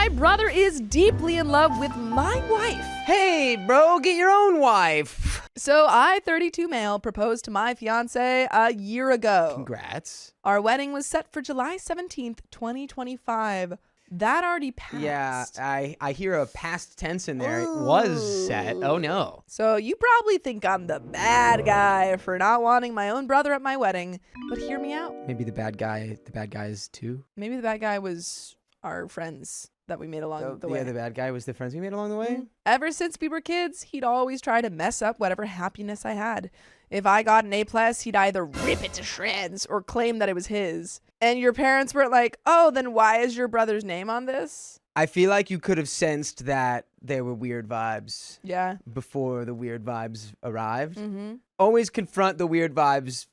My brother is deeply in love with my wife. Hey, bro, get your own wife. So I, 32 male, proposed to my fiance a year ago. Congrats. Our wedding was set for July 17th, 2025. That already passed. Yeah, I hear a past tense in there. It was set. Oh, no. So you probably think I'm the bad guy for not wanting my own brother at my wedding, but hear me out. Maybe the bad guys too? Maybe the bad guy was our friends that we made along the way. Yeah, the bad guy was the friends we made along the way? Ever since we were kids, he'd always try to mess up whatever happiness I had. If I got an A+, he'd either rip it to shreds or claim that it was his. And your parents were like, oh, then why is your brother's name on this? I feel like you could have sensed that there were weird vibes. Yeah. Before the weird vibes arrived. Mm-hmm. Always confront the weird vibes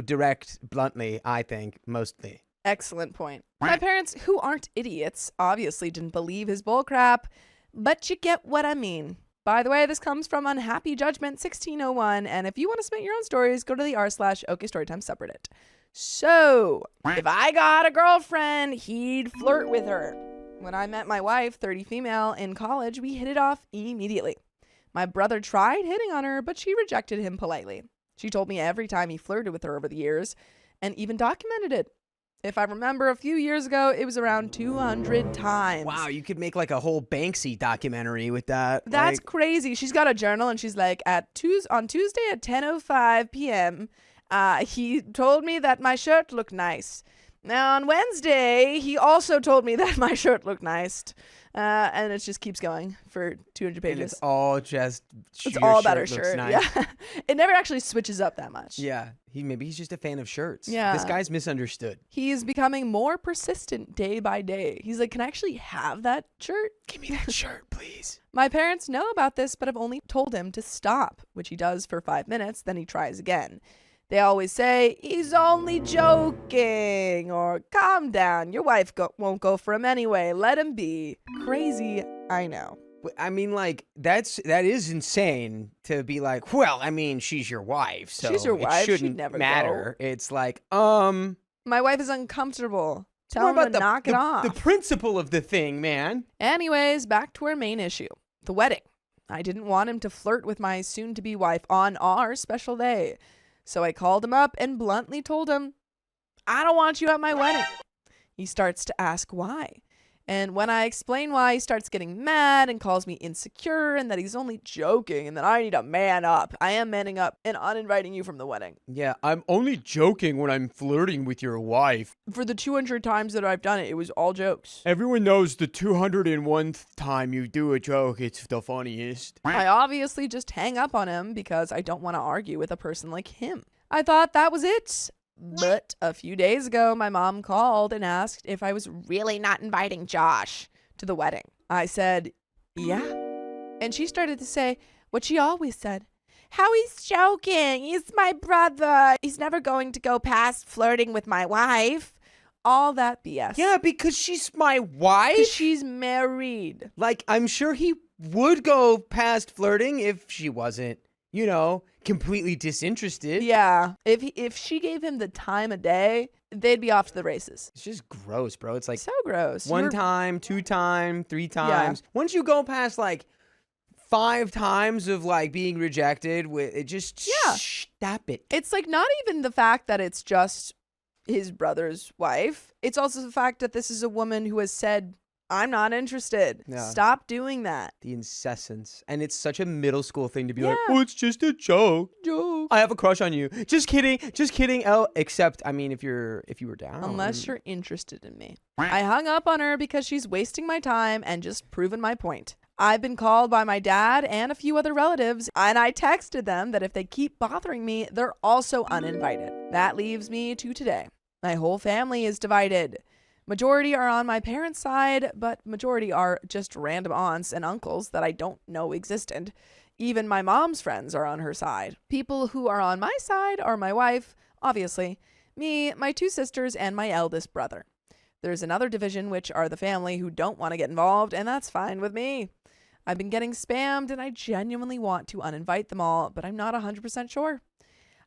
direct, bluntly, I think, mostly. Excellent point. My parents, who aren't idiots, obviously didn't believe his bullcrap, but you get what I mean. By the way, this comes from Unhappy Judgment 1601, and if you want to submit your own stories, go to the r/OKStorytime subreddit. So, if I got a girlfriend, he'd flirt with her. When I met my wife, 30 female, in college, we hit it off immediately. My brother tried hitting on her, but she rejected him politely. She told me every time he flirted with her over the years, and even documented it. If I remember, a few years ago, it was around 200 times. Wow, you could make like a whole Banksy documentary with that. That's crazy. She's got a journal, and she's like, on Tuesday at 10:05 p.m., he told me that my shirt looked nice. Now, on Wednesday, he also told me that my shirt looked nice. And it just keeps going for 200 pages. And it's all just it's all about her looks shirt. nice. Yeah. It never actually switches up that much. Yeah. Maybe he's just a fan of shirts. Yeah. This guy's misunderstood. He's becoming more persistent day by day. He's like, can I actually have that shirt? Give me that shirt, please. My parents know about this, but have only told him to stop, which he does for 5 minutes, then he tries again. They always say, he's only joking, or calm down, your wife won't go for him anyway, let him be. Crazy, I know. I mean, like, that is insane to be like, well, I mean, she's your wife, so she's your wife. It shouldn't She'd never matter. go. It's like, My wife is uncomfortable. Tell him to knock it off. The principle of the thing, man. Anyways, back to our main issue, the wedding. I didn't want him to flirt with my soon-to-be wife on our special day. So I called him up and bluntly told him, I don't want you at my wedding. He starts to ask why. And when I explain why, he starts getting mad and calls me insecure and that he's only joking and that I need to man up. I am manning up and uninviting you from the wedding. Yeah, I'm only joking when I'm flirting with your wife. For the 200 times that I've done it, it was all jokes. Everyone knows the 201th time you do a joke, it's the funniest. I obviously just hang up on him because I don't want to argue with a person like him. I thought that was it. But a few days ago, my mom called and asked if I was really not inviting Josh to the wedding. I said, yeah. And she started to say what she always said. How he's joking. He's my brother. He's never going to go past flirting with my wife. All that BS. Yeah, because she's my wife. 'Cause she's married. Like, I'm sure he would go past flirting if she wasn't, completely disinterested. Yeah. If she gave him the time of day, they'd be off to the races. It's just gross, bro. It's like so gross. One time, 2 times, 3 times. Yeah. Once you go past like 5 times of like being rejected, it just stop it. It's like not even the fact that it's just his brother's wife. It's also the fact that this is a woman who has said, I'm not interested. Yeah. Stop doing that. The incessance. And it's such a middle school thing to be like, oh, it's just a joke. I have a crush on you. Just kidding. Just kidding. Oh, except, I mean, if you were down. Unless you're interested in me. I hung up on her because she's wasting my time and just proving my point. I've been called by my dad and a few other relatives, and I texted them that if they keep bothering me, they're also uninvited. That leaves me to today. My whole family is divided. Majority are on my parents' side, but majority are just random aunts and uncles that I don't know existed. Even my mom's friends are on her side. People who are on my side are my wife, obviously, me, my 2 sisters, and my eldest brother. There's another division, which are the family who don't want to get involved, and that's fine with me. I've been getting spammed, and I genuinely want to uninvite them all, but I'm not 100% sure.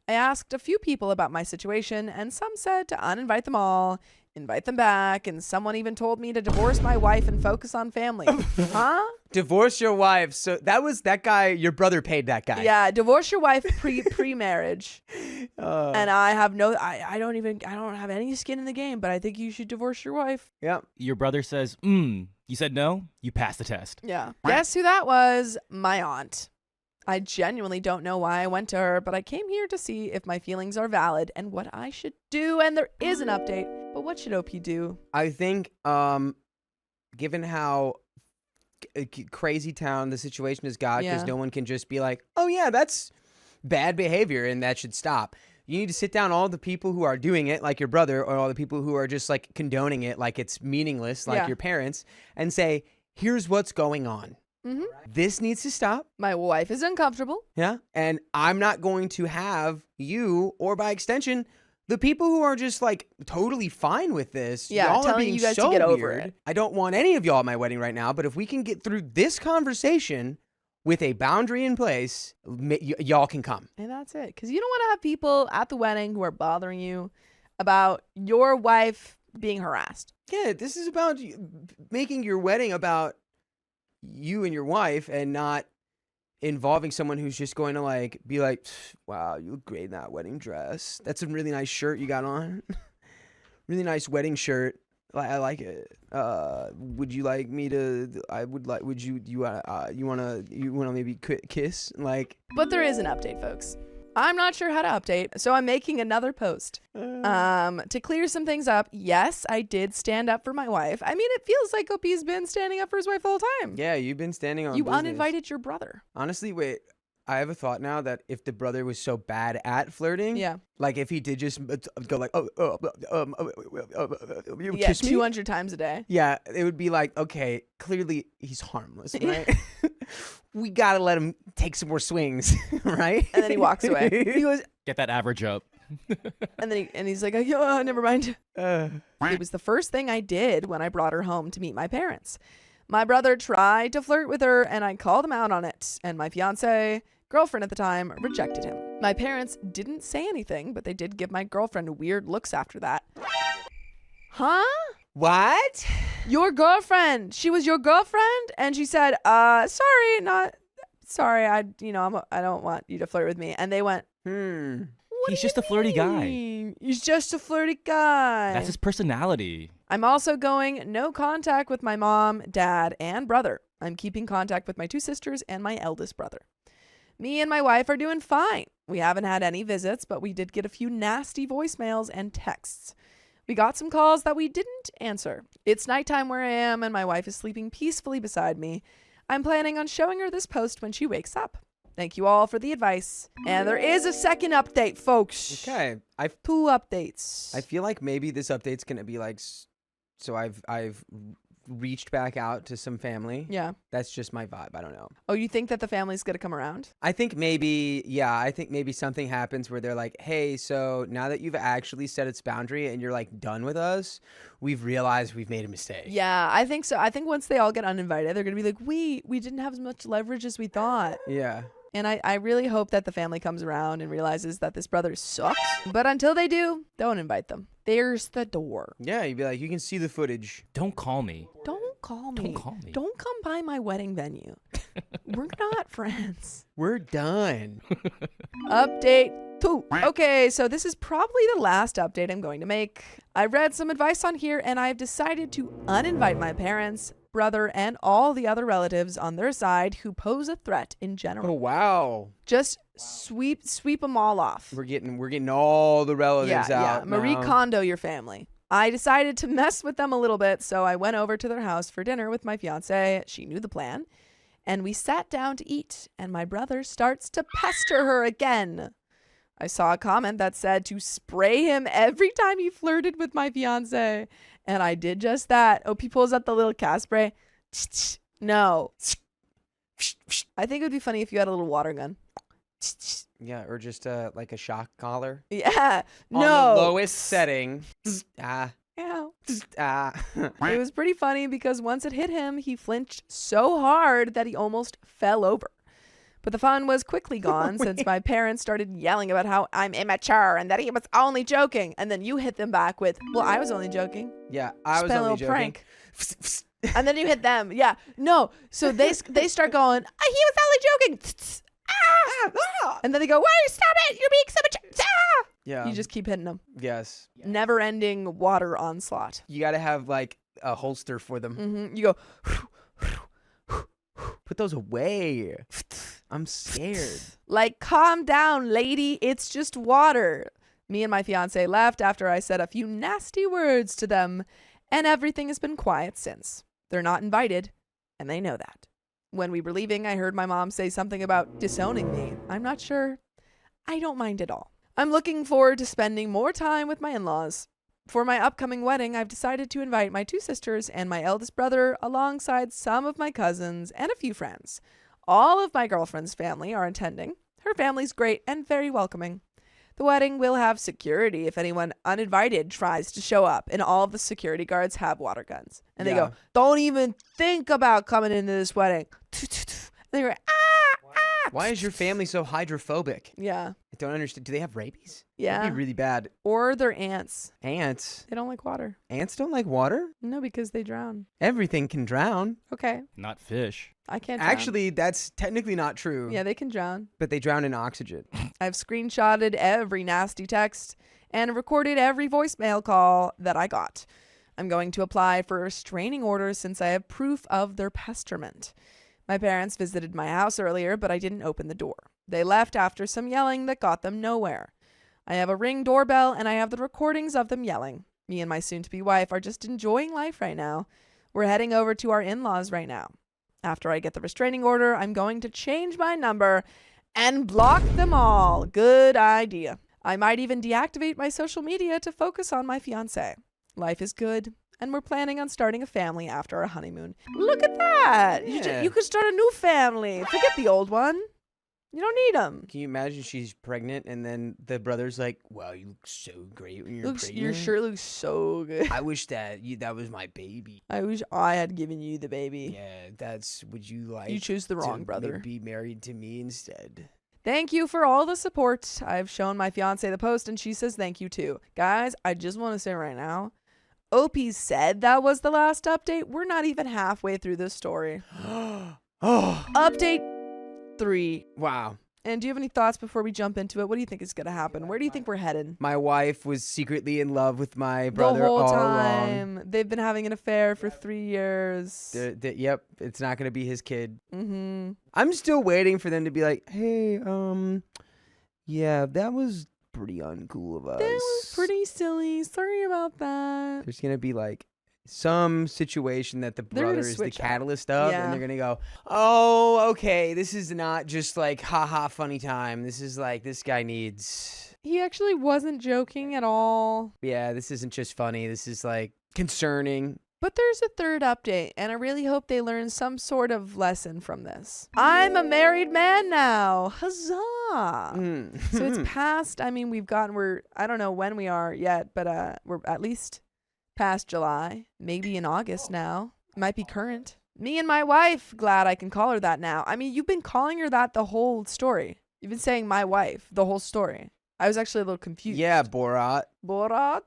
I asked a few people about my situation, and some said to uninvite them all invite them back, and someone even told me to divorce my wife and focus on family. Huh? Divorce your wife. So that guy, your brother paid that guy. Yeah, divorce your wife pre-marriage. And I don't have any skin in the game, but I think you should divorce your wife. Yeah. Your brother says, you said no, you passed the test. Yeah. Guess who that was? My aunt. I genuinely don't know why I went to her, but I came here to see if my feelings are valid and what I should do, and there is an update. But what should OP do? I think, given how crazy town the situation has got, because no one can just be like, oh yeah, that's bad behavior and that should stop. You need to sit down all the people who are doing it, like your brother, or all the people who are just like condoning it, like it's meaningless, like your parents, and say, here's what's going on. Mm-hmm. This needs to stop. My wife is uncomfortable. Yeah. And I'm not going to have you, or by extension, the people who are just like totally fine with this. Yeah, y'all are telling being you guys so to get over weird. it. I don't want any of y'all at my wedding right now, but if we can get through this conversation with a boundary in place, y'all can come. And that's it. Because you don't want to have people at the wedding who are bothering you about your wife being harassed. Yeah, this is about making your wedding about you and your wife and not involving someone who's just going to like be like, wow, you look great in that wedding dress. That's a really nice shirt you got on. Really nice wedding shirt. I like it. Would you like me to? Would you? You wanna maybe kiss? Like. But there is an update, folks. I'm not sure how to update, so I'm making another post. To clear some things up, yes, I did stand up for my wife. I mean, it feels like OP's been standing up for his wife the whole time. Yeah, you've been standing on You business. uninvited your brother. Honestly, wait. I have a thought now that if the brother was so bad at flirting, like if he did just go like, kiss me 200 times a day. Yeah, it would be like, okay, clearly he's harmless, right? We gotta let him take some more swings, right? And then he walks away. He goes, get that average up. and then he's like, oh, never mind. It was the first thing I did when I brought her home to meet my parents. My brother tried to flirt with her, and I called him out on it. And my fiance, girlfriend at the time, rejected him. My parents didn't say anything, but they did give my girlfriend weird looks after that. Huh? What? Your girlfriend. She was your girlfriend? And she said, sorry, not sorry. I don't want you to flirt with me. And they went, He's just a flirty guy. He's just a flirty guy. That's his personality. I'm also going no contact with my mom, dad, and brother. I'm keeping contact with my 2 sisters and my eldest brother. Me and my wife are doing fine. We haven't had any visits, but we did get a few nasty voicemails and texts. We got some calls that we didn't answer. It's nighttime where I am, and my wife is sleeping peacefully beside me. I'm planning on showing her this post when she wakes up. Thank you all for the advice. And there is a second update, folks. Okay. 2 updates. I feel like maybe this update's going to be like, so I've reached back out to some family. Yeah. That's just my vibe. I don't know. Oh, you think that the family's going to come around? I think maybe something happens where they're like, hey, so now that you've actually set its boundary and you're like done with us, we've realized we've made a mistake. Yeah, I think so. I think once they all get uninvited, they're going to be like, we didn't have as much leverage as we thought. Yeah. And I really hope that the family comes around and realizes that this brother sucks. But until they do, don't invite them. There's the door. Yeah, you'd be like, you can see the footage. Don't call me. Don't call me. Don't call me. Don't come by my wedding venue. We're not friends. We're done. Update 2. Okay, so this is probably the last update I'm going to make. I read some advice on here, and I've decided to uninvite my parents, brother, and all the other relatives on their side who pose a threat in general. Oh, wow. Just sweep them all off. We're getting all the relatives out. Marie now. Kondo your family. I decided to mess with them a little bit, so I went over to their house for dinner with my fiance. She knew the plan. And we sat down to eat, and my brother starts to pester her again. I saw a comment that said to spray him every time he flirted with my fiance. And I did just that. OP pulls out the little cat spray. No. I think it would be funny if you had a little water gun. Yeah, or just like a shock collar. Yeah. On No. the lowest setting. Ow. It It was pretty funny because once it hit him, he flinched so hard that he almost fell over. But the fun was quickly gone since my parents started yelling about how I'm immature and that he was only joking. And then you hit them back with, well, I was only joking. Yeah, I Just was play a only little joking. prank. And then you hit them. Yeah. No. So they start going, he was only joking. And then they go, wait, stop it. You're being so mature. Yeah. You just keep hitting them. Yes. Never ending water onslaught. You got to have like a holster for them. You go, Put those away. I'm scared. like, calm down, lady. It's just water. Me and my fiance left after I said a few nasty words to them, and everything has been quiet since. They're not invited, and they know that. When we were leaving, I heard my mom say something about disowning me. I'm not sure. I don't mind at all. I'm looking forward to spending more time with my in-laws. For my upcoming wedding, I've decided to invite my 2 sisters and my eldest brother alongside some of my cousins and a few friends. All of my girlfriend's family are attending. Her family's great and very welcoming. The wedding will have security if anyone uninvited tries to show up, and all of the security guards have water guns. And they go, don't even think about coming into this wedding. They go, Why is your family so hydrophobic? Yeah. I don't understand. Do they have rabies? Yeah. That'd be really bad. Or they're ants. Ants. They don't like water. Ants don't like water? No, because they drown. Everything can drown. Okay. Not fish. I can't drown. Actually, that's technically not true. Yeah, they can drown. But they drown in oxygen. I've screenshotted every nasty text and recorded every voicemail call that I got. I'm going to apply for a restraining order since I have proof of their pesterment. My parents visited my house earlier, but I didn't open the door. They left after some yelling that got them nowhere. I have a Ring doorbell, and I have the recordings of them yelling. Me and my soon-to-be wife are just enjoying life right now. We're heading over to our in-laws right now. After I get the restraining order, I'm going to change my number and block them all. Good idea. I might even deactivate my social media to focus on my fiancé. Life is good. And we're planning on starting a family after our honeymoon. Look at that. Yeah. You could start a new family. Forget the old one. You don't need them. Can you imagine she's pregnant and then the brother's like, wow, you look so great when you're pregnant. Your shirt looks so good. I wish that was my baby. I wish I had given you the baby. Yeah, would you like You choose the wrong to brother. be married to me instead? Thank you for all the support. I've shown my fiance the post and she says thank you too. Guys, I just want to say right now, OP said that was the last update. We're not even halfway through this story. Oh, Update 3. wow. And do you have any thoughts before we jump into it? What do you think is going to happen? Where do you think we're headed? My wife was secretly in love with my brother the whole all time. along. They've been having an affair for 3 years. Yep, it's not going to be his kid. Mm-hmm. I'm still waiting for them to be like, hey, yeah, that was pretty uncool of us. That was pretty silly. Sorry about that. There's going to be like some situation that the They're gonna brother is the switch up. catalyst of, Yeah. and they're going to go, oh, okay, this is not just like, haha, funny time. This is like, this guy needs, He actually wasn't joking at all. yeah, this isn't just funny. This is like concerning. But there's a 3rd update, and I really hope they learn some sort of lesson from this. I'm a married man now. Huzzah! So it's past, I mean, I don't know when we are yet, but we're at least past July, maybe in August now. It might be current. Me and my wife, glad I can call her that now. I mean, you've been calling her that the whole story. You've been saying my wife the whole story. I was actually a little confused. Yeah, Borat. Borat?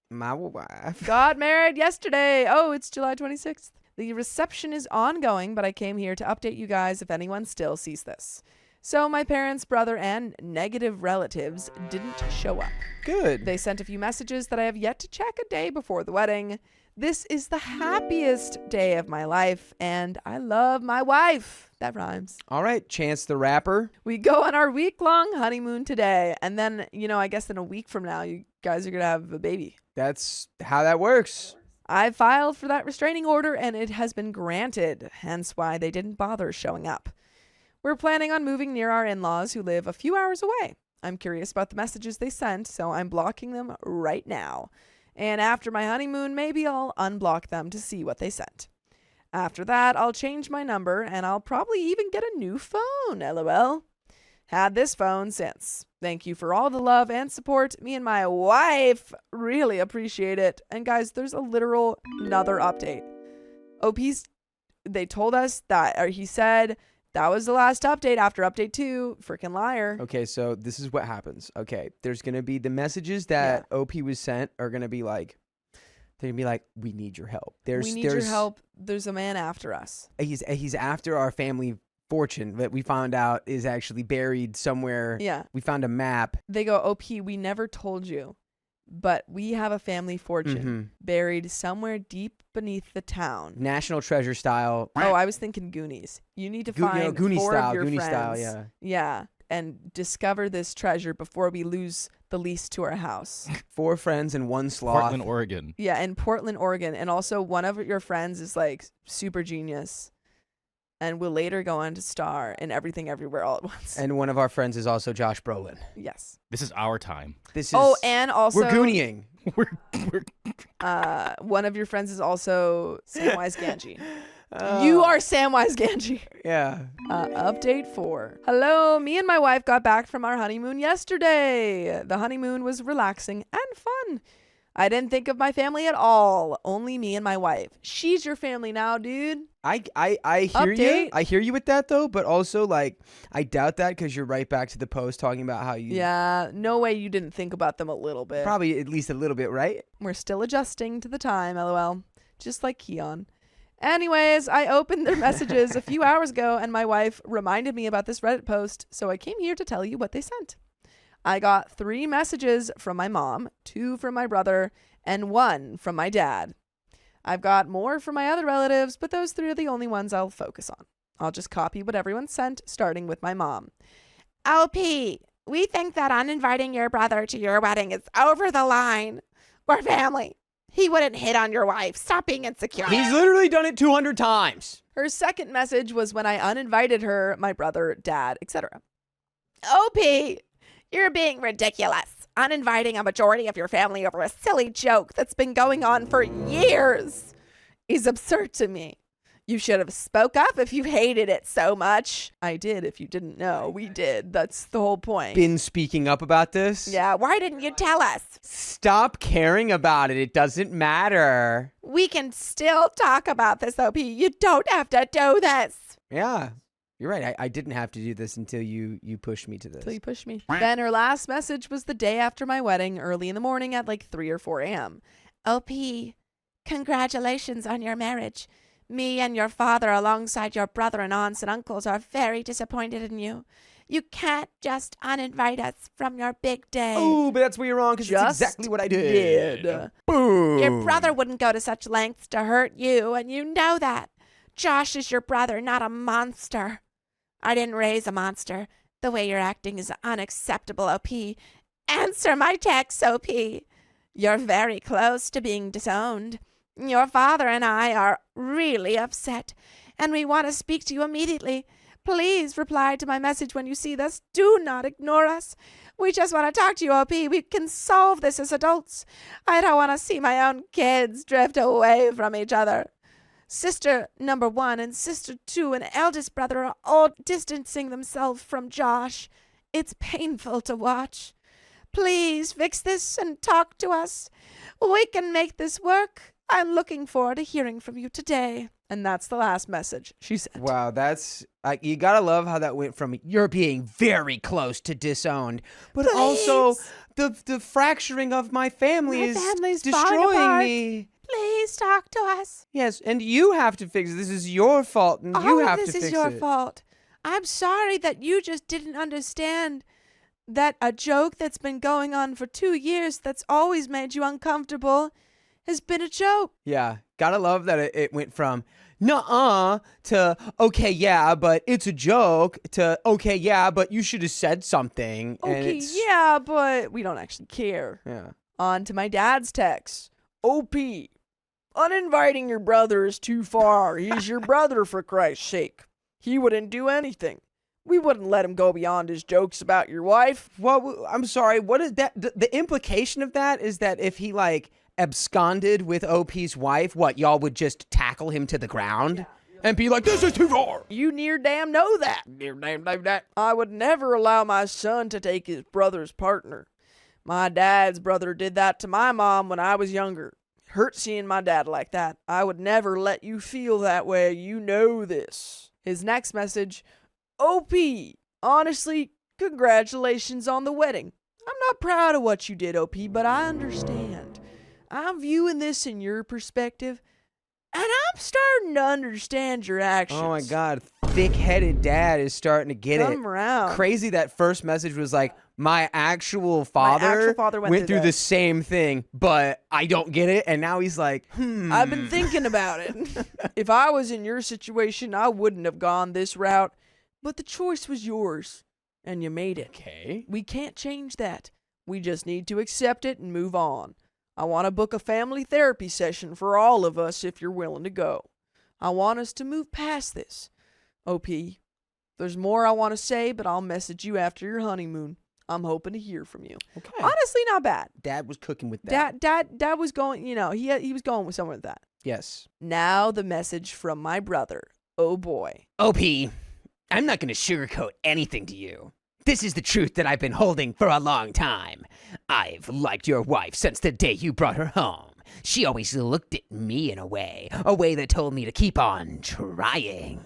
My wife. Got married yesterday. Oh, it's July 26th. The reception is ongoing, but I came here to update you guys if anyone still sees this. So my parents, brother, and negative relatives didn't show up. Good. They sent a few messages that I have yet to check a day before the wedding. This is the happiest day of my life, and I love my wife. That rhymes. All right, Chance the Rapper. We go on our week-long honeymoon today, and then, I guess in a week from now, you guys are going to have a baby. That's how that works. I filed for that restraining order and it has been granted, hence why they didn't bother showing up. We're planning on moving near our in-laws who live a few hours away. I'm curious about the messages they sent, so I'm blocking them right now. And after my honeymoon, maybe I'll unblock them to see what they sent. After that, I'll change my number and I'll probably even get a new phone, lol. Had this phone since. Thank you for all the love and support. Me and my wife really appreciate it. And guys, there's a literal another update. They told us that, or he said That was the last update after update 2. Freaking liar. Okay, so this is what happens. Okay, there's gonna be the messages that OP was sent are gonna be like, they're gonna be like, we need your help. We need your help. There's a man after us. He's after our family fortune that we found out is actually buried somewhere. Yeah. We found a map. They go, OP, we never told you, but we have a family fortune buried somewhere deep beneath the town. National Treasure style. Oh, I was thinking Goonies. You need to find Goonies 4 style, of your Goonies friends. style, yeah. Yeah, and discover this treasure before we lose the lease to our house. 4 friends and 1 sloth. Portland, Oregon. Yeah, in Portland, Oregon. And also one of your friends is like super genius and will later go on to star in Everything Everywhere All at Once. And one of our friends is also Josh Brolin. Yes. This is our time. This is. Oh, and also we're Goonieing. one of your friends is also Samwise Gamgee. You are Samwise Gamgee. Yeah. Update 4. Hello, me and my wife got back from our honeymoon yesterday. The honeymoon was relaxing and fun. I didn't think of my family at all. Only me and my wife. She's your family now, dude. I hear you. Update. I hear you with that though, but also like I doubt that because you're right back to the post talking about how you Yeah, no way you didn't think about them a little bit. probably at least a little bit, right? We're still adjusting to the time, lol. Just like Keon. Anyways, I opened their messages a few hours ago and my wife reminded me about this Reddit post, so I came here to tell you what they sent. I got 3 messages from my mom, 2 from my brother, and 1 from my dad. I've got more from my other relatives, but those 3 are the only ones I'll focus on. I'll just copy what everyone sent, starting with my mom. LP, we think that uninviting your brother to your wedding is over the line. We're family. He wouldn't hit on your wife. Stop being insecure. He's literally done it 200 times. Her second message was when I uninvited her, my brother, dad, etc. OP, you're being ridiculous. Uninviting a majority of your family over a silly joke that's been going on for years is absurd to me. You should have spoke up if you hated it so much. I did, if you didn't know. We did. That's the whole point. Been speaking up about this? Yeah, why didn't you tell us? Stop caring about it. It doesn't matter. We can still talk about this, OP. You don't have to do this. Yeah. You're right. I didn't have to do this until you pushed me to this. Until you pushed me. Then her last message was the day after my wedding, early in the morning at like 3 or 4 a.m. LP, congratulations on your marriage. Me and your father, alongside your brother and aunts and uncles, are very disappointed in you. You can't just uninvite us from your big day. Oh, but that's where you're wrong because that's exactly what I did. Boom. Your brother wouldn't go to such lengths to hurt you, and you know that. Josh is your brother, not a monster. I didn't raise a monster. The way you're acting is unacceptable, OP. Answer my text, OP. You're very close to being disowned. Your father and I are really upset, and we want to speak to you immediately. Please reply to my message when you see this. Do not ignore us. We just want to talk to you, OP. We can solve this as adults. I don't want to see my own kids drift away from each other. Sister number 1 and sister 2 and eldest brother are all distancing themselves from Josh. It's painful to watch. Please fix this and talk to us. We can make this work. I'm looking forward to hearing from you today. And that's the last message she sent. Wow, that's you gotta love how that went from you're being very close to disowned, but also the fracturing of my family is destroying me. Please talk to us. Yes, and you have to fix it. This is your fault, and you have to fix it. This is your fault. I'm sorry that you just didn't understand that a joke that's been going on for 2 years that's always made you uncomfortable has been a joke. Yeah, gotta love that it went from nuh-uh to okay, yeah, but it's a joke to okay, yeah, but you should have said something. Okay, yeah, but we don't actually care. Yeah. On to my dad's text. OP, uninviting your brother is too far. He's your brother, for Christ's sake. He wouldn't do anything. We wouldn't let him go beyond his jokes about your wife. Well, I'm sorry. What is that? The implication of that is that if he like absconded with OP's wife, what, y'all would just tackle him to the ground and be like, this is too far. You near damn know that. Near damn know that. I would never allow my son to take his brother's partner. My dad's brother did that to my mom when I was younger. Hurt seeing my dad like that. I would never let you feel that way. You know this. His next message, OP, honestly, congratulations on the wedding. I'm not proud of what you did, OP, but I understand. I'm viewing this in your perspective, and I'm starting to understand your actions. Oh my God, thick-headed dad is starting to get it. Come around. Crazy that first message was like, my actual father, went through the same thing, but I don't get it. And now he's like, I've been thinking about it. If I was in your situation, I wouldn't have gone this route, but the choice was yours, and you made it. Okay. We can't change that. We just need to accept it and move on. I want to book a family therapy session for all of us if you're willing to go. I want us to move past this. OP, there's more I want to say, but I'll message you after your honeymoon. I'm hoping to hear from you. Okay. Honestly, not bad. Dad was cooking with that. Dad was going, he was going with someone with that. Yes. Now the message from my brother. Oh boy. OP, I'm not going to sugarcoat anything to you. This is the truth that I've been holding for a long time. I've liked your wife since the day you brought her home. She always looked at me in a way that told me to keep on trying.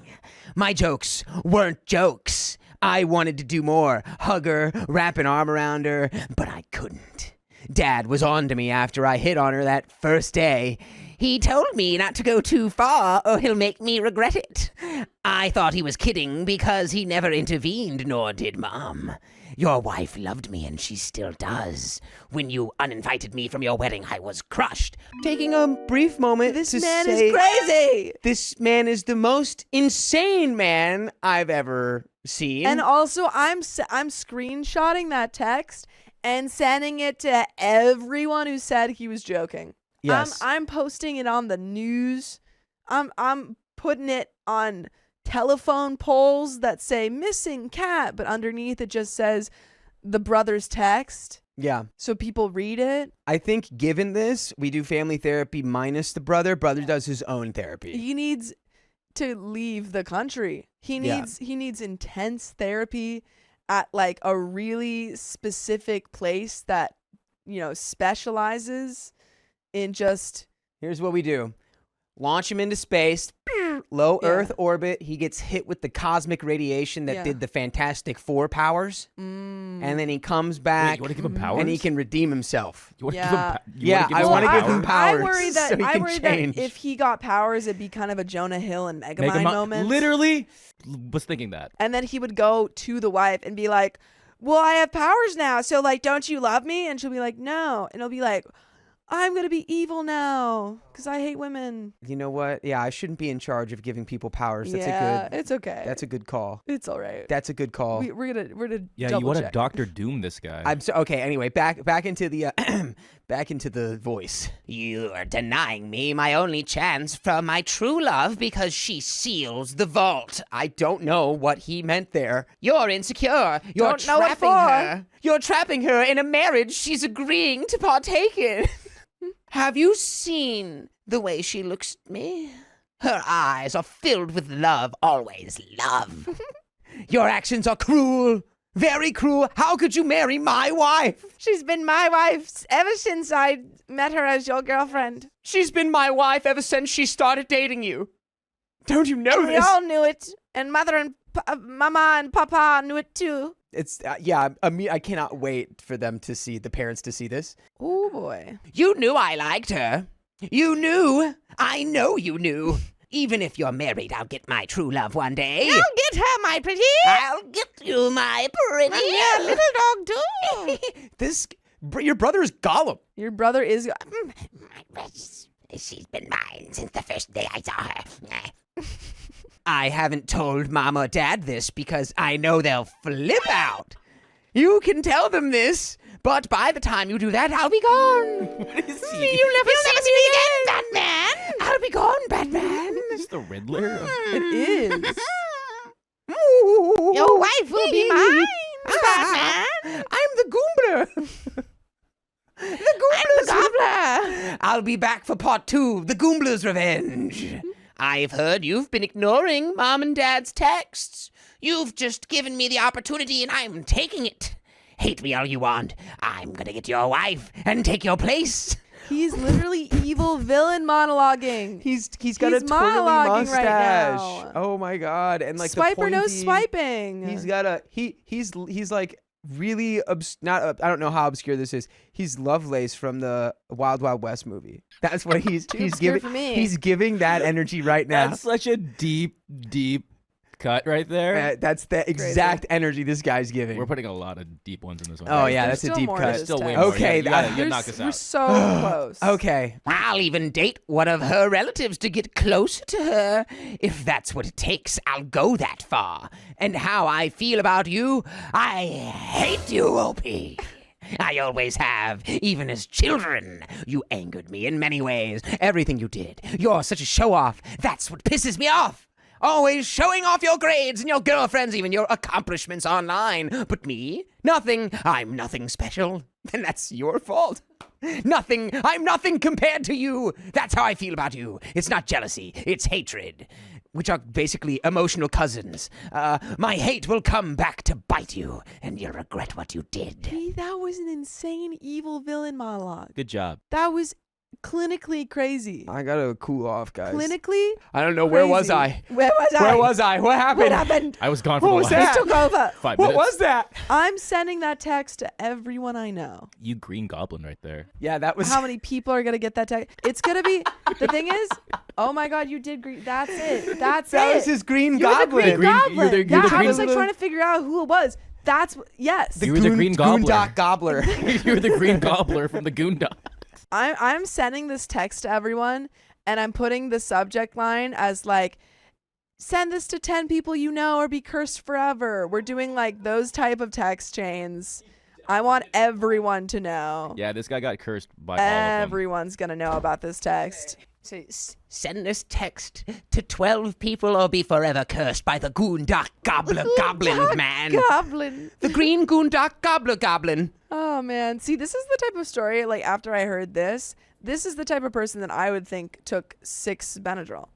My jokes weren't jokes. I wanted to do more, hug her, wrap an arm around her, but I couldn't. Dad was on to me after I hit on her that first day. He told me not to go too far or he'll make me regret it. I thought he was kidding because he never intervened, nor did Mom. Your wife loved me and she still does. When you uninvited me from your wedding, I was crushed. Taking a brief moment This to man say, is crazy. this man is the most insane man I've ever seen. And also, I'm screenshotting that text and sending it to everyone who said he was joking. yes. I'm posting it on the news. I'm putting it on telephone poles that say missing cat, but underneath it just says the brother's text. yeah. So people read it. I think given this, we do family therapy minus the brother. Brother does his own therapy. He needs to leave the country. He Yeah. needs intense therapy at like a really specific place that, specializes in just Here's what we do. Launch him into space, low Yeah. Earth orbit. He gets hit with the cosmic radiation that Yeah. did the Fantastic Four powers. And then he comes Wait, back you want to give him powers? and he can redeem himself. You want to Yeah. give him Yeah, I wanna give him powers I worry that so he can that change. if he got powers, it'd be kind of a Jonah Hill and Megamind Megamind moment. Literally was thinking that. And then he would go to the wife and be like, well, I have powers now, so like, don't you love me? And she'll be like, no. And he'll be like, I'm going to be evil now because I hate women. You know what? Yeah, I shouldn't be in charge of giving people powers. That's It's okay. That's a good call. It's all right. That's a good call. We're gonna Yeah, double you want to check. Dr. Doom this guy. I'm so okay. Anyway, back into the back into the voice. You are denying me my only chance from my true love because she seals the vault. I don't know what he meant there. You're insecure. You're Don't know what trapping for. her. You're trapping her in a marriage she's agreeing to partake in. Have you seen the way she looks at me? Her eyes are filled with love, always love. Your actions are cruel, very cruel. How could you marry my wife? She's been my wife ever since I met her as your girlfriend. She's been my wife ever since she started dating you. Don't you know And we this? all knew it, and mother and mama and papa knew it too. It's yeah. I cannot wait for them to see the parents to see this. Oh boy. You knew I liked her. You knew. I know you knew. Even if you're married, I'll get my true love one day. I'll get her, my pretty. I'll get you, my pretty. Yeah, little dog too. Your brother is Gollum. Your brother is. She's been mine since the first day I saw her. I haven't told Mom or Dad this because I know they'll flip out. You can tell them this, but by the time you do that, I'll be gone. What is he? You'll never see me again, Batman. I'll be gone, Batman. Is this the Riddler? It is. Your wife will be mine, Batman. I'm the Goombler. I'm the Gobbler. I'll be back for part 2, the Goombler's Revenge. I've heard you've been ignoring Mom and Dad's texts. You've just given me the opportunity and I'm taking it. Hate me all you want. I'm gonna get your wife and take your place. He's literally evil villain monologuing. He's got a He's twirly monologuing right mustache. now. Oh my god! And like Swipe the or no pointy- swiping. He's got a he's like really not I don't know how obscure this is. He's Lovelace from the Wild Wild West movie. That's what he's obscure giving. for me. He's giving that energy right now. That's such a deep cut right there. That's the exact energy this guy's giving. We're putting a lot of deep ones in this one. Oh There's yeah, that's a still deep more to cut. this Still way text. more. Okay, you gotta that- knock this We're out. so close. Okay. I'll even date one of her relatives to get closer to her. If that's what it takes, I'll go that far. And how I feel about you, I hate you, OP. I always have, even as children. You angered me in many ways. Everything you did. You're such a show-off. That's what pisses me off. Always showing off your grades and your girlfriends, even your accomplishments online. But me? Nothing. I'm nothing special. And that's your fault. Nothing. I'm nothing compared to you. That's how I feel about you. It's not jealousy. It's hatred, which are basically emotional cousins. My hate will come back to bite you, and you'll regret what you did. That was an insane evil villain monologue. Good job. That was clinically crazy. I gotta cool off, guys. Clinically I don't know. Where was crazy. I? Where was I? Where was I? What happened? What happened? I was gone for What the was last that? Took over. 5 What minutes. was that? I'm sending that text to everyone I know. You green goblin right there. Yeah, that was. How many people are gonna get that text? It's gonna be. The thing is, oh my God, you did green. That's it. That's that it. was his green You're goblin. the green goblin. you're the yeah, I green- was like trying to figure out who it was. That's yes. You were the green gobbler. Goondock gobbler. You were the green gobbler from the Goondock. I'm sending this text to everyone, and I'm putting the subject line as like, send this to 10 people you know or be cursed forever. We're doing like those type of text chains. I want everyone to know. Yeah, this guy got cursed by all of them. Everyone's gonna know about this text. So send this text to 12 people or be forever cursed by the Goondock Gobbler Goblin Man. Goblin. The green Goondock Gobbler Goblin. Oh man. See, this is the type of story, like after I heard this is the type of person that I would think took 6 Benadryl.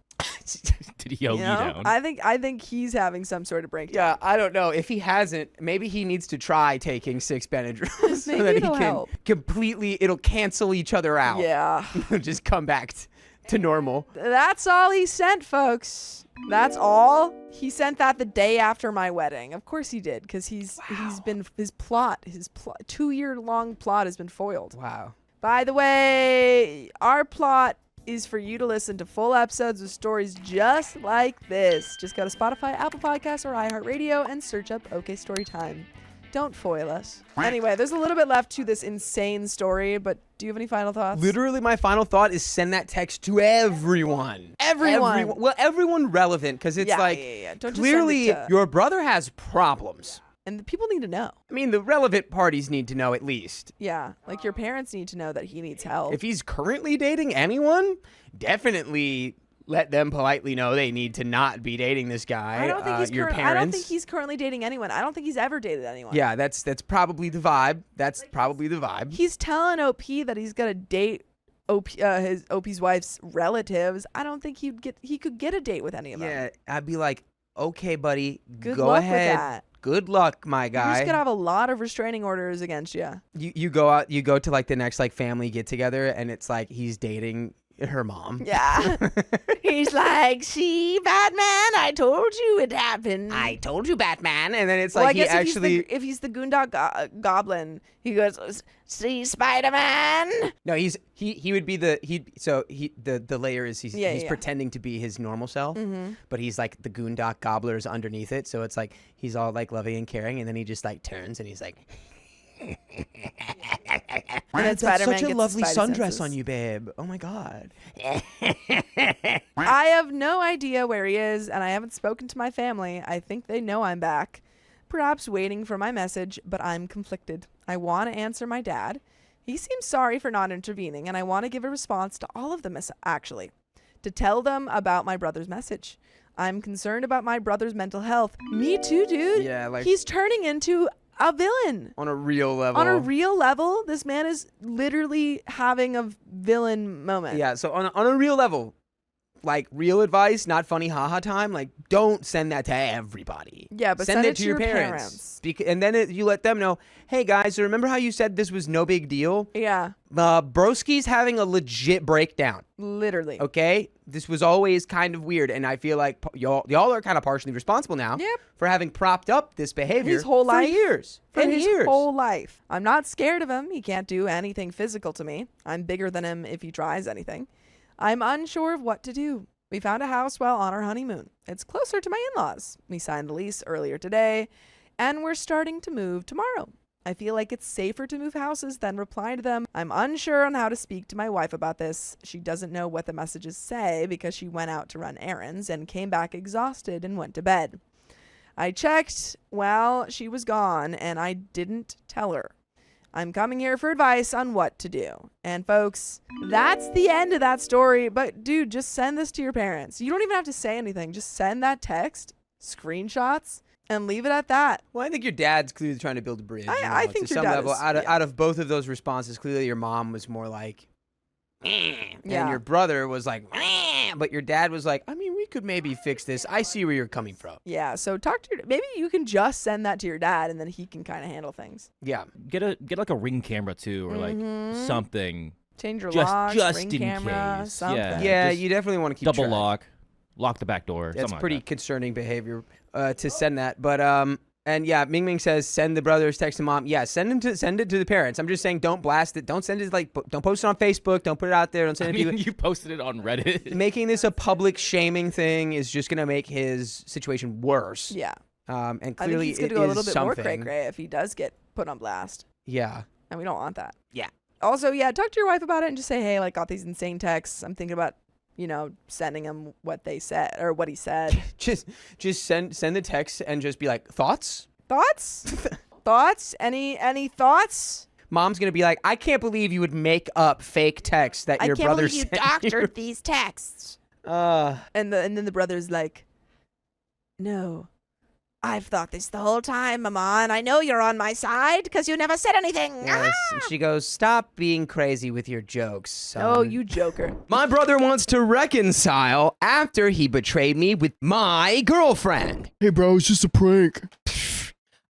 Did he yogi You know? down? I think he's having some sort of breakdown. Yeah, I don't know. If he hasn't, maybe he needs to try taking 6 Benadryl so Maybe that he it'll can help. completely, it'll cancel each other out. Yeah. Just come back to normal. That's all he sent, folks. That's all. He sent that the day after my wedding. Of course he did, because he's been his 2-year-long plot has been foiled. Wow. By the way, our plot is for you to listen to full episodes of stories just like this. Just go to Spotify, Apple Podcasts, or iHeartRadio and search up OK Storytime. Don't foil us. Anyway, there's a little bit left to this insane story, but do you have any final thoughts? Literally, my final thought is send that text to everyone. Everyone. Well, everyone relevant, because it's Yeah, like, yeah. Don't just clearly send it to- your brother has problems. And the people need to know. I mean, the relevant parties need to know at least. Yeah, like your parents need to know that he needs help. If he's currently dating anyone, definitely let them politely know they need to not be dating this guy. I don't think he's your I parents. don't think he's currently dating anyone. I don't think he's ever dated anyone. Yeah, that's probably the vibe. That's probably the vibe. He's telling OP that he's gonna date OP's wife's relatives. I don't think he could get a date with any of them. Yeah, I'd be like, okay, buddy, Good go luck ahead. with that. Good luck, my You're guy. just gonna have a lot of restraining orders against you. You go out, you go to like the next like family get together, and it's like he's dating her mom. Yeah. He's like, see, Batman, I told you it happened. I told you, Batman. And then it's Well, like I he guess actually if he's the Goondock Goblin, he goes, see, Spider-Man. no, he would be the the layer is he's Yeah. pretending to be his normal self, but he's like the Goondock Gobbler's underneath it, so it's like he's all like loving and caring, and then he just like turns and he's like, And then that's Spider-Man such a gets lovely his Spidey sundress senses. on you, babe. Oh my god. I have no idea where he is, and I haven't spoken to my family. I think they know I'm back, perhaps waiting for my message, but I'm conflicted. I want to answer my dad. He seems sorry for not intervening, and I want to give a response to all of them, actually, to tell them about my brother's message. I'm concerned about my brother's mental health. Me too, dude. Yeah, like He's turning into a villain. on a real level. On a real level, this man is literally having a villain moment. Yeah, so on a real level, like real advice, not funny haha time, like don't send that to everybody. Yeah, but send it to your parents. parents. And then you let them know, hey guys, remember how you said this was no big deal? Yeah, Broski's having a legit breakdown. literally. Okay, this was always kind of weird, and I feel like y'all are kind of partially responsible now Yep. for having propped up this behavior His whole life. for years. For His years. whole life. I'm not scared of him. He can't do anything physical to me. I'm bigger than him if he tries anything. I'm unsure of what to do. We found a house while on our honeymoon. It's closer to my in-laws. We signed the lease earlier today, and we're starting to move tomorrow. I feel like it's safer to move houses than reply to them. I'm unsure on how to speak to my wife about this. She doesn't know what the messages say because she went out to run errands and came back exhausted and went to bed. I checked while she was gone, and I didn't tell her. I'm coming here for advice on what to do. And folks, that's the end of that story. But dude, just send this to your parents. You don't even have to say anything. Just send that text, screenshots, and leave it at that. Well, I think your dad's clearly trying to build a bridge. I think to your some dad level. is, Out of both of those responses, clearly your mom was more like, and Yeah. your brother was like, but your dad was like, I mean, we could maybe fix this. I see where you're coming from. Yeah, so talk to your, maybe you can just send that to your dad and then he can kind of handle things. Yeah. Get like a Ring camera too, or like Mhm. something. Change your Just- locks, just ring in camera, case. something. Yeah, just you definitely want to keep Double track. lock the back door. That's something pretty Like concerning behavior to send that. But and yeah, Ming Ming says send the brothers text to mom. Yeah, send it to the parents. I'm just saying don't blast it. Don't send it don't post it on Facebook. Don't put it out there. Don't that. send I it to mean, people. you posted it on Reddit. Making this a public shaming thing is just gonna make his situation worse. Yeah. And I think clearly he's it going to go a is little bit more something. cray-cray if he does get put on blast. Yeah. And we don't want that. Yeah. Also, yeah, talk to your wife about it and just say, hey, like, got these insane texts. I'm thinking about, sending him what they said or what he said. Just send the text and just be like, thoughts? Thoughts? Thoughts? Any thoughts? Mom's gonna be like, I can't believe you would make up fake texts that your brother sent you. these texts. Uh, And then the brother's like, no, I've thought this the whole time, Mama, and I know you're on my side because you never said anything. yes. And she goes, stop being crazy with your jokes, son. Oh, you joker. My brother wants to reconcile after he betrayed me with my girlfriend. Hey, bro, it's just a prank.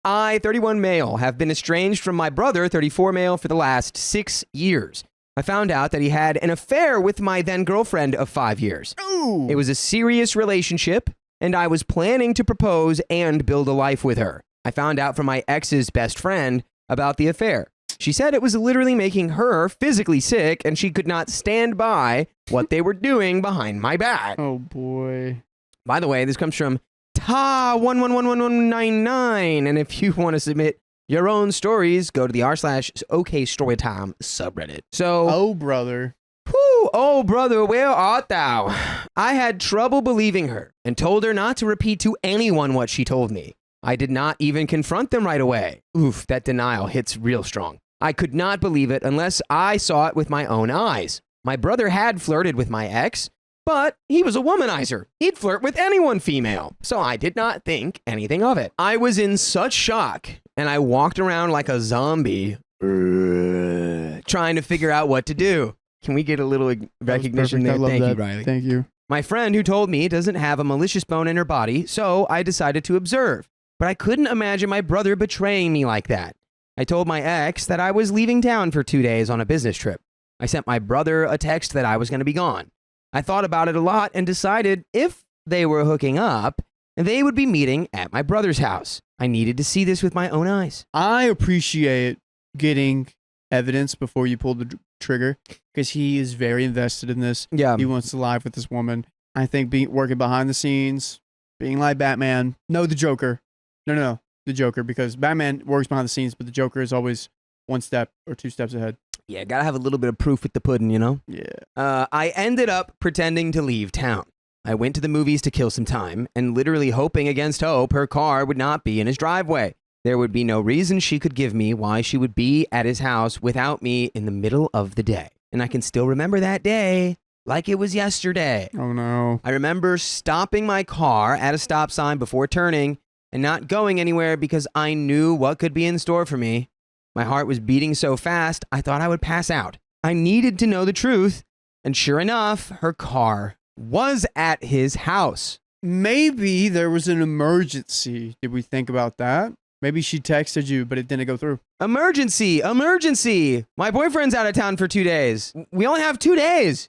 I, 31 male, have been estranged from my brother, 34 male, for the last 6 years. I found out that he had an affair with my then girlfriend of 5 years. Ooh. It was a serious relationship, and I was planning to propose and build a life with her. I found out from my ex's best friend about the affair. She said it was literally making her physically sick, and she could not stand by what they were doing behind my back. Oh, boy. By the way, this comes from Ta111199, and if you want to submit your own stories, go to the r/OKStorytime subreddit. So, Oh, brother. whew, oh brother, where art thou? I had trouble believing her and told her not to repeat to anyone what she told me. I did not even confront them right away. Oof, that denial hits real strong. I could not believe it unless I saw it with my own eyes. My brother had flirted with my ex, but he was a womanizer. He'd flirt with anyone female, so I did not think anything of it. I was in such shock, and I walked around like a zombie, trying to figure out what to do. Can we get a little recognition there? I love Thank that. you, Riley. Thank you. My friend who told me doesn't have a malicious bone in her body, so I decided to observe. But I couldn't imagine my brother betraying me like that. I told my ex that I was leaving town for 2 days on a business trip. I sent my brother a text that I was going to be gone. I thought about it a lot and decided if they were hooking up, they would be meeting at my brother's house. I needed to see this with my own eyes. I appreciate getting evidence before you pull the trigger because he is very invested in this. Yeah. He wants to live with this woman. I think working behind the scenes, being like Batman. No, the Joker. No, the Joker, because Batman works behind the scenes, but the Joker is always 1 step or 2 steps ahead. Yeah, gotta have a little bit of proof with the pudding, you know? Yeah. I ended up pretending to leave town. I went to the movies to kill some time and literally hoping against hope her car would not be in his driveway. There would be no reason she could give me why she would be at his house without me in the middle of the day. And I can still remember that day like it was yesterday. Oh, no. I remember stopping my car at a stop sign before turning and not going anywhere because I knew what could be in store for me. My heart was beating so fast, I thought I would pass out. I needed to know the truth, and sure enough, her car was at his house. Maybe there was an emergency. Did we think about that? Maybe she texted you, but it didn't go through. Emergency! Emergency! My boyfriend's out of town for 2 days. We only have 2 days.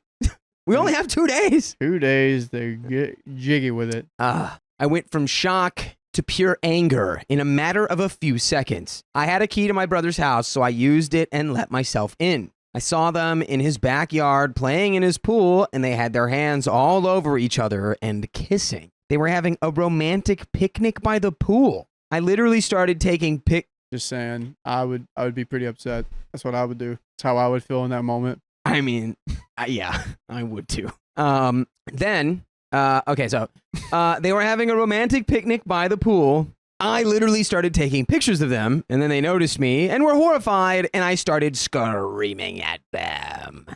We only have 2 days. 2 days to get jiggy with it. I went from shock to pure anger in a matter of a few seconds. I had a key to my brother's house, so I used it and let myself in. I saw them in his backyard playing in his pool, and they had their hands all over each other and kissing. They were having a romantic picnic by the pool. I literally started taking Just saying, I would be pretty upset. That's what I would do. That's how I would feel in that moment. I mean, yeah, I would too. Okay, so they were having a romantic picnic by the pool. I literally started taking pictures of them, and then they noticed me and were horrified, and I started screaming at them.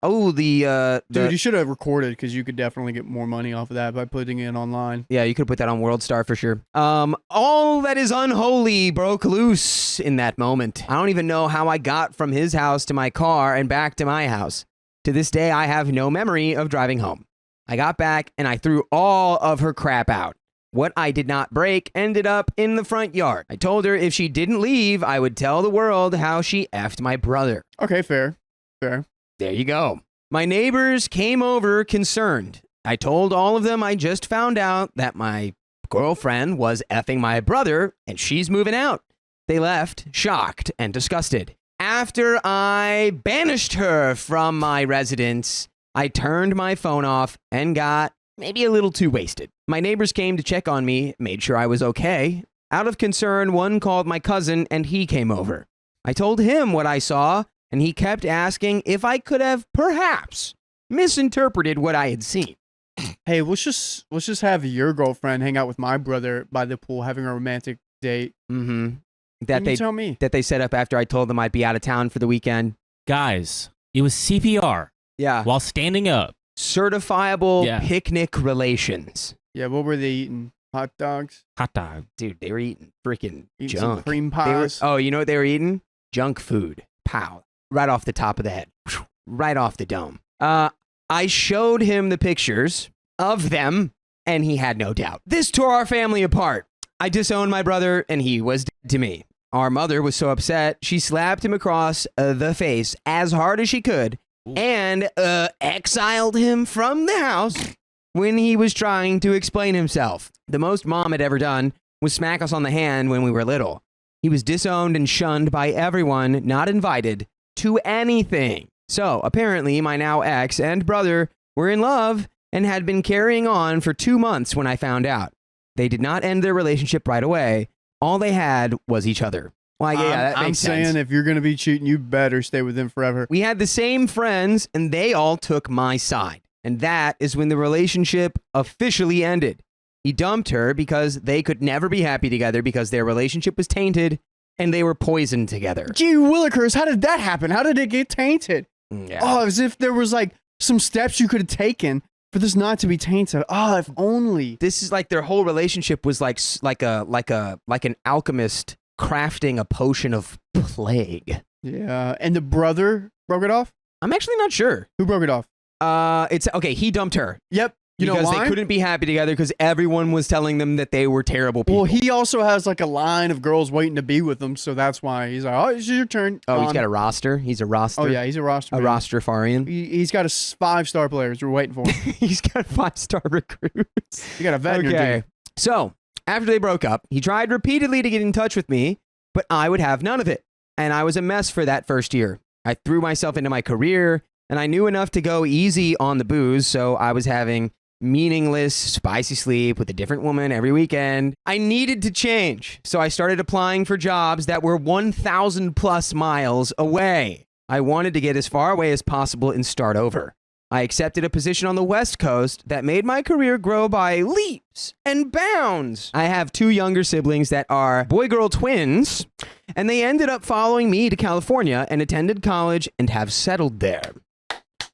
Dude, you should have recorded because you could definitely get more money off of that by putting it online. Yeah, you could put that on World Star for sure. All that is unholy broke loose in that moment. I don't even know how I got from his house to my car and back to my house. To this day, I have no memory of driving home. I got back and I threw all of her crap out. What I did not break ended up in the front yard. I told her if she didn't leave, I would tell the world how she effed my brother. Okay, fair. There you go. My neighbors came over concerned. I told all of them I just found out that my girlfriend was effing my brother and she's moving out. They left, shocked and disgusted. After I banished her from my residence, I turned my phone off and got maybe a little too wasted. My neighbors came to check on me, made sure I was okay. Out of concern, one called my cousin and he came over. I told him what I saw, and he kept asking if I could have perhaps misinterpreted what I had seen. Hey, let's just have your girlfriend hang out with my brother by the pool having a romantic date. Mm-hmm. Tell me. That they set up after I told them I'd be out of town for the weekend. Guys, it was CPR Yeah. while standing up. Certifiable picnic relations. Yeah, what were they eating? Hot dogs? Hot dog. Dude, they were eating freaking Eating some junk. cream They were- pies? you know what they were eating? Junk food. Pow. Right off the top of the head. Right off the dome. I showed him the pictures of them, and he had no doubt. This tore our family apart. I disowned my brother, and he was dead to me. Our mother was so upset, she slapped him across the face as hard as she could and exiled him from the house when he was trying to explain himself. The most Mom had ever done was smack us on the hand when we were little. He was disowned and shunned by everyone, not invited to anything. So apparently my now ex and brother were in love and had been carrying on for 2 months when I found out. They did not end their relationship right away. All they had was each other. Well, yeah, that I'm makes sense. saying if you're going to be cheating, you better stay with them forever. We had the same friends, and they all took my side. And that is when the relationship officially ended. He dumped her because they could never be happy together because their relationship was tainted and they were poisoned together. Gee willikers, how did that happen? How did it get tainted? Yeah. Oh, as if there was like some steps you could have taken for this not to be tainted. Oh, if only. This is like their whole relationship was like an alchemist crafting a potion of plague. Yeah, and the brother broke it off? I'm actually not sure. Who broke it off? It's okay. He dumped her. Yep. You know because why? they couldn't be happy together because everyone was telling them that they were terrible people. Well, he also has like a line of girls waiting to be with him, so that's why he's like, oh, it's your turn. Oh, he's got a roster. He's a roster. Oh, yeah, he's a roster. A man. rosterfarian. He's got 5-star players. We're waiting for him. He's got 5-star recruits. You got a vet in your team. So, after they broke up, he tried repeatedly to get in touch with me, but I would have none of it. And I was a mess for that first year. I threw myself into my career, and I knew enough to go easy on the booze, so I was having meaningless, spicy sleep with a different woman every weekend. I needed to change, so I started applying for jobs that were 1,000 plus miles away. I wanted to get as far away as possible and start over. I accepted a position on the West Coast that made my career grow by leaps and bounds. I have 2 younger siblings that are boy-girl twins, and they ended up following me to California and attended college and have settled there.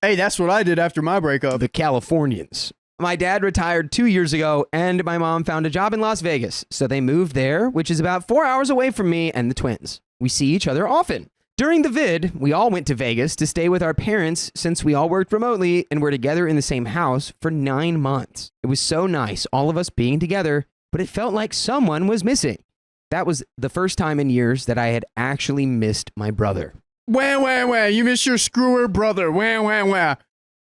Hey, that's what I did after my breakup. The Californians. My dad retired 2 years ago, and my mom found a job in Las Vegas, so they moved there, which is about 4 hours away from me and the twins. We see each other often. During the vid, we all went to Vegas to stay with our parents since we all worked remotely and were together in the same house for 9 months. It was so nice, all of us being together, but it felt like someone was missing. That was the first time in years that I had actually missed my brother. Wah. You miss your screwer brother. Wah.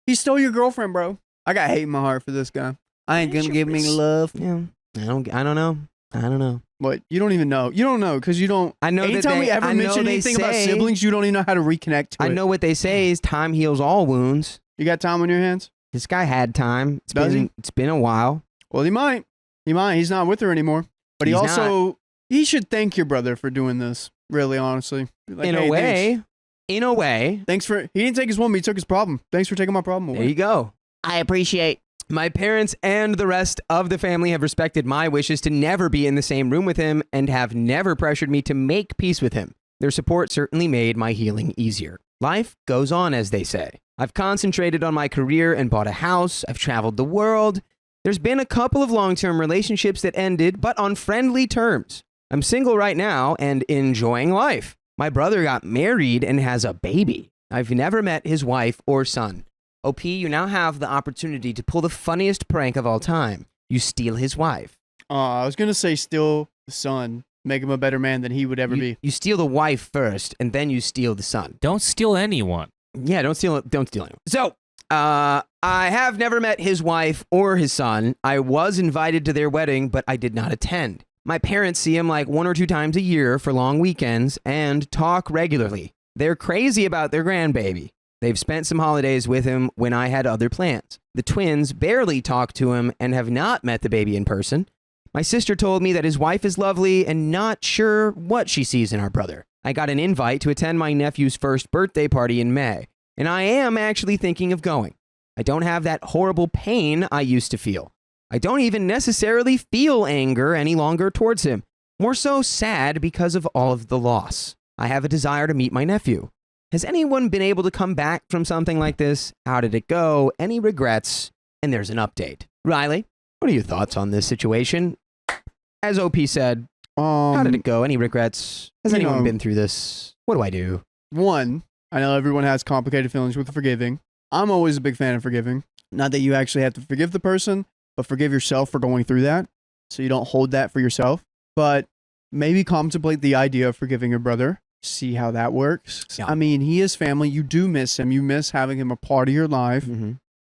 He stole your girlfriend, bro. I got hate in my heart for this guy. I ain't gonna give me love. Yeah, I don't know. But you don't even know. You don't know because you don't. I know that anytime we ever I know mention they anything about say- siblings, you don't even know how to reconnect to I it. know what they say is time heals all wounds. You got time on your hands? This guy had time. Does he? It's been a while. Well, he might. He's not with her anymore. But he He's also he should thank your brother for doing this. Really, honestly. Like, In hey, a way. Thanks for. He didn't take his woman. He took his problem. Thanks for taking my problem away. There you go. I appreciate. My parents and the rest of the family have respected my wishes to never be in the same room with him and have never pressured me to make peace with him. Their support certainly made my healing easier. Life goes on, as they say. I've concentrated on my career and bought a house. I've traveled the world. There's been a couple of long-term relationships that ended, but on friendly terms. I'm single right now and enjoying life. My brother got married and has a baby. I've never met his wife or son. OP, you now have the opportunity to pull the funniest prank of all time. You steal his wife. I was gonna say steal the son, make him a better man than he would ever be. You steal the wife first, and then you steal the son. Don't steal anyone. Yeah, don't steal anyone. So, I have never met his wife or his son. I was invited to their wedding, but I did not attend. My parents see him like 1 or 2 times a year for long weekends and talk regularly. They're crazy about their grandbaby. They've spent some holidays with him when I had other plans. The twins barely talk to him and have not met the baby in person. My sister told me that his wife is lovely and not sure what she sees in our brother. I got an invite to attend my nephew's first birthday party in May, and I am actually thinking of going. I don't have that horrible pain I used to feel. I don't even necessarily feel anger any longer towards him. More so sad because of all of the loss. I have a desire to meet my nephew. Has anyone been able to come back from something like this? How did it go? Any regrets? And there's an update. Riley, what are your thoughts on this situation? As OP said, how did it go? Any regrets? Has anyone been through this? What do I do? One, I know everyone has complicated feelings with forgiving. I'm always a big fan of forgiving. Not that you actually have to forgive the person, but forgive yourself for going through that, so you don't hold that for yourself. But maybe contemplate the idea of forgiving your brother. See how that works. Yeah. I mean, he is family. You do miss him. You miss having him a part of your life. Mm-hmm.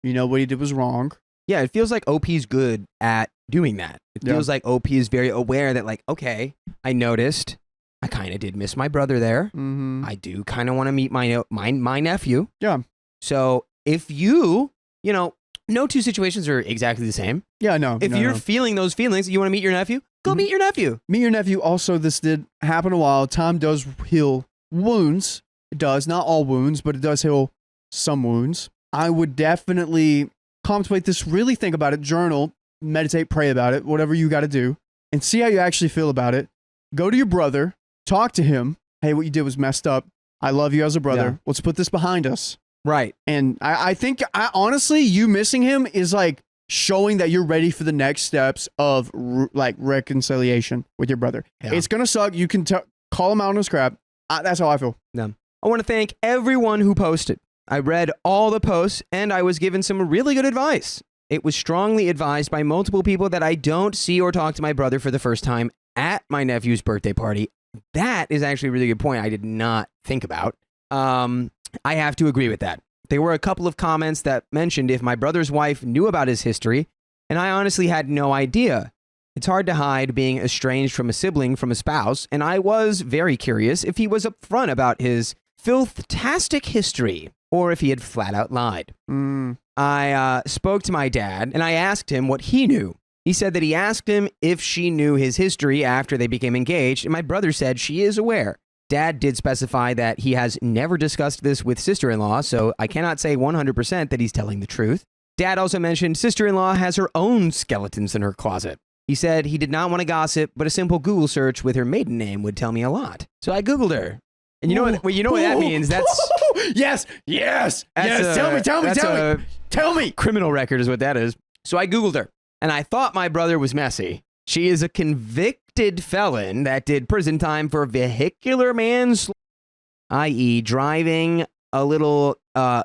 You know what he did was wrong. Yeah, it feels like OP's good at doing that. It feels like OP is very aware that, like, okay, I noticed I kind of did miss my brother there. Mm-hmm. I do kind of want to meet my nephew. Yeah. So if you know, no 2 situations are exactly the same. Yeah, no. If you're feeling those feelings, you want to meet your nephew, go meet your nephew. Meet your nephew. Also, this did happen a while. Time does heal wounds. It does. Not all wounds, but it does heal some wounds. I would definitely contemplate this, really think about it, journal, meditate, pray about it, whatever you got to do, and see how you actually feel about it. Go to your brother, talk to him. Hey, what you did was messed up. I love you as a brother. Yeah. Let's put this behind us. Right. And I think, honestly, you missing him is like showing that you're ready for the next steps of reconciliation with your brother. Yeah. It's going to suck. You can call him out on his crap. That's how I feel. I want to thank everyone who posted. I read all the posts and I was given some really good advice. It was strongly advised by multiple people that I don't see or talk to my brother for the first time at my nephew's birthday party. That is actually a really good point I did not think about. I have to agree with that. There were a couple of comments that mentioned if my brother's wife knew about his history, and I honestly had no idea. It's hard to hide being estranged from a sibling from a spouse, and I was very curious if he was upfront about his filth-tastic history, or if he had flat out lied. I spoke to my dad, and I asked him what he knew. He said that he asked him if she knew his history after they became engaged, and my brother said she is aware. Dad did specify that he has never discussed this with sister-in-law, so I cannot say 100% that he's telling the truth. Dad also mentioned sister-in-law has her own skeletons in her closet. He said he did not want to gossip, but a simple Google search with her maiden name would tell me a lot. So I Googled her. And you know what that means? That's yes. Tell me. Criminal record is what that is. So I Googled her, and I thought my brother was messy. She is a convicted felon that did prison time for vehicular manslaughter. i.e., driving a little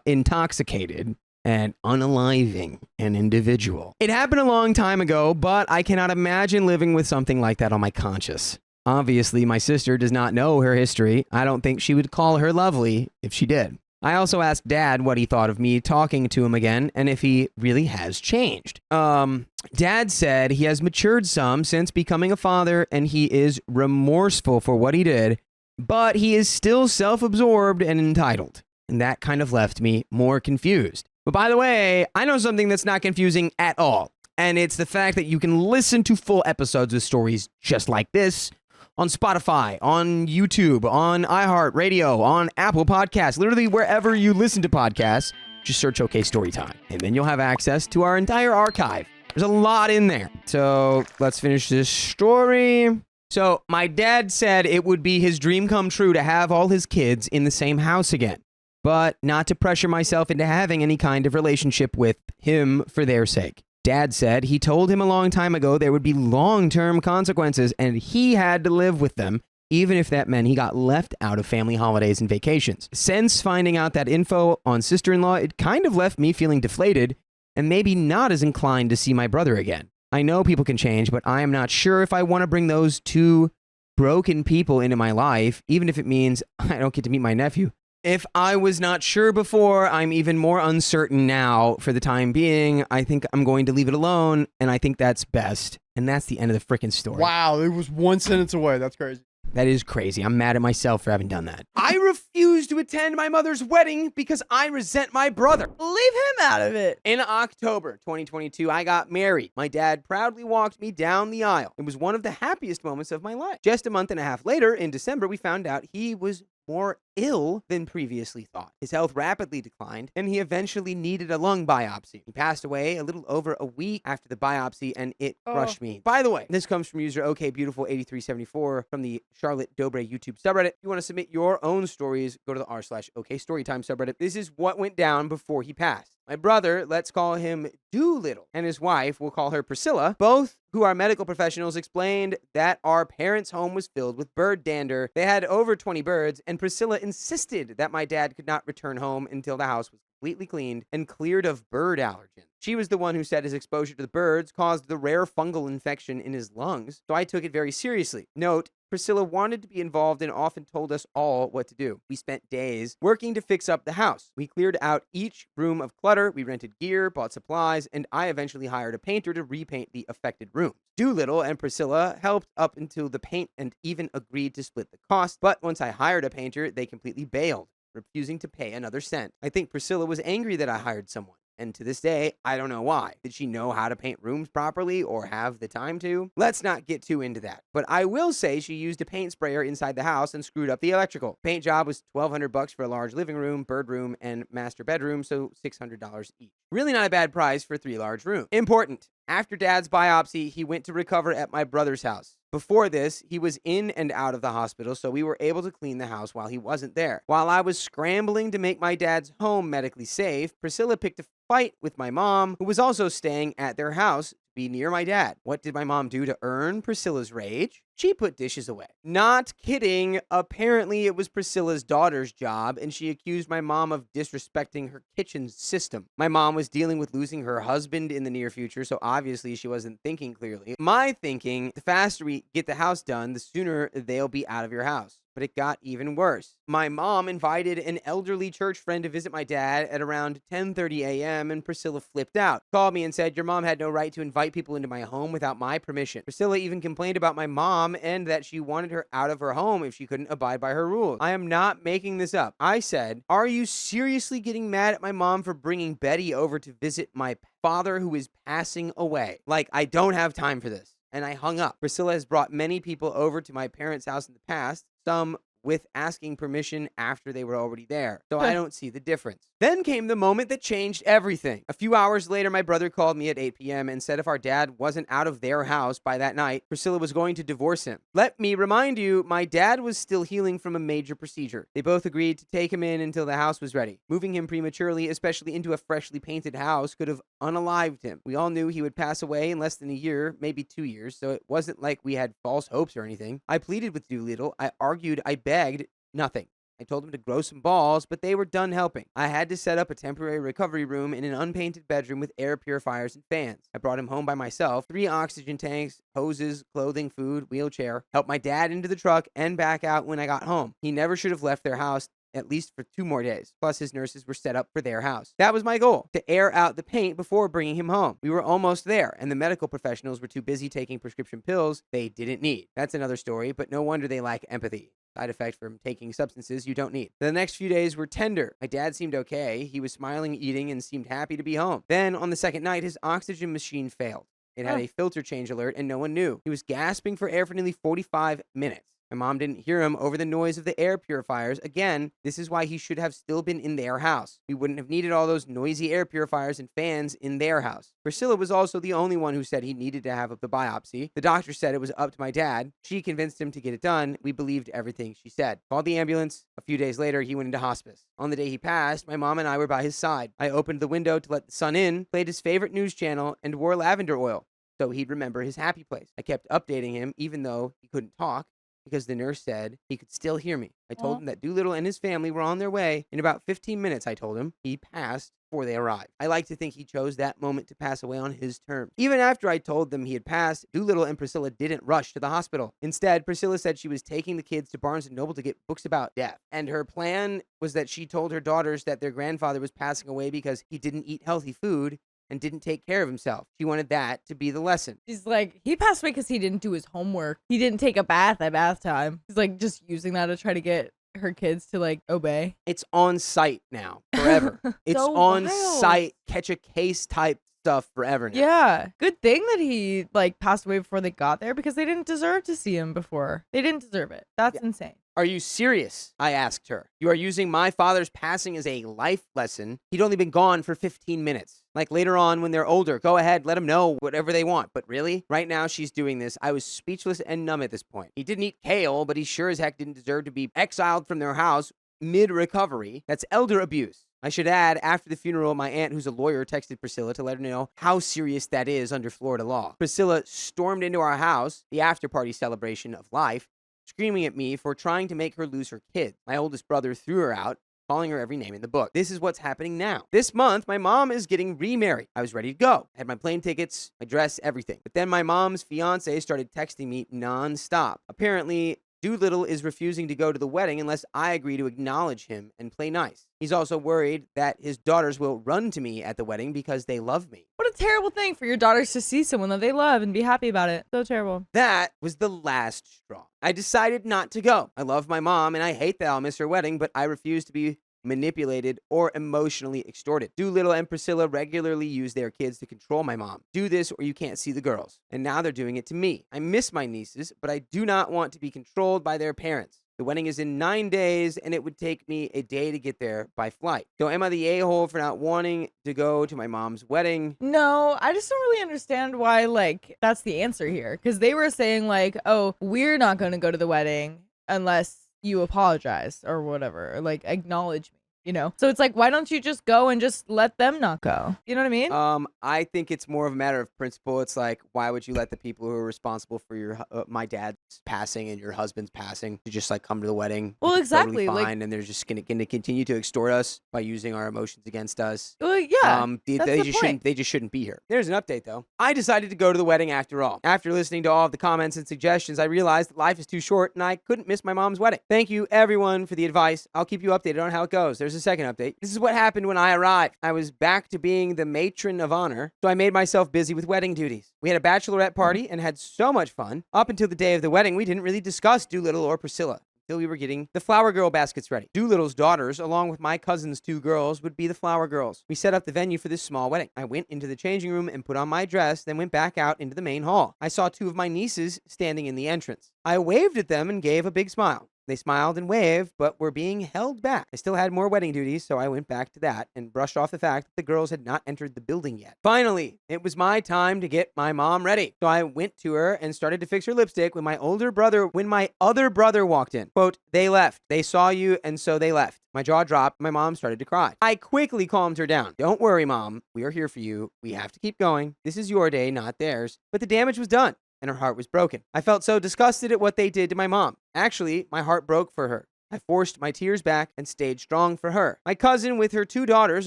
intoxicated and unaliving an individual. It happened a long time ago, but I cannot imagine living with something like that on my conscience. Obviously, my sister does not know her history. I don't think she would call her lovely if she did. I also asked Dad what he thought of me talking to him again and if he really has changed. Dad said he has matured some since becoming a father and he is remorseful for what he did, but he is still self-absorbed and entitled. And that kind of left me more confused. But by the way, I know something that's not confusing at all. And it's the fact that you can listen to full episodes of stories just like this on Spotify, on YouTube, on iHeartRadio, on Apple Podcasts, literally wherever you listen to podcasts, just search OK Storytime. And then you'll have access to our entire archive. There's a lot in there. So let's finish this story. So my dad said it would be his dream come true to have all his kids in the same house again, but not to pressure myself into having any kind of relationship with him for their sake. Dad said he told him a long time ago there would be long-term consequences and he had to live with them, even if that meant he got left out of family holidays and vacations. Since finding out that info on sister-in-law, it kind of left me feeling deflated and maybe not as inclined to see my brother again. I know people can change, but I am not sure if I want to bring those two broken people into my life, even if it means I don't get to meet my nephew. If I was not sure before, I'm even more uncertain now. For the time being, I think I'm going to leave it alone, and I think that's best. And that's the end of the freaking story. Wow, it was one sentence away. That's crazy. That is crazy. I'm mad at myself for having done that. I refuse to attend my mother's wedding because I resent my brother. Leave him out of it. In October 2022, I got married. My dad proudly walked me down the aisle. It was one of the happiest moments of my life. Just a month and a half later, in December, we found out he was more ill than previously thought. His health rapidly declined, and he eventually needed a lung biopsy. He passed away a little over a week after the biopsy, and it crushed me. By the way, this comes from user OKBeautiful8374 from the Charlotte Dobre YouTube subreddit. If you want to submit your own stories, go to the r/OKStorytime subreddit. This is what went down before he passed. My brother, let's call him Doolittle, and his wife, we'll call her Priscilla, both who are medical professionals, explained that our parents' home was filled with bird dander. They had over 20 birds, and Priscilla insisted that my dad could not return home until the house was completely cleaned and cleared of bird allergens. She was the one who said his exposure to the birds caused the rare fungal infection in his lungs, so I took it very seriously. Note, Priscilla wanted to be involved and often told us all what to do. We spent days working to fix up the house. We cleared out each room of clutter, we rented gear, bought supplies, and I eventually hired a painter to repaint the affected rooms. Doolittle and Priscilla helped up until the paint and even agreed to split the cost, but once I hired a painter, they completely bailed, refusing to pay another cent. I think Priscilla was angry that I hired someone. And to this day, I don't know why. Did she know how to paint rooms properly or have the time to? Let's not get too into that. But I will say she used a paint sprayer inside the house and screwed up the electrical. Paint job was $1,200 for a large living room, bird room, and master bedroom, so $600 each. Really not a bad price for 3 large rooms. Important. After Dad's biopsy, he went to recover at my brother's house. Before this, he was in and out of the hospital, so we were able to clean the house while he wasn't there. While I was scrambling to make my dad's home medically safe, Priscilla picked a fight with my mom, who was also staying at their house to be near my dad. What did my mom do to earn Priscilla's rage? She put dishes away. Not kidding. Apparently, it was Priscilla's daughter's job, and she accused my mom of disrespecting her kitchen system. My mom was dealing with losing her husband in the near future, so obviously she wasn't thinking clearly. My thinking, the faster we get the house done, the sooner they'll be out of your house. But it got even worse. My mom invited an elderly church friend to visit my dad at around 10:30 a.m. and Priscilla flipped out. Called me and said, "Your mom had no right to invite people into my home without my permission." Priscilla even complained about my mom and that she wanted her out of her home if she couldn't abide by her rules. I am not making this up. I said, "Are you seriously getting mad at my mom for bringing Betty over to visit my father who is passing away? Like, I don't have time for this." And I hung up. Priscilla has brought many people over to my parents' house in the past, some with asking permission after they were already there. So I don't see the difference. Then came the moment that changed everything. A few hours later, my brother called me at 8 p.m. and said if our dad wasn't out of their house by that night, Priscilla was going to divorce him. Let me remind you, my dad was still healing from a major procedure. They both agreed to take him in until the house was ready. Moving him prematurely, especially into a freshly painted house, could have unalived him. We all knew he would pass away in less than a year, maybe 2 years, so it wasn't like we had false hopes or anything. I pleaded with Doolittle. I argued, I begged, nothing. I told them to grow some balls, but they were done helping. I had to set up a temporary recovery room in an unpainted bedroom with air purifiers and fans. I brought him home by myself, 3 oxygen tanks, hoses, clothing, food, wheelchair, helped my dad into the truck and back out when I got home. He never should have left their house at least for 2 more days. Plus, his nurses were set up for their house. That was my goal, to air out the paint before bringing him home. We were almost there, and the medical professionals were too busy taking prescription pills they didn't need. That's another story, but no wonder they lack empathy. Side effect from taking substances you don't need. The next few days were tender. My dad seemed okay. He was smiling, eating, and seemed happy to be home. Then, on the second night, his oxygen machine failed. It had a filter change alert, and no one knew. He was gasping for air for nearly 45 minutes. My mom didn't hear him over the noise of the air purifiers. Again, this is why he should have still been in their house. We wouldn't have needed all those noisy air purifiers and fans in their house. Priscilla was also the only one who said he needed to have the biopsy. The doctor said it was up to my dad. She convinced him to get it done. We believed everything she said. Called the ambulance. A few days later, he went into hospice. On the day he passed, my mom and I were by his side. I opened the window to let the sun in, played his favorite news channel, and wore lavender oil so he'd remember his happy place. I kept updating him even though he couldn't talk, because the nurse said he could still hear me. I told him that Doolittle and his family were on their way. In about 15 minutes, I told him. He passed before they arrived. I like to think he chose that moment to pass away on his terms. Even after I told them he had passed, Doolittle and Priscilla didn't rush to the hospital. Instead, Priscilla said she was taking the kids to Barnes & Noble to get books about death. And her plan was that she told her daughters that their grandfather was passing away because he didn't eat healthy food and didn't take care of himself. She wanted that to be the lesson. She's like, he passed away because he didn't do his homework. He didn't take a bath at bath time. He's like just using that to try to get her kids to like obey. It's on site now, forever. It's So on wild. site, catch a case type stuff forever now. Yeah. Good thing that he like passed away before they got there because they didn't deserve to see him before. They didn't deserve it. That's insane. Are you serious? I asked her. You are using my father's passing as a life lesson. He'd only been gone for 15 minutes. Like later on when they're older, go ahead, let them know whatever they want. But really? Right now she's doing this. I was speechless and numb at this point. He didn't eat kale, but he sure as heck didn't deserve to be exiled from their house mid-recovery. That's elder abuse. I should add, after the funeral, my aunt, who's a lawyer, texted Priscilla to let her know how serious that is under Florida law. Priscilla stormed into our house, the after-party celebration of life, screaming at me for trying to make her lose her kid. My oldest brother threw her out, calling her every name in the book. This is what's happening now. This month, my mom is getting remarried. I was ready to go. I had my plane tickets, my dress, everything. But then my mom's fiance started texting me nonstop. Apparently, Doolittle is refusing to go to the wedding unless I agree to acknowledge him and play nice. He's also worried that his daughters will run to me at the wedding because they love me. What a terrible thing for your daughters to see someone that they love and be happy about it. So terrible. That was the last straw. I decided not to go. I love my mom and I hate that I'll miss her wedding, but I refuse to be manipulated or emotionally extorted. Doolittle and Priscilla regularly use their kids to control my mom. Do this or you can't see the girls. And now they're doing it to me. I miss my nieces, but I do not want to be controlled by their parents. The wedding is in 9 days, and it would take me a day to get there by flight. So am I the a-hole for not wanting to go to my mom's wedding? No, I just don't really understand why, like, that's the answer here. Because they were saying, like, oh, we're not going to go to the wedding unless you apologize or whatever, or, like, acknowledge me, you know? So it's like, why don't you just go and just let them not go? You know what I mean? I think it's more of a matter of principle. It's like, why would you let the people who are responsible for your my dad's passing and your husband's passing to just like come to the wedding? Well, It's exactly, totally like- fine, and they're just gonna continue to extort us by using our emotions against us. Well, yeah. They that's the just point. shouldn't be here. There's an update though. I decided to go to the wedding after all. After listening to all of the comments and suggestions, I realized that life is too short and I couldn't miss my mom's wedding. Thank you everyone for the advice. I'll keep you updated on how it goes. There's a second update. This is what happened when I arrived. I was back to being the matron of honor, so I made myself busy with wedding duties. We had a bachelorette party and had so much fun. Up until the day of the wedding, we didn't really discuss Doolittle or Priscilla until we were getting the flower girl baskets ready. Doolittle's daughters, along with my cousin's 2 girls, would be the flower girls. We set up the venue for this small wedding. I went into the changing room and put on my dress, then went back out into the main hall. I saw 2 of my nieces standing in the entrance. I waved at them and gave a big smile. They smiled and waved, but were being held back. I still had more wedding duties, so I went back to that and brushed off the fact that the girls had not entered the building yet. Finally, it was my time to get my mom ready. So I went to her and started to fix her lipstick when my other brother walked in. Quote, they left. They saw you, and so they left. My jaw dropped. My mom started to cry. I quickly calmed her down. Don't worry, Mom. We are here for you. We have to keep going. This is your day, not theirs. But the damage was done, and her heart was broken. I felt so disgusted at what they did to my mom. Actually, my heart broke for her. I forced my tears back and stayed strong for her. My cousin with her 2 daughters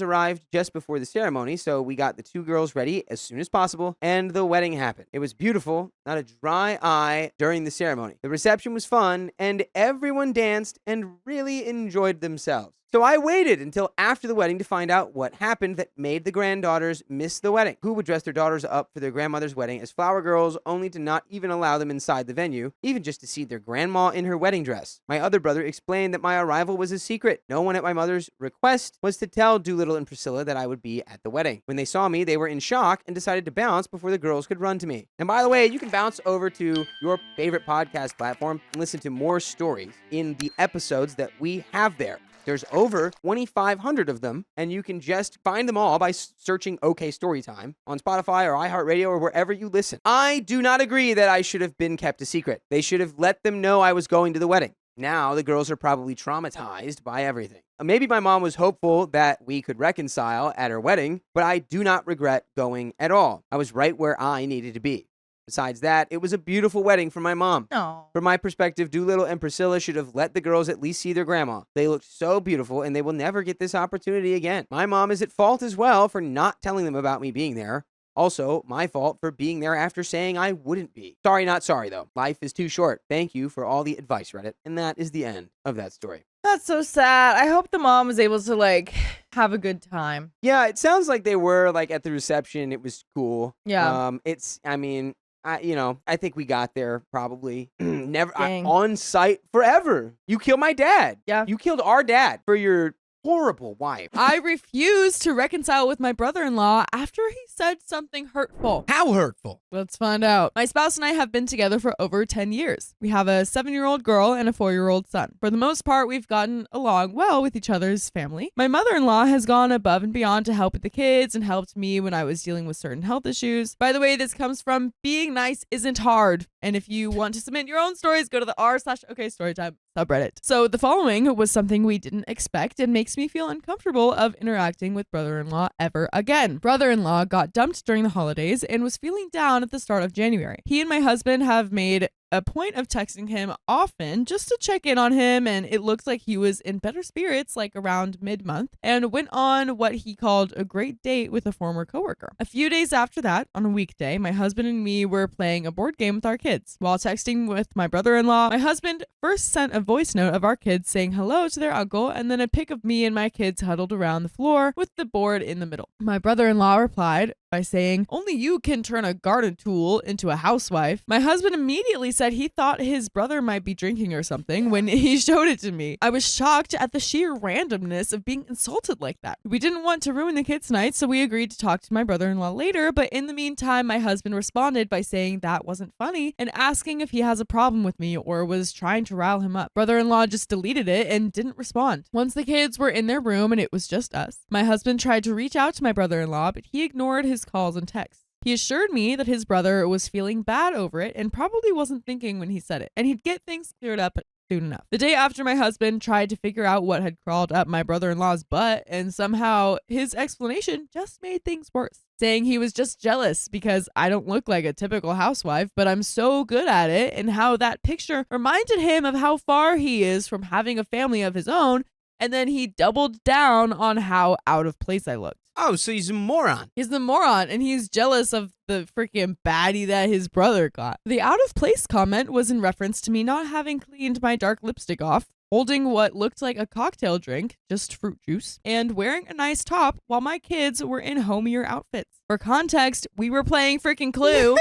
arrived just before the ceremony, so we got the 2 girls ready as soon as possible, and the wedding happened. It was beautiful, not a dry eye during the ceremony. The reception was fun, and everyone danced and really enjoyed themselves. So I waited until after the wedding to find out what happened that made the granddaughters miss the wedding. Who would dress their daughters up for their grandmother's wedding as flower girls only to not even allow them inside the venue, even just to see their grandma in her wedding dress? My other brother explained that my arrival was a secret. No one at my mother's request was to tell Doolittle and Priscilla that I would be at the wedding. When they saw me, they were in shock and decided to bounce before the girls could run to me. And by the way, you can bounce over to your favorite podcast platform and listen to more stories in the episodes that we have there. There's over 2,500 of them, and you can just find them all by searching OK Storytime on Spotify or iHeartRadio or wherever you listen. I do not agree that I should have been kept a secret. They should have let them know I was going to the wedding. Now the girls are probably traumatized by everything. Maybe my mom was hopeful that we could reconcile at her wedding, but I do not regret going at all. I was right where I needed to be. Besides that, it was a beautiful wedding for my mom. No. From my perspective, Doolittle and Priscilla should have let the girls at least see their grandma. They looked so beautiful, and they will never get this opportunity again. My mom is at fault as well for not telling them about me being there. Also, my fault for being there after saying I wouldn't be. Sorry, not sorry, though. Life is too short. Thank you for all the advice, Reddit. And that is the end of that story. That's so sad. I hope the mom was able to, like, have a good time. Yeah, it sounds like they were, like, at the reception. It was cool. Yeah. I think we got there probably never Dang. on site forever. You killed my dad. Yeah. You killed our dad for your horrible wife. I refuse to reconcile with my brother-in-law after he said something hurtful. How hurtful? Let's find out. My spouse and I have been together for over 10 years. We have a 7-year-old girl and a 4-year-old son. For the most part, we've gotten along well with each other's family. My mother-in-law has gone above and beyond to help with the kids and helped me when I was dealing with certain health issues. By the way, this comes from being nice isn't hard. And if you want to submit your own stories, go to the r/OKStorytime subreddit. So the following was something we didn't expect and makes me feel uncomfortable of interacting with brother-in-law ever again. Brother-in-law got dumped during the holidays and was feeling down at the start of January. He and my husband have made a point of texting him often just to check in on him, and it looks like he was in better spirits like around mid-month and went on what he called a great date with a former coworker. A few days after that, on a weekday, my husband and me were playing a board game with our kids. While texting with my brother-in-law, my husband first sent a voice note of our kids saying hello to their uncle and then a pic of me and my kids huddled around the floor with the board in the middle. My brother-in-law replied by saying, "Only you can turn a garden tool into a housewife." My husband immediately said he thought his brother might be drinking or something when he showed it to me. I was shocked at the sheer randomness of being insulted like that. We didn't want to ruin the kids' night, so we agreed to talk to my brother-in-law later, but in the meantime, my husband responded by saying that wasn't funny and asking if he has a problem with me or was trying to rile him up. Brother-in-law just deleted it and didn't respond. Once the kids were in their room and it was just us, my husband tried to reach out to my brother-in-law, but he ignored his calls and texts. He assured me that his brother was feeling bad over it and probably wasn't thinking when he said it, and he'd get things cleared up soon enough. The day after, my husband tried to figure out what had crawled up my brother-in-law's butt, and somehow his explanation just made things worse, saying he was just jealous because I don't look like a typical housewife, but I'm so good at it, and how that picture reminded him of how far he is from having a family of his own, and then he doubled down on how out of place I looked. Oh, so he's a moron. He's the moron, and he's jealous of the freaking baddie that his brother got. The out of place comment was in reference to me not having cleaned my dark lipstick off, holding what looked like a cocktail drink, just fruit juice, and wearing a nice top while my kids were in homier outfits. For context, we were playing freaking Clue.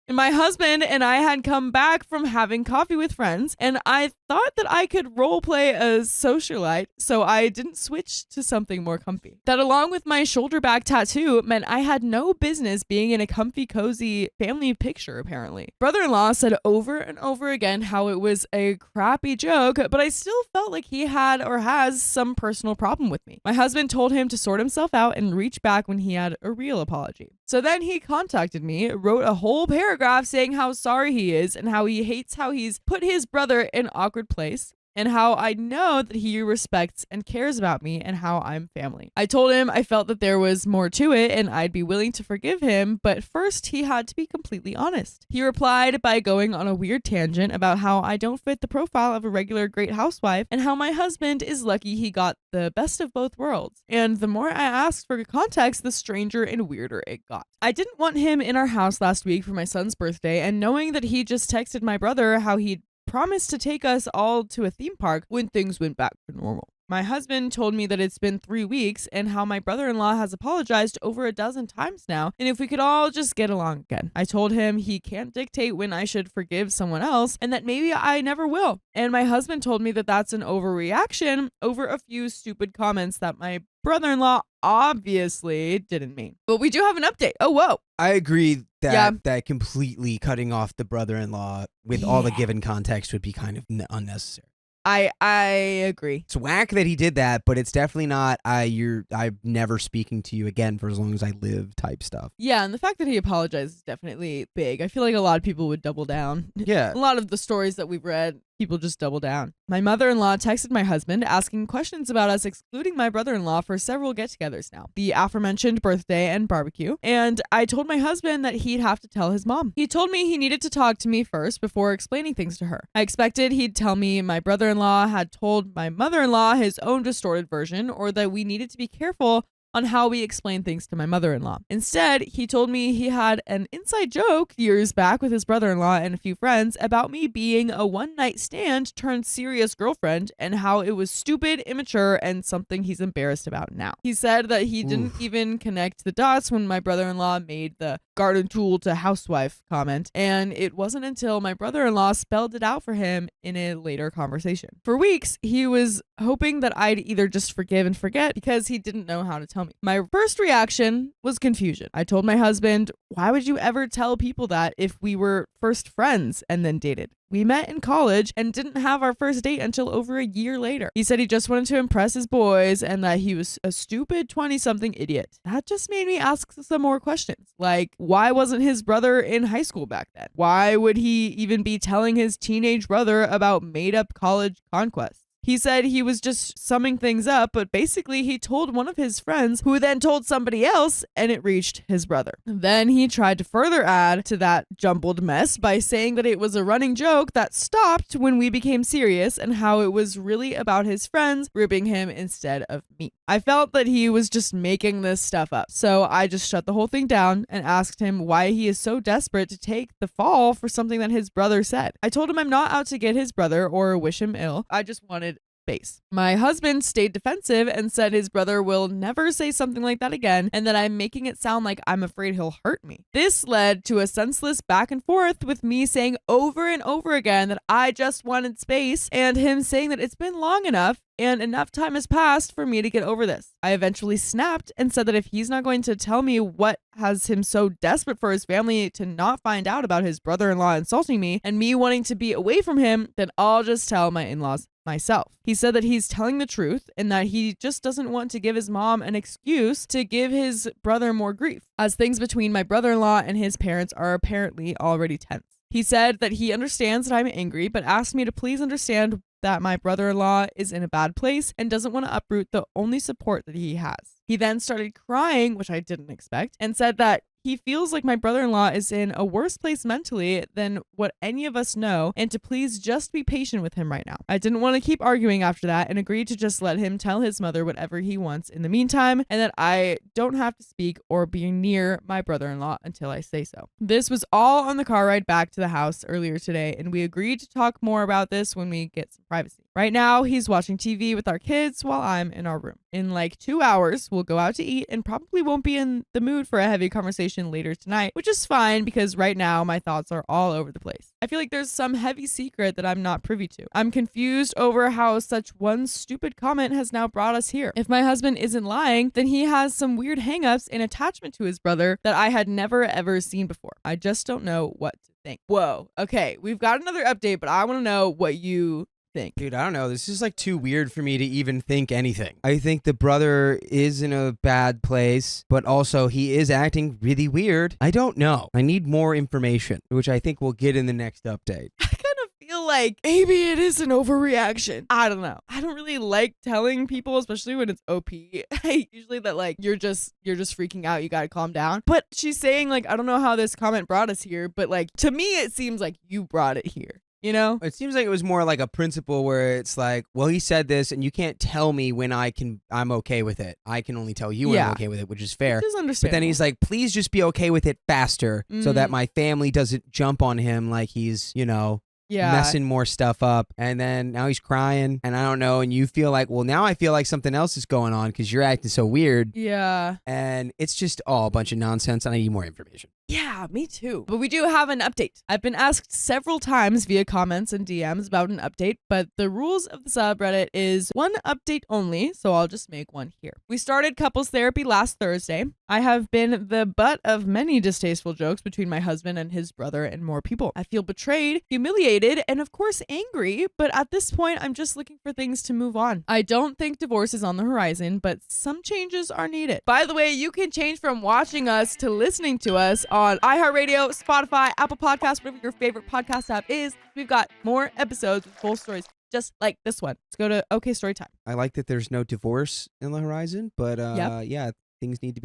And my husband and I had come back from having coffee with friends, and I thought that I could role play a socialite, so I didn't switch to something more comfy. That, along with my shoulder bag tattoo, meant I had no business being in a comfy, cozy family picture, apparently. Brother-in-law said over and over again how it was a crappy joke, but I still felt like he had or has some personal problem with me. My husband told him to sort himself out and reach back when he had a real apology. So then he contacted me, wrote a whole paragraph saying how sorry he is and how he hates how he's put his brother in an awkward place, and how I know that he respects and cares about me and how I'm family. I told him I felt that there was more to it and I'd be willing to forgive him, but first he had to be completely honest. He replied by going on a weird tangent about how I don't fit the profile of a regular great housewife and how my husband is lucky he got the best of both worlds. And the more I asked for context, the stranger and weirder it got. I didn't want him in our house last week for my son's birthday, and knowing that he just texted my brother how he'd promised to take us all to a theme park when things went back to normal. My husband told me that it's been 3 weeks and how my brother-in-law has apologized over a dozen times now, and if we could all just get along again. I told him he can't dictate when I should forgive someone else and that maybe I never will. And my husband told me that that's an overreaction over a few stupid comments that my brother-in-law obviously didn't mean. But we do have an update. Oh, whoa. I agree that Yeah. that completely cutting off the brother-in-law with all the given context would be kind of unnecessary. I agree. It's whack that he did that, but it's definitely not I'm never speaking to you again for as long as I live type stuff. Yeah, and the fact that he apologized is definitely big. I feel like a lot of people would double down. Yeah. A lot of the stories that we've read, people just double down. My mother-in-law texted my husband asking questions about us excluding my brother-in-law for several get-togethers now, the aforementioned birthday and barbecue, and I told my husband that he'd have to tell his mom. He told me he needed to talk to me first before explaining things to her. I expected he'd tell me my brother-in-law had told my mother-in-law his own distorted version, or that we needed to be careful on how we explain things to my mother-in-law. Instead, he told me he had an inside joke years back with his brother-in-law and a few friends about me being a one-night stand turned serious girlfriend and how it was stupid, immature, and something he's embarrassed about now. He said that he didn't even connect the dots when my brother-in-law made the garden tool to housewife comment, and it wasn't until my brother-in-law spelled it out for him in a later conversation. For weeks, he was hoping that I'd either just forgive and forget because he didn't know how to tell me. My first reaction was confusion. I told my husband, why would you ever tell people that if we were first friends and then dated? We met in college and didn't have our first date until over a year later. He said he just wanted to impress his boys and that he was a stupid 20-something idiot. That just made me ask some more questions. Like, why wasn't his brother in high school back then? Why would he even be telling his teenage brother about made-up college conquests? He said he was just summing things up, but basically he told one of his friends who then told somebody else, and it reached his brother. Then he tried to further add to that jumbled mess by saying that it was a running joke that stopped when we became serious and how it was really about his friends ribbing him instead of me. I felt that he was just making this stuff up, so I just shut the whole thing down and asked him why he is so desperate to take the fall for something that his brother said. I told him I'm not out to get his brother or wish him ill. I just wanted space. My husband stayed defensive and said his brother will never say something like that again and that I'm making it sound like I'm afraid he'll hurt me. This led to a senseless back and forth with me saying over and over again that I just wanted space and him saying that it's been long enough and enough time has passed for me to get over this. I eventually snapped and said that if he's not going to tell me what has him so desperate for his family to not find out about his brother-in-law insulting me and me wanting to be away from him, then I'll just tell my in-laws myself. He said that he's telling the truth and that he just doesn't want to give his mom an excuse to give his brother more grief, as things between my brother-in-law and his parents are apparently already tense. He said that he understands that I'm angry, but asked me to please understand that my brother-in-law is in a bad place and doesn't want to uproot the only support that he has. He then started crying, which I didn't expect, and said that he feels like my brother-in-law is in a worse place mentally than what any of us know, and to please just be patient with him right now. I didn't want to keep arguing after that and agreed to just let him tell his mother whatever he wants in the meantime, and that I don't have to speak or be near my brother-in-law until I say so. This was all on the car ride back to the house earlier today, and we agreed to talk more about this when we get some privacy. Right now, he's watching TV with our kids while I'm in our room. In like 2 hours, we'll go out to eat and probably won't be in the mood for a heavy conversation later tonight, which is fine because right now my thoughts are all over the place. I feel like there's some heavy secret that I'm not privy to. I'm confused over how such one stupid comment has now brought us here. If my husband isn't lying, then he has some weird hangups and attachment to his brother that I had never ever seen before. I just don't know what to think. Whoa. Okay, we've got another update, but I want to know what you think. Dude, I don't know. This is like too weird for me to even think anything. I think the brother is in a bad place, but also he is acting really weird. I don't know. I need more information, which I think we'll get in the next update. I kind of feel feel like maybe it is an overreaction. I don't know. I don't really like telling people, especially when it's OP. Usually that like you're just freaking out. You gotta calm down. But she's saying like, I don't know how this comment brought us here, but like to me it seems like you brought it here. You know? It seems like it was more like a principle where it's like, well, he said this, and you can't tell me when I'm okay with it. I can only tell you when I'm okay with it, which is fair. Which is But understandable. then he's like, please just be okay with it faster so that my family doesn't jump on him like he's, messing more stuff up. And then now he's crying, and I don't know. And you feel like, well, now I feel like something else is going on because you're acting so weird. Yeah. And it's just all a bunch of nonsense, and I need more information. Yeah, me too. But we do have an update. I've been asked several times via comments and DMs about an update, but the rules of the subreddit is one update only, so I'll just make one here. We started couples therapy last Thursday. I have been the butt of many distasteful jokes between my husband and his brother and more people. I feel betrayed, humiliated, and of course angry, but at this point, I'm just looking for things to move on. I don't think divorce is on the horizon, but some changes are needed. By the way, you can change from watching us to listening to us on iHeartRadio, Spotify, Apple Podcasts, whatever your favorite podcast app is. We've got more episodes with full stories just like this one. Let's go to OK Storytime. I like that there's no divorce in the horizon, but yeah, changes need to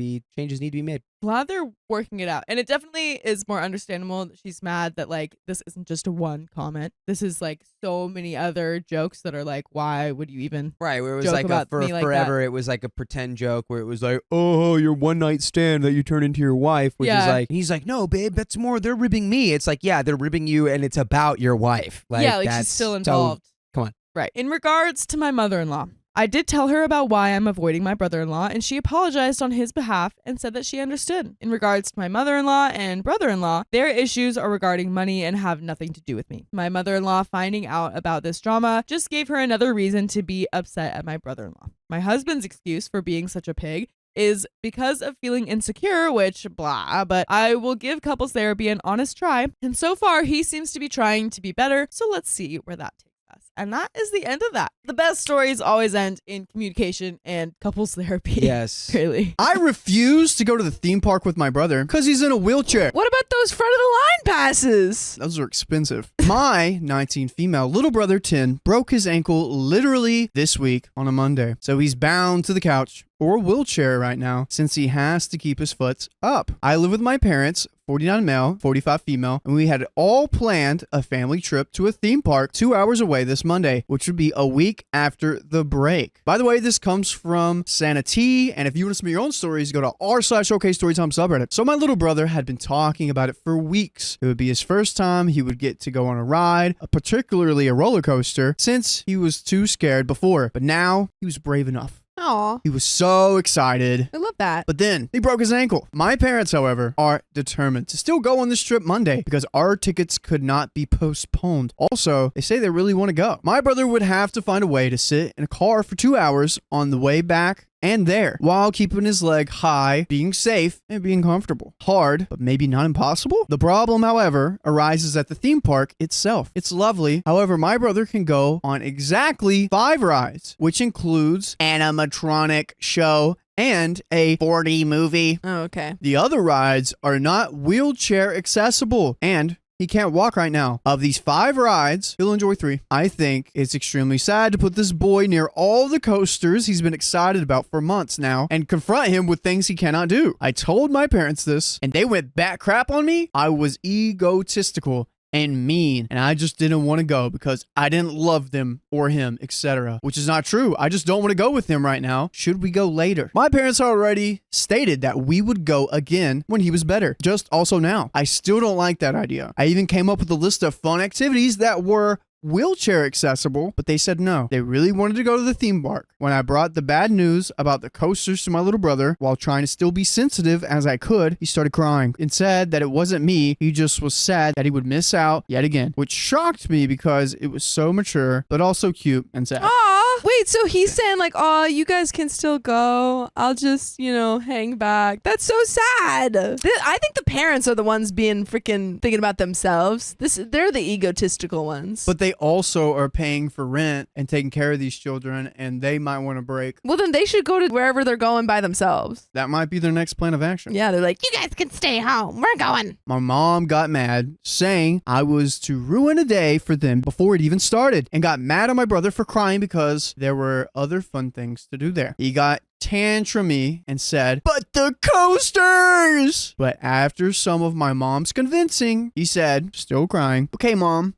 be made. Glad they're working it out. And it definitely is more understandable that she's mad that like this isn't just a one comment. This is like so many other jokes that are like, why would you even Right, where it was joke like about for me like forever, it was like a pretend joke where it was like, oh, your one night stand that you turn into your wife, which is like, he's like, no, babe, that's more, they're ribbing me. It's like, yeah, they're ribbing you, and it's about your wife. Like, yeah, like that's she's still so- involved. come on. Right. In regards to my mother-in-law, I did tell her about why I'm avoiding my brother-in-law, and she apologized on his behalf and said that she understood. In regards to my mother-in-law and brother-in-law, their issues are regarding money and have nothing to do with me. My mother-in-law finding out about this drama just gave her another reason to be upset at my brother-in-law. My husband's excuse for being such a pig is because of feeling insecure, which blah, but I will give couples therapy an honest try, and so far he seems to be trying to be better, so let's see where that takes us. And that is the end of that. The best stories always end in communication and couples therapy. Yes. Really. I refuse to go to the theme park with my brother because he's in a wheelchair. What about those front of the line passes? Those are expensive. My 19 female little brother, 10, broke his ankle literally this week on a Monday. So he's bound to the couch or a wheelchair right now since he has to keep his foot up. I live with my parents, 49 male, 45 female, and we had all planned a family trip to a theme park 2 hours away this Monday, which would be a week after the break. By the way, this comes from Santa T, and if you want to submit your own stories, go to r/OK Storytime subreddit. So my little brother had been talking about it for weeks. It would be his first time he would get to go on a ride, particularly a roller coaster, since he was too scared before. But now he was brave enough. Aw, He was so excited. I love that. But then he broke his ankle. My parents, however, are determined to still go on this trip Monday because our tickets could not be postponed. Also, they say they really want to go. My brother would have to find a way to sit in a car for 2 hours on the way back and there while keeping his leg high, being safe, and being comfortable. Hard, but maybe not impossible. The problem, however, arises at the theme park itself. It's lovely. However, my brother can go on exactly 5 rides, which includes animatronic show and a 4D movie. Oh, okay. The other rides are not wheelchair accessible, and he can't walk right now. Of these 5 rides, he'll enjoy 3. I think it's extremely sad to put this boy near all the coasters he's been excited about for months now and confront him with things he cannot do. I told my parents this, and they went bat crap on me. I was egotistical and mean, and I just didn't want to go because I didn't love them or him, etc. Which is not true. I just don't want to go with him right now. Should we go later? My parents already stated that we would go again when he was better. Just also now. I still don't like that idea. I even came up with a list of fun activities that were wheelchair accessible, but they said no. They really wanted to go to the theme park. When I brought the bad news about the coasters to my little brother, while trying to still be sensitive as I could, he started crying and said that it wasn't me. He just was sad that he would miss out yet again, which shocked me because it was so mature, but also cute and sad. Aw. Wait, so he's saying like, oh, you guys can still go. I'll just, hang back. That's so sad. I think the parents are the ones being freaking thinking about themselves. They're the egotistical ones. But they also are paying for rent and taking care of these children, and they might want to break. Well, then they should go to wherever they're going by themselves. That might be their next plan of action. Yeah, they're like, you guys can stay home. We're going. My mom got mad, saying I was to ruin a day for them before it even started, and got mad at my brother for crying because there were other fun things to do there. He got tantrumy and said, but the coasters! But after some of my mom's convincing, he said, still crying, okay, Mom,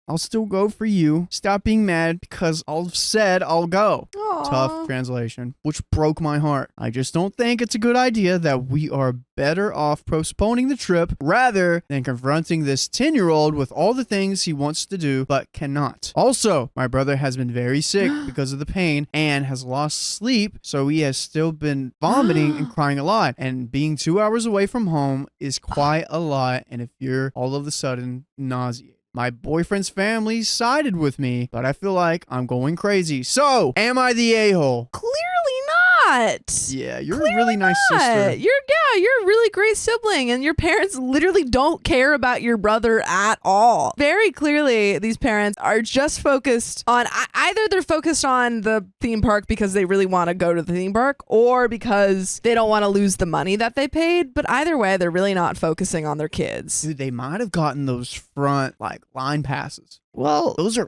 I'll still go for you. Stop being mad because I've said I'll go. Aww. Tough translation, which broke my heart. I just don't think it's a good idea that we are better off postponing the trip rather than confronting this 10-year-old with all the things he wants to do but cannot. Also, my brother has been very sick because of the pain and has lost sleep, so he has still been vomiting and crying a lot. And being 2 hours away from home is quite a lot, and if you're all of a sudden nauseated. My boyfriend's family sided with me, but I feel like I'm going crazy. So, am I the a-hole? Clearly not. Yeah, you're Clearly a really nice sister. You're a really great sibling, and your parents literally don't care about your brother at all. Very clearly, these parents are just focused on either they're focused on the theme park because they really want to go to the theme park, or because they don't want to lose the money that they paid. But either way, they're really not focusing on their kids. Dude, they might have gotten those front line passes. Well, those are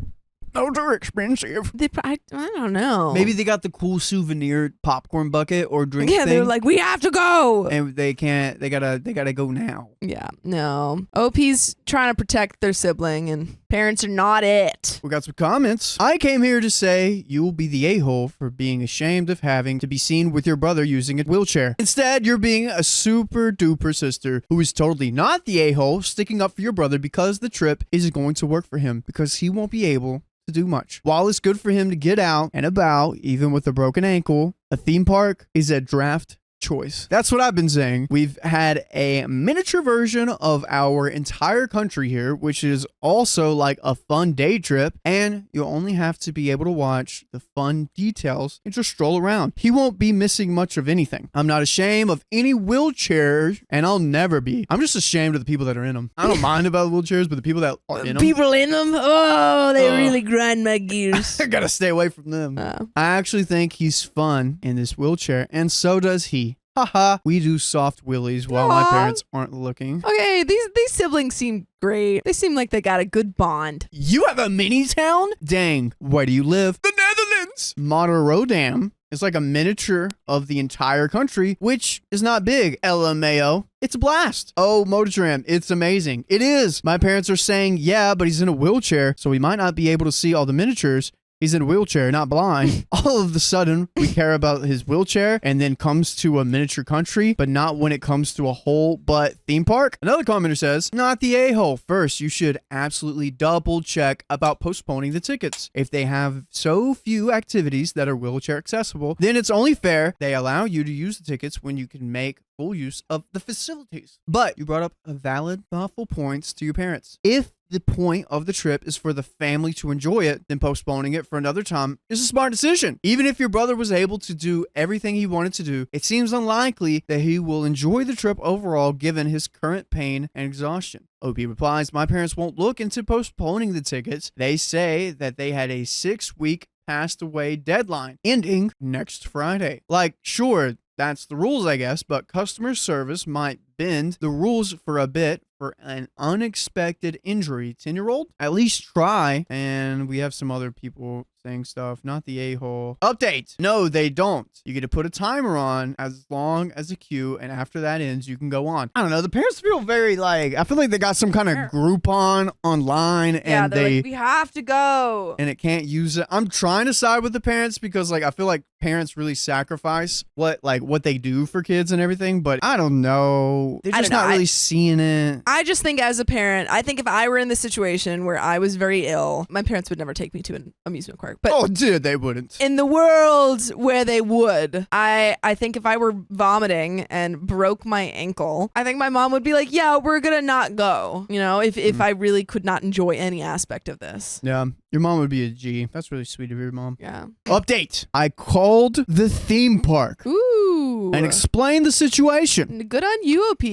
expensive. I don't know. Maybe they got the cool souvenir popcorn bucket or drink thing. they're like, we have to go. And they can't. They gotta go now. Yeah, no. OP's trying to protect their sibling, and parents are not it. We got some comments. I came here to say you will be the a-hole for being ashamed of having to be seen with your brother using a wheelchair. Instead, you're being a super duper sister who is totally not the a-hole, sticking up for your brother because the trip isn't going to work for him because he won't be able to do much. While it's good for him to get out and about, even with a broken ankle, a theme park is a draft choice. That's what I've been saying. We've had a miniature version of our entire country here, which is also like a fun day trip, and you'll only have to be able to watch the fun details and just stroll around. He won't be missing much of anything. I'm not ashamed of any wheelchairs, and I'll never be. I'm just ashamed of the people that are in them. I don't mind about wheelchairs, but the people that are in them. People in them? Oh, they really grind my gears. I gotta stay away from them. I actually think he's fun in this wheelchair, and so does he. Haha, we do soft wheelies while my parents aren't looking. Okay, these siblings seem great. They seem like they got a good bond. You have a mini town? Dang, where do you live? The Netherlands! Rotterdam is like a miniature of the entire country, which is not big, LMAO. It's a blast. Oh, Motortram, it's amazing. It is. My parents are saying, yeah, but he's in a wheelchair, so we might not be able to see all the miniatures. He's in a wheelchair, not blind. All of a sudden, we care about his wheelchair and then comes to a miniature country, but not when it comes to a whole butt theme park. Another commenter says, not the a-hole. First, you should absolutely double check about postponing the tickets. If they have so few activities that are wheelchair accessible, then it's only fair they allow you to use the tickets when you can make full use of the facilities. But you brought up a valid, thoughtful points to your parents. If the point of the trip is for the family to enjoy it, then postponing it for another time is a smart decision. Even if your brother was able to do everything he wanted to do, it seems unlikely that he will enjoy the trip overall given his current pain and exhaustion. OP replies, my parents won't look into postponing the tickets. They say that they had a 6-week passed away deadline ending next Friday. Like, sure, that's the rules, I guess, but customer service might bend the rules for a bit for an unexpected injury. 10-year-old? At least try. And we have some other people saying stuff. Not the a-hole. Update. No, they don't. You get to put a timer on as long as a queue, and after that ends, you can go on. I don't know. The parents feel very I feel like they got some kind of Groupon online, and they're like, we have to go. And it can't use it. I'm trying to side with the parents because I feel like parents really sacrifice what they do for kids and everything, but I don't know. They're just not really seeing it. I just think as a parent, I think if I were in this situation where I was very ill, my parents would never take me to an amusement park. But Oh, dude, they wouldn't. in the world where they would, I think if I were vomiting and broke my ankle, I think my mom would be like, yeah, we're gonna not go. You know, if I really could not enjoy any aspect of this. Yeah, your mom would be a G. That's really sweet of your mom. Yeah. Update. I called the theme park Ooh. and explained the situation. Good on you, OP.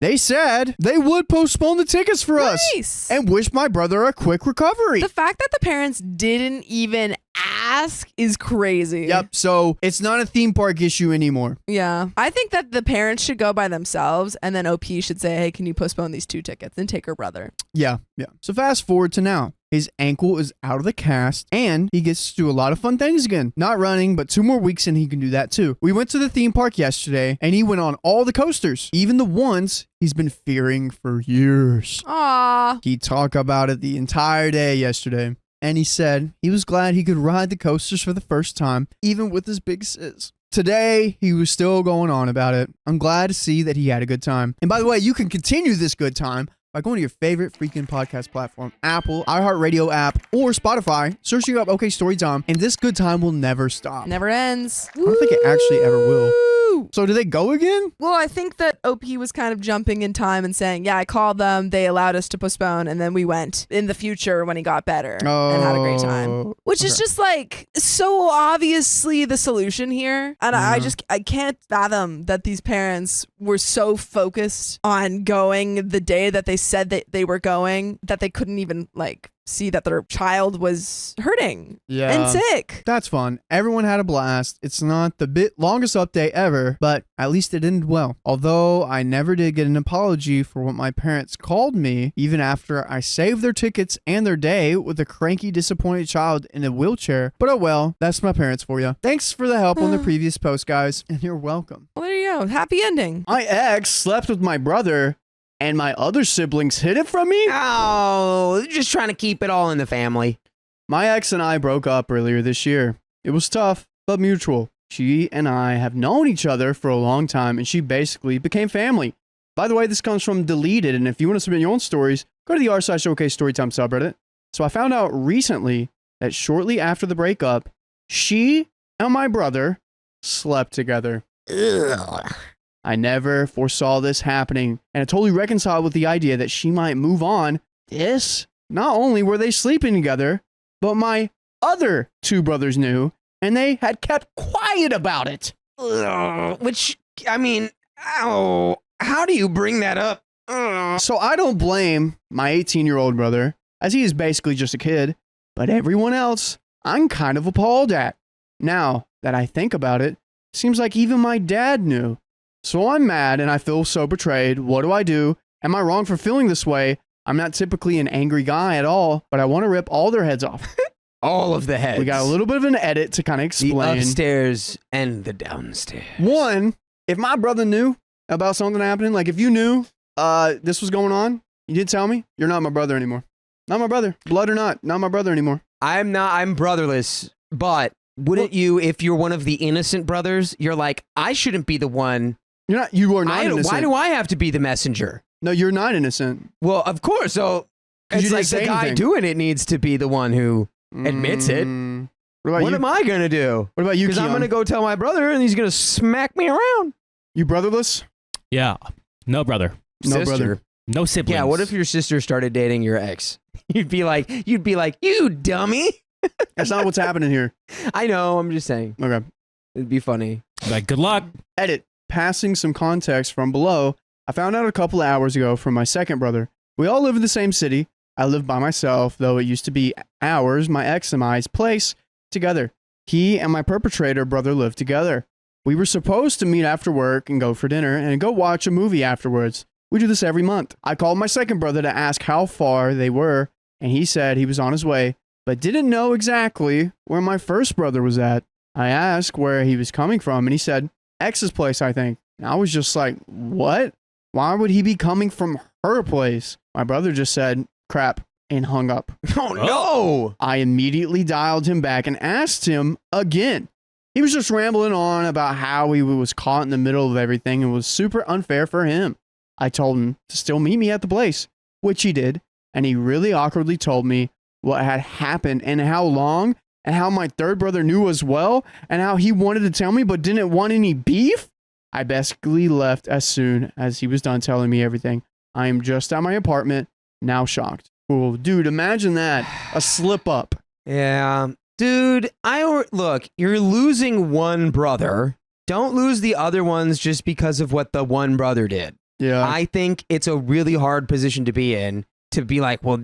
They said they would postpone the tickets for us Nice. and wish my brother a quick recovery. The fact that the parents didn't even ask is crazy. Yep, so it's not a theme park issue anymore. Yeah. I think that the parents should go by themselves and then OP should say, hey, can you postpone these 2 tickets and take her brother? Yeah. So fast forward to now. His ankle is out of the cast and he gets to do a lot of fun things again. Not running, but 2 more weeks and he can do that too. We went to the theme park yesterday and he went on all the coasters, even the ones he's been fearing for years. Aw. He talked about it the entire day yesterday. And he said he was glad he could ride the coasters for the first time, even with his big sis. Today, he was still going on about it. I'm glad to see that he had a good time. And by the way, you can continue this good time by going to your favorite freaking podcast platform, Apple, iHeartRadio app, or Spotify, searching up OK Storytime, and this good time will never stop. Never ends. I don't think it actually ever will. Woo! So do they go again? Well, I think that OP was kind of jumping in time and saying, yeah, I called them. They allowed us to postpone. And then we went in the future when he got better and had a great time. Which is just like so obviously the solution here. And I can't fathom that these parents were so focused on going the day that they said that they were going that they couldn't even like see that their child was hurting and sick. That's fun. Everyone had a blast. It's not the longest update ever, but at least it ended well. Although I never did get an apology for what my parents called me, even after I saved their tickets and their day with a cranky, disappointed child in a wheelchair. But oh well, that's my parents for you. Thanks for the help on the previous post, guys, and you're welcome. Well, there you go. Happy ending. My ex slept with my brother, and my other siblings hid it from me? Oh, just trying to keep it all in the family. My ex and I broke up earlier this year. It was tough, but mutual. She and I have known each other for a long time, and she basically became family. By the way, this comes from Deleted, and if you want to submit your own stories, go to the r/OK Storytime subreddit. So I found out recently that shortly after the breakup, she and my brother slept together. Ugh. I never foresaw this happening, and I totally reconciled with the idea that she might move on. Not only were they sleeping together, but my other 2 brothers knew, and they had kept quiet about it. Ugh, which, I mean, ow, how do you bring that up? Ugh. So I don't blame my 18-year-old brother, as he is basically just a kid, but everyone else I'm kind of appalled at. Now that I think about it, seems like even my dad knew. So I'm mad and I feel so betrayed. What do I do? Am I wrong for feeling this way? I'm not typically an angry guy at all, but I want to rip all their heads off. All of the heads. We got a little bit of an edit to kind of explain. The upstairs and the downstairs. One, if my brother knew about something happening, like if you knew this was going on, you didn't tell me, you're not my brother anymore. Not my brother. Blood or not my brother anymore. I'm brotherless, but wouldn't you, if you're one of the innocent brothers, you're like, I shouldn't be the one. You are not innocent. Why do I have to be the messenger? No, you're not innocent. Well, of course. So it's didn't like say the guy anything. doing it needs to be the one who admits it. What am I going to do? What about you, Because I'm going to go tell my brother and he's going to smack me around. You brotherless? Yeah. No brother. No Sister. brother. No siblings. Yeah, what if your sister started dating your ex? You'd be like, you dummy. That's not what's happening here. I know, I'm just saying. Okay. It'd be funny. Like, good luck. Edit. Passing some context from below, I found out a couple of hours ago from my second brother. We all live in the same city. I live by myself, though it used to be ours, my ex and my's place, together. He and my perpetrator brother lived together. We were supposed to meet after work and go for dinner and go watch a movie afterwards. We do this every month. I called my second brother to ask how far they were, and he said he was on his way, but didn't know exactly where my first brother was at. I asked where he was coming from, and he said, X's place, I think. And I was just like, what? Why would he be coming from her place? My brother just said, crap, and hung up. Oh, no. I immediately dialed him back and asked him again. He was just rambling on about how he was caught in the middle of everything and was super unfair for him. I told him to still meet me at the place, which he did, and he really awkwardly told me what had happened and how long, and how my third brother knew as well, and how he wanted to tell me but didn't want any beef. I basically left as soon as he was done telling me everything. I am just at my apartment, now shocked. Ooh, dude, imagine that. A slip up. Yeah. Dude, look, you're losing one brother. Don't lose the other ones just because of what the one brother did. Yeah. I think it's a really hard position to be in, to be like, well,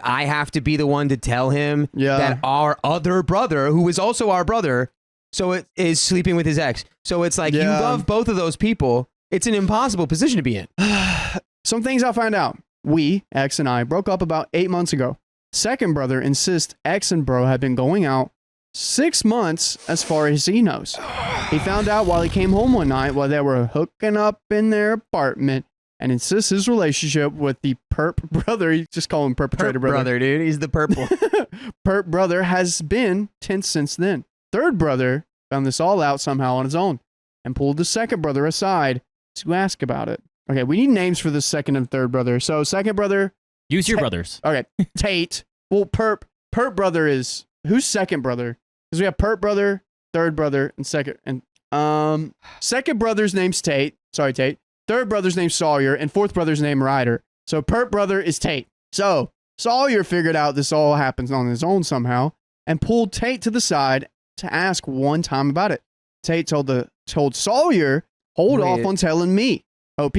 I have to be the one to tell him that our other brother, who is also our brother, so it is sleeping with his ex. So it's like, you love both of those people. It's an impossible position to be in. Some things I found out. We, X and I, broke up about 8 months ago. Second brother insists X and bro had been going out 6 months as far as he knows. He found out while he came home one night while they were hooking up in their apartment and insists his relationship with the perp brother, you just call him perpetrator brother, dude. He's the purple. perp brother has been tense since then. Third brother found this all out somehow on his own and pulled the second brother aside to ask about it. Okay, we need names for the second and third brother. So second brother. Use your brothers. Okay, Tate. Well, perp brother is, who's second brother? Because we have perp brother, third brother, and second brother's name's Tate. Sorry, Tate. Third brother's name's Sawyer, and fourth brother's name Ryder. So perp brother is Tate. So Sawyer figured out this all happens on his own somehow and pulled Tate to the side to ask one time about it. Tate told Sawyer, hold off on telling me, OP,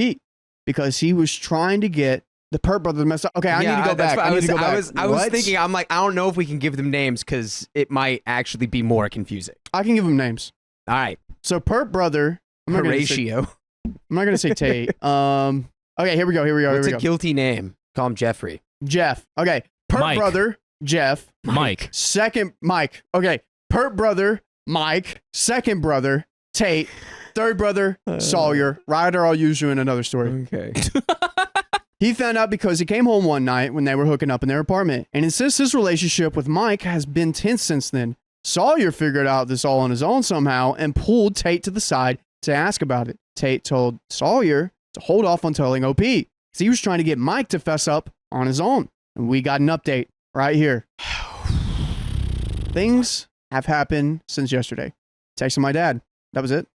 because he was trying to get the perp brother messed up. Okay, I need to go back. I was thinking, I'm like, I don't know if we can give them names because it might actually be more confusing. I can give them names. All right. So perp brother. Horatio. I'm not gonna say Tate. Okay, here we go. What's a guilty name? Call him Jeffrey. Jeff. Okay. Perp Mike. brother, Jeff. Mike. Second, Mike. Okay. Perp brother, Mike. Second brother, Tate. Third brother, Sawyer. Ryder, I'll use you in another story. Okay. He found out because he came home one night when they were hooking up in their apartment and insists his relationship with Mike has been tense since then. Sawyer figured out this all on his own somehow and pulled Tate to the side to ask about it. Tate told Sawyer to hold off on telling OP because he was trying to get Mike to fess up on his own. And we got an update right here. Things have happened since yesterday. Texted my dad. That was it.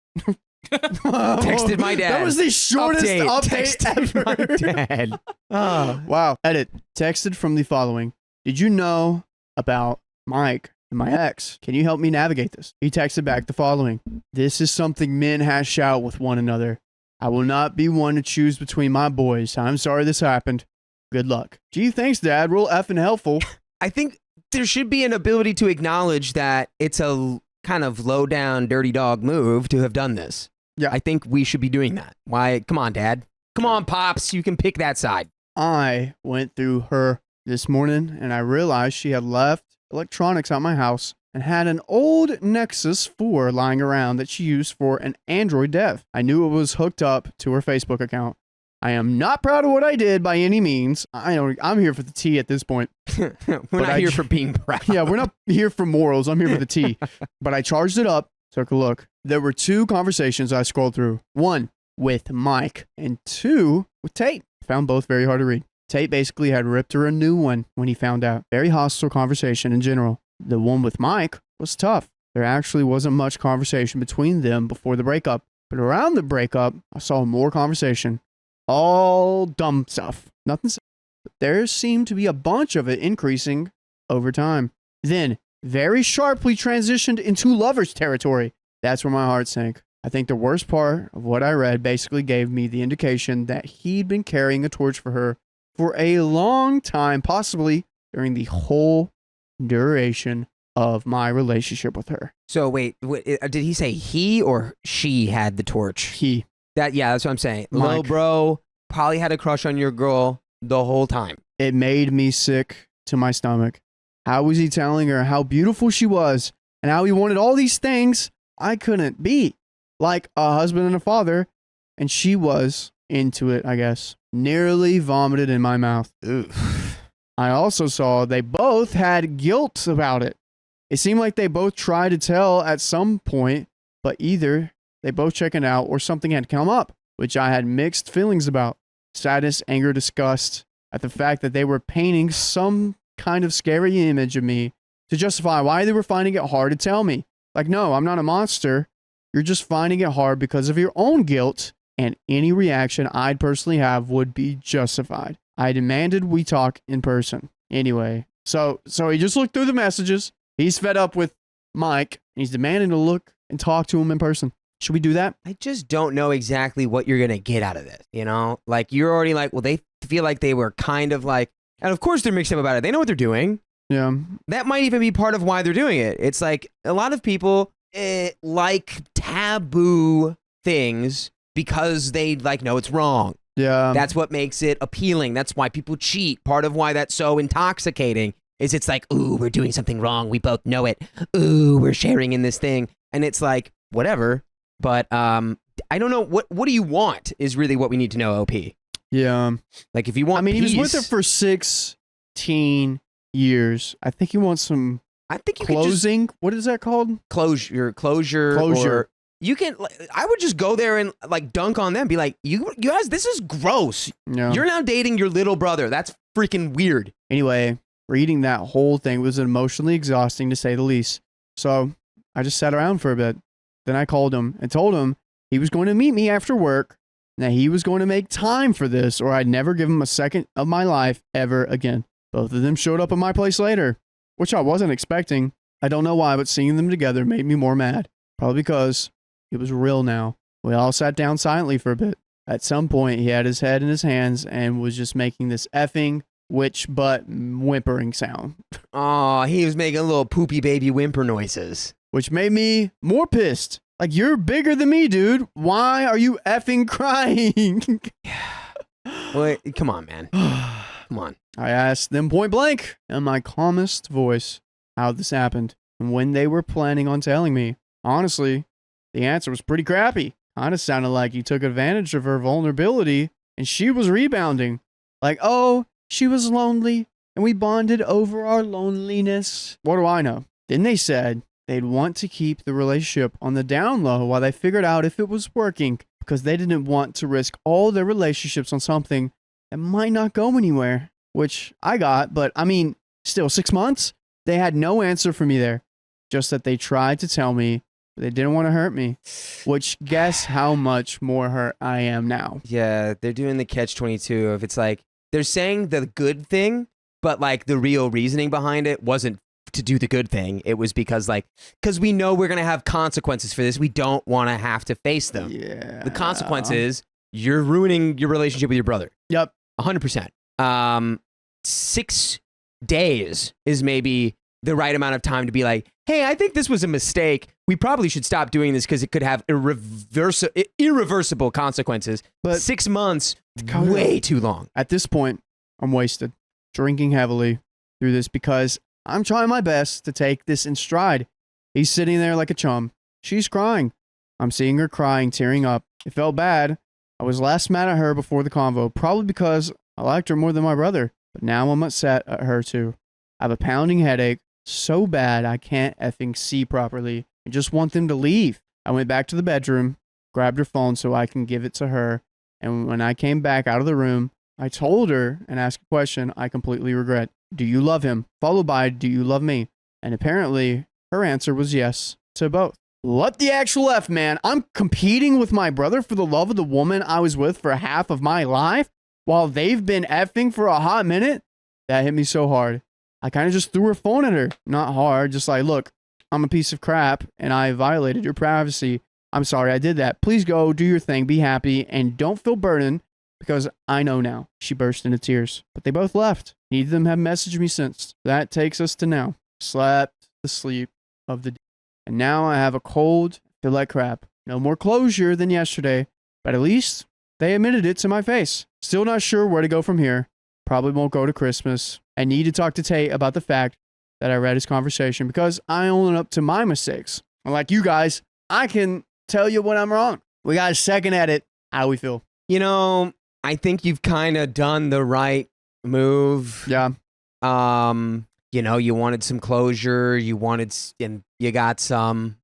Texted my dad. That was the shortest update ever. My dad. Oh. Wow. Edit. Texted from the following. Did you know about Mike and my ex? Can you help me navigate this? He texted back the following. This is something men hash out with one another. I will not be one to choose between my boys. I'm sorry this happened. Good luck. Gee, thanks, Dad. Real effing helpful. I think there should be an ability to acknowledge that it's a kind of low down, dirty dog move to have done this. Yeah. I think we should be doing that. Why? Come on, Dad. Come on, Pops. You can pick that side. I went through her this morning and I realized she had left electronics at my house and had an old Nexus 4 lying around that she used for an Android dev. I knew it was hooked up to her Facebook account. I am not proud of what I did by any means. I'm here for the tea at this point. We're not here for being proud. Yeah, we're not here for morals. I'm here for the tea. But I charged it up, took a look. There were 2 conversations I scrolled through. 1 with Mike and 2 with Tate. Found both very hard to read. Tate basically had ripped her a new one when he found out. Very hostile conversation in general. The one with Mike was tough. There actually wasn't much conversation between them before the breakup. But around the breakup, I saw more conversation. All dumb stuff. Nothing. But there seemed to be a bunch of it increasing over time. Then, very sharply transitioned into lovers territory. That's where my heart sank. I think the worst part of what I read basically gave me the indication that he'd been carrying a torch for her for a long time, possibly during the whole duration of my relationship with her. So wait, did he say he or she had the torch? He. That's what I'm saying. Mike. Lil bro probably had a crush on your girl the whole time. It made me sick to my stomach. How was he telling her how beautiful she was and how he wanted all these things I couldn't be? Like a husband and a father. And she was into it, I guess. Nearly vomited in my mouth. Oof. I also saw they both had guilt about it. It seemed like they both tried to tell at some point, but either they both checking out or something had come up, which I had mixed feelings about. sadness, anger, disgust at the fact that they were painting some kind of scary image of me to justify why they were finding it hard to tell me. Like, no, I'm not a monster. You're just finding it hard because of your own guilt, and any reaction I'd personally have would be justified. I demanded we talk in person. Anyway, so he just looked through the messages. He's fed up with Mike, and he's demanding to look and talk to him in person. Should we do that? I just don't know exactly what you're gonna get out of this. You know, like you're already like, well, they feel like they were kind of like, and of course they're mixed up about it. They know what they're doing. Yeah. That might even be part of why they're doing it. It's like a lot of people like taboo things because they like know it's wrong. Yeah. That's what makes it appealing. That's why people cheat. Part of why that's so intoxicating is it's like, ooh, we're doing something wrong. We both know it. Ooh, we're sharing in this thing. And it's like, whatever. But I don't know. What do you want is really what we need to know, OP. Yeah. Like if you want he was with peace, her for 16 years. I think he wants some I think you could just closing. What is that called? closure. Or you can, I would just go there and like dunk on them. Be like, you guys, this is gross. Yeah. You're now dating your little brother. That's freaking weird. Anyway, reading that whole thing was emotionally exhausting to say the least. So I just sat around for a bit. Then I called him and told him he was going to meet me after work, and that he was going to make time for this or I'd never give him a second of my life ever again. Both of them showed up at my place later, which I wasn't expecting. I don't know why, but seeing them together made me more mad. Probably because it was real now. We all sat down silently for a bit. At some point, he had his head in his hands and was just making this effing witch butt whimpering sound, Oh, he was making little poopy baby whimper noises. which made me more pissed. Like, you're bigger than me, dude. Why are you effing crying? Wait, come on, man. Come on. I asked them point blank in my calmest voice how this happened and when they were planning on telling me. Honestly, the answer was pretty crappy. Kind of sounded like he took advantage of her vulnerability and she was rebounding. Like, oh, she was lonely and we bonded over our loneliness. What do I know? Then they said they'd want to keep the relationship on the down low while they figured out if it was working because they didn't want to risk all their relationships on something that might not go anywhere, which I got, but I mean, still 6 months? They had no answer for me there. Just that they tried to tell me, but they didn't want to hurt me, which guess how much more hurt I am now. Yeah, they're doing the catch-22 of it's like, they're saying the good thing, but like the real reasoning behind it wasn't to do the good thing. It was because we know we're going to have consequences for this. We don't want to have to face them. Yeah. The consequence is you're ruining your relationship with your brother. Yep. 100%. 6 days is maybe the right amount of time to be like, hey, I think this was a mistake. We probably should stop doing this because it could have irreversible consequences. But 6 months, way too long. At this point, I'm wasted, drinking heavily through this because I'm trying my best to take this in stride. He's sitting there like a chum. She's crying. I'm seeing her crying, tearing up. It felt bad. I was last mad at her before the convo, probably because I liked her more than my brother. But now I'm upset at her too. I have a pounding headache, so bad I can't effing see properly. I just want them to leave. I went back to the bedroom, grabbed her phone so I can give it to her. And when I came back out of the room, I told her and asked a question I completely regret. Do you love him? Followed by, do you love me? And apparently, her answer was yes to both. What the actual F, man? I'm competing with my brother for the love of the woman I was with for half of my life while they've been effing for a hot minute? That hit me so hard. I kind of just threw her phone at her. Not hard, just like, look, I'm a piece of crap and I violated your privacy. I'm sorry I did that. Please go, do your thing, be happy, and don't feel burdened because I know now. She burst into tears. But they both left. Neither of them have messaged me since. That takes us to now. Slept the sleep of the day. And now I have a cold, feel like crap. No more closure than yesterday, but at least they admitted it to my face. Still not sure where to go from here. Probably won't go to Christmas. I need to talk to Tate about the fact that I read his conversation because I own up to my mistakes. Unlike you guys, I can tell you when I'm wrong. We got a second at it. How we feel. You know, I think you've kind of done the right move. Yeah. You know, you wanted some closure. And you got some.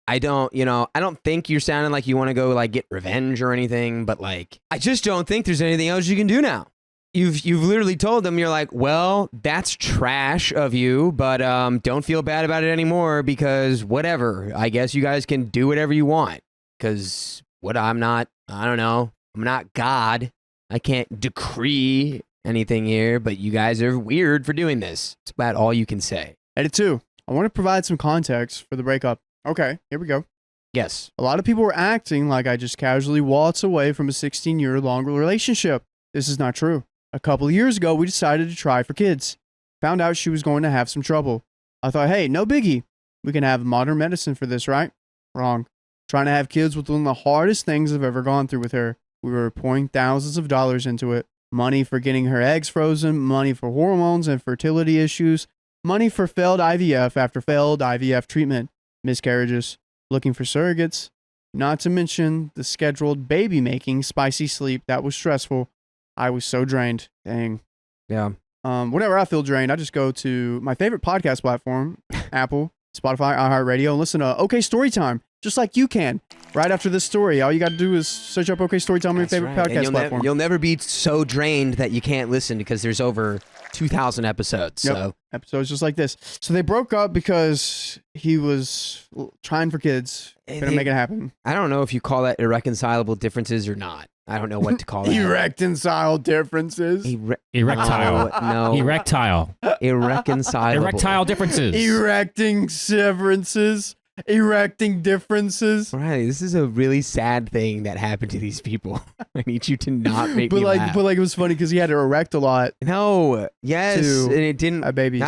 I don't think you're sounding like you want to go like get revenge or anything, but like, I just don't think there's anything else you can do now. You've literally told them, you're like, well, that's trash of you, but don't feel bad about it anymore because whatever. I guess you guys can do whatever you want. Because I don't know. I'm not God. I can't decree anything here, but you guys are weird for doing this. It's about all you can say. Edit 2. I want to provide some context for the breakup. Okay, here we go. Yes. A lot of people were acting like I just casually waltzed away from a 16-year-long relationship. This is not true. A couple of years ago, we decided to try for kids. Found out she was going to have some trouble. I thought, hey, no biggie. We can have modern medicine for this, right? Wrong. Trying to have kids was one of the hardest things I've ever gone through with her. We were pouring thousands of dollars into it. Money for getting her eggs frozen, money for hormones and fertility issues, money for failed IVF after failed IVF treatment, miscarriages, looking for surrogates, not to mention the scheduled baby making, spicy sleep that was stressful. I was so drained. Dang. Yeah. Whenever I feel drained, I just go to my favorite podcast platform, Apple, Spotify, iHeartRadio, and listen to OK Storytime, just like you can. Right after this story, all you got to do is search up OK Storytime on your favorite podcast platform. You'll never be so drained that you can't listen because there's over 2,000 episodes. Yep. So Episodes just like this. So they broke up because he was trying for kids. Couldn't make it happen. I don't know if you call that irreconcilable differences or not. I don't know what to call that. Irreconcilable differences. Erectile. No. Erectile. Irreconcilable. Erectile differences. Erecting severances. Erecting differences. Riley, this is a really sad thing that happened to these people. I need you to not make me laugh. But it was funny because he had to erect a lot. No. Yes. To And it didn't. Babies.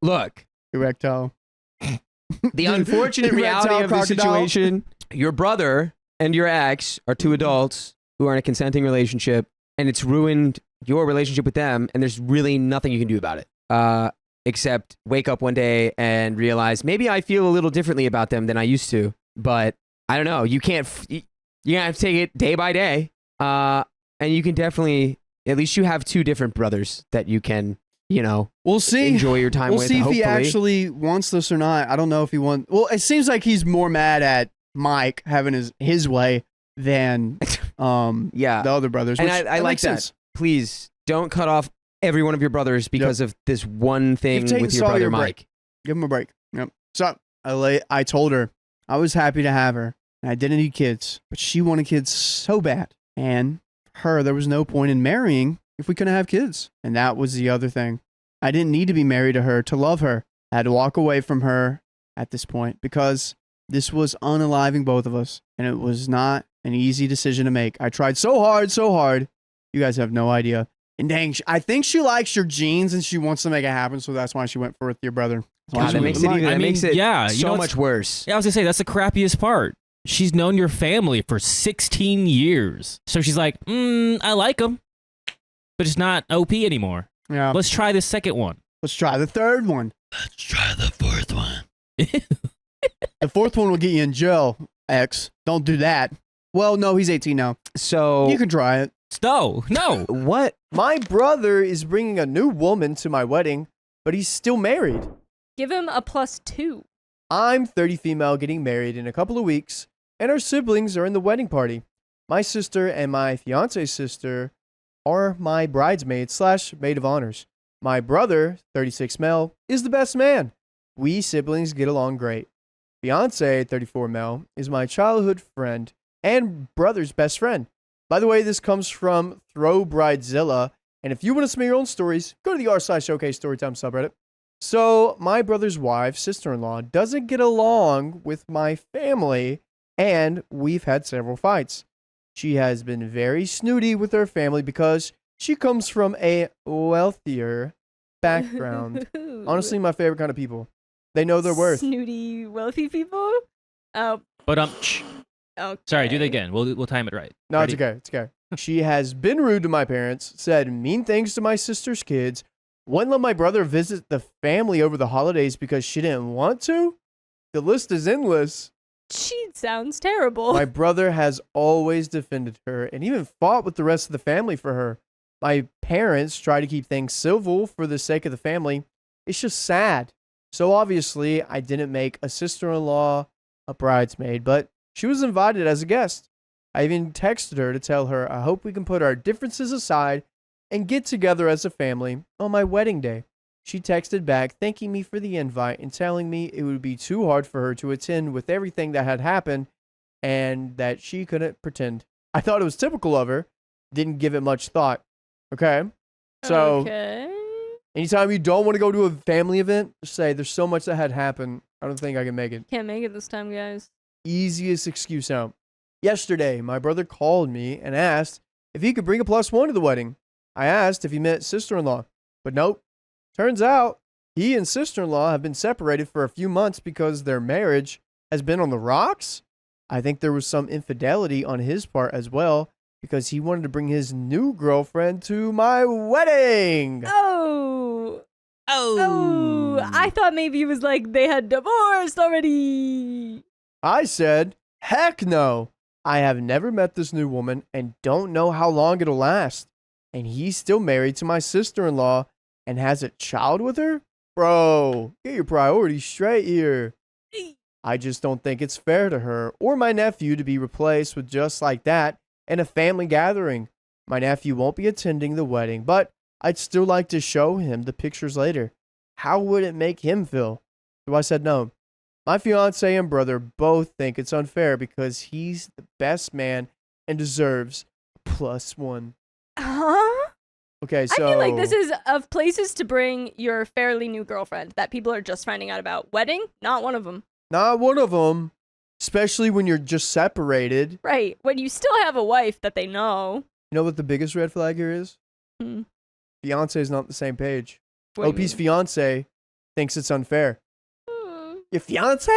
Look. Erectile. The unfortunate reality of the situation, your brother and your ex are two adults who are in a consenting relationship, and it's ruined your relationship with them, and there's really nothing you can do about it. Except wake up one day and realize maybe I feel a little differently about them than I used to, but I don't know. You can't, you have to take it day by day. And you can definitely, at least you have two different brothers that you can, we'll see. Enjoy your time with. We'll see if he actually wants this or not. I don't know if he wants, well, it seems like he's more mad at Mike having his way than, the other brothers. And I like that. Sense. Please don't cut off every one of your brothers because of this one thing with your brother Mike. Give him a break. Yep. So I told her I was happy to have her and I didn't need kids, but she wanted kids so bad. And there was no point in marrying if we couldn't have kids. And that was the other thing. I didn't need to be married to her to love her. I had to walk away from her at this point because this was unaliving both of us. And it was not an easy decision to make. I tried so hard. You guys have no idea. And dang, I think she likes your genes and she wants to make it happen, so that's why she went for with your brother. God, that makes it so much worse. Yeah, I was gonna say that's the crappiest part. She's known your family for 16 years, so she's like, I like him, but it's not OP anymore. Yeah, let's try the second one. Let's try the third one. Let's try the fourth one. The fourth one will get you in jail. X, don't do that. Well, no, he's 18 now, so you can try it. No. What? My brother is bringing a new woman to my wedding, but he's still married. Give him a +2. I'm 30 female getting married in a couple of weeks, and our siblings are in the wedding party. My sister and my fiance's sister are my bridesmaids / maid of honors. My brother, 36 male, is the best man. We siblings get along great. Fiance, 34 male, is my childhood friend and brother's best friend. By the way, this comes from Throw Bridezilla, and if you want to submit your own stories, go to the r/OK Storytime subreddit. So, my brother's wife, sister-in-law, doesn't get along with my family, and we've had several fights. She has been very snooty with her family because she comes from a wealthier background. Honestly, my favorite kind of people. They know their worth. Snooty, wealthy people? Oh. But Okay. sorry, do that again. We'll time it right. No, Ready? it's okay. It's okay. She has been rude to my parents, said mean things to my sister's kids, wouldn't let my brother visit the family over the holidays because she didn't want to. The list is endless. She sounds terrible. My brother has always defended her and even fought with the rest of the family for her. My parents try to keep things civil for the sake of the family. It's just sad. So obviously, I didn't make a sister-in-law a bridesmaid, but she was invited as a guest. I even texted her to tell her I hope we can put our differences aside and get together as a family on my wedding day. She texted back thanking me for the invite and telling me it would be too hard for her to attend with everything that had happened and that she couldn't pretend. I thought it was typical of her, didn't give it much thought. Okay? So, Okay. anytime you don't want to go to a family event, just say there's so much that had happened. I don't think I can make it. Can't make it this time, guys. Easiest excuse out. Yesterday, my brother called me and asked if he could bring a +1 to the wedding. I asked if he meant sister-in-law, but nope. Turns out he and sister-in-law have been separated for a few months because their marriage has been on the rocks. I think there was some infidelity on his part as well because he wanted to bring his new girlfriend to my wedding. Oh. Oh. I thought maybe it was like they had divorced already. I said, heck no. I have never met this new woman and don't know how long it'll last. And he's still married to my sister-in-law and has a child with her? Bro, get your priorities straight here. I just don't think it's fair to her or my nephew to be replaced with just like that in a family gathering. My nephew won't be attending the wedding, but I'd still like to show him the pictures later. How would it make him feel? So I said no. My fiance and brother both think it's unfair because he's the best man and deserves a +1. Huh? Okay, so I feel like this is of places to bring your fairly new girlfriend that people are just finding out about. Wedding? Not one of them. not one of them, especially when you're just separated. Right. When you still have a wife that they know. You know what the biggest red flag here is? Hmm. Fiance is not on the same page. What do you OP's mean? fiance thinks it's unfair. Hmm. Your fiance?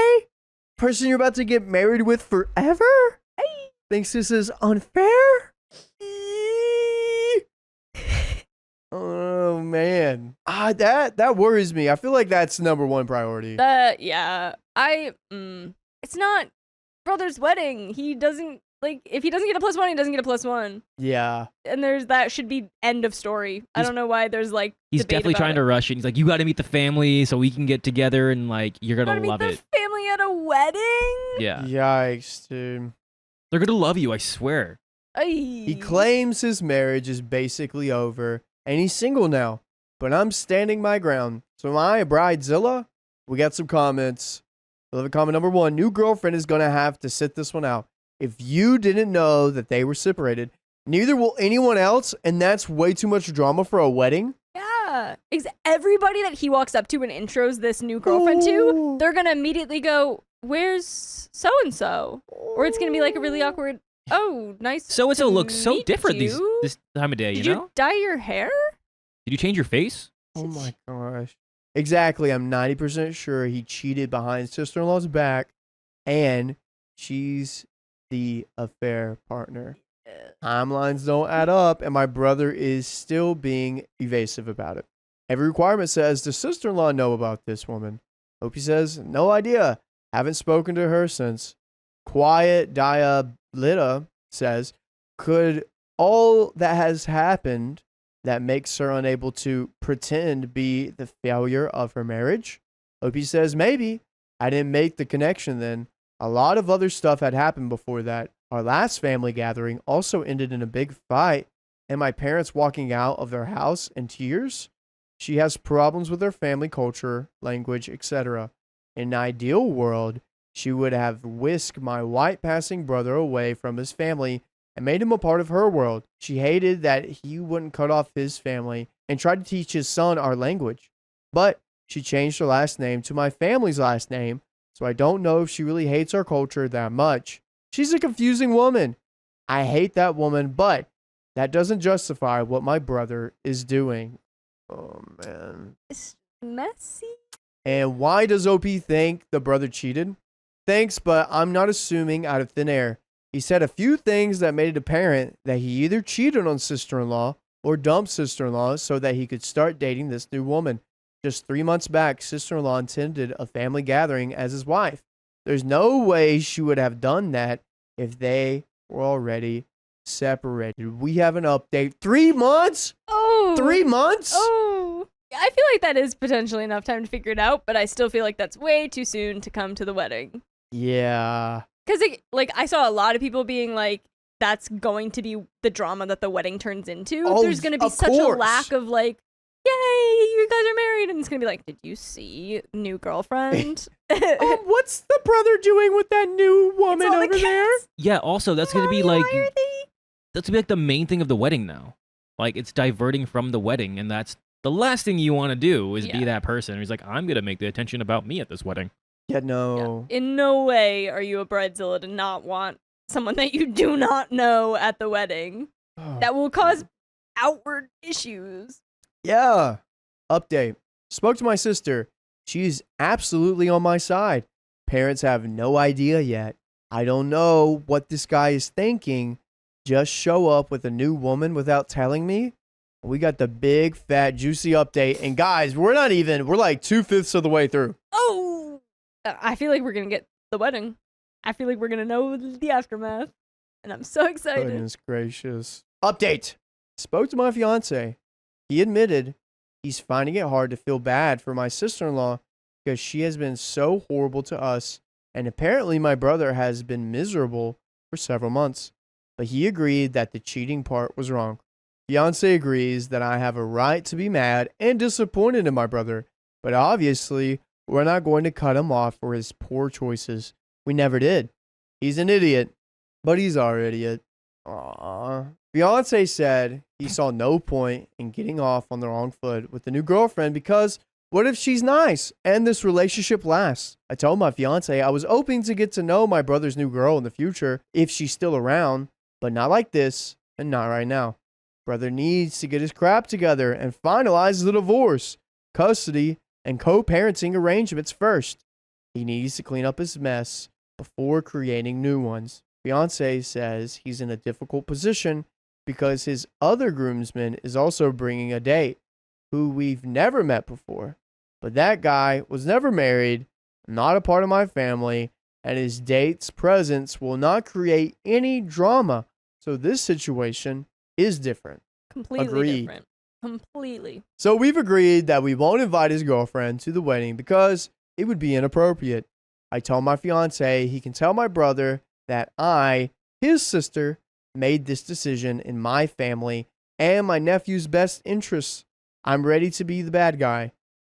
Person you're about to get married with forever? Thinks this is unfair? Oh man. That worries me. I feel like that's number one priority. Yeah. It's not brother's wedding. He doesn't, like, if he doesn't get a +1, he doesn't get a +1. Yeah. And that should be end of story. I don't know why there's like He's debate definitely about trying it. to rush it. He's like, you got to meet the family so we can get together and like you're Wanna gonna meet love the it. family at a wedding? Yeah, Yikes, dude. they're gonna love you. I swear. He claims his marriage is basically over and he's single now, but I'm standing my ground. So am I a bridezilla? We got some comments. I love comment number 1. New girlfriend is going to have to sit this one out. If you didn't know that they were separated, neither will anyone else, and that's way too much drama for a wedding. Yeah. Everybody that he walks up to and intros this new girlfriend to, they're gonna immediately go, "Where's so and so?" Or it's gonna be like a really awkward. Oh, nice. So and so to looks so meet different you. this time of day. Did You you know? dye your hair? Did you change your face? Oh my gosh. Exactly. I'm 90% sure he cheated behind sister-in-law's back and she's the affair partner. Timelines don't add up and my brother is still being evasive about it. Every requirement says, does sister-in-law know about this woman? Opie says, no idea. Haven't spoken to her since. Quiet Diablita says, could all that has happened that makes her unable to pretend be the failure of her marriage? Opie says, maybe. I didn't make the connection then. A lot of other stuff had happened before that. Our last family gathering also ended in a big fight and my parents walking out of their house in tears. She has problems with her family culture, language, etc. In an ideal world, she would have whisked my white passing brother away from his family and made him a part of her world. She hated that he wouldn't cut off his family and tried to teach his son our language. But she changed her last name to my family's last name, so I don't know if she really hates our culture that much. She's a confusing woman. I hate that woman, but that doesn't justify what my brother is doing. Oh, man. It's messy. And why does OP think the brother cheated? Thanks, but I'm not assuming out of thin air. He said a few things that made it apparent that he either cheated on sister-in-law or dumped sister-in-law so that he could start dating this new woman. Just 3 months back, sister-in-law attended a family gathering as his wife. There's no way she would have done that if they were already separated. We have an update. 3 months? Oh. 3 months? Oh. I feel like that is potentially enough time to figure it out, but I still feel like that's way too soon to come to the wedding. Yeah. Because like I saw a lot of people being like, that's going to be the drama that the wedding turns into. Oh, There's going to be of such a course. lack of like, yay, you guys are married, and it's going to be like, did you see new girlfriend? Oh, what's the brother doing with that new woman all the over there? Yeah, also that's gonna be Mommy, like why are they? that's gonna be like the main thing of the wedding now. Like it's diverting from the wedding, and that's the last thing you want to do is be Yeah. that person who's like, I'm gonna make the attention about me at this wedding. Yeah, no. In no way are you a bridezilla to not want someone that you do not know at the wedding. Oh. That will cause outward issues. Yeah. Update. Spoke to my sister. She's absolutely on my side. Parents have no idea yet. I don't know what this guy is thinking. Just show up with a new woman without telling me. We got the big, fat, juicy update. And guys, we're like 2/5 of the way through. Oh, I feel like we're gonna get the wedding. I feel like we're gonna know the aftermath, and I'm so excited. Goodness gracious. Update. Spoke to my fiance. He admitted he's finding it hard to feel bad for my sister-in-law because she has been so horrible to us, and apparently my brother has been miserable for several months. But he agreed that the cheating part was wrong. Fiance agrees that I have a right to be mad and disappointed in my brother, but obviously we're not going to cut him off for his poor choices. We never did. He's an idiot, but he's our idiot. Aww. Fiance said he saw no point in getting off on the wrong foot with the new girlfriend because what if she's nice and this relationship lasts? I told my fiance I was hoping to get to know my brother's new girl in the future if she's still around, but not like this and not right now. Brother needs to get his crap together and finalize the divorce, custody, and co-parenting arrangements first. He needs to clean up his mess before creating new ones. Fiance says he's in a difficult position because his other groomsman is also bringing a date who we've never met before. But that guy was never married, not a part of my family, and his date's presence will not create any drama. So this situation is different. Completely Agreed. different. Completely. So we've agreed that we won't invite his girlfriend to the wedding because it would be inappropriate. I told my fiance he can tell my brother that I, his sister, made this decision in my family and my nephew's best interests. I'm ready to be the bad guy.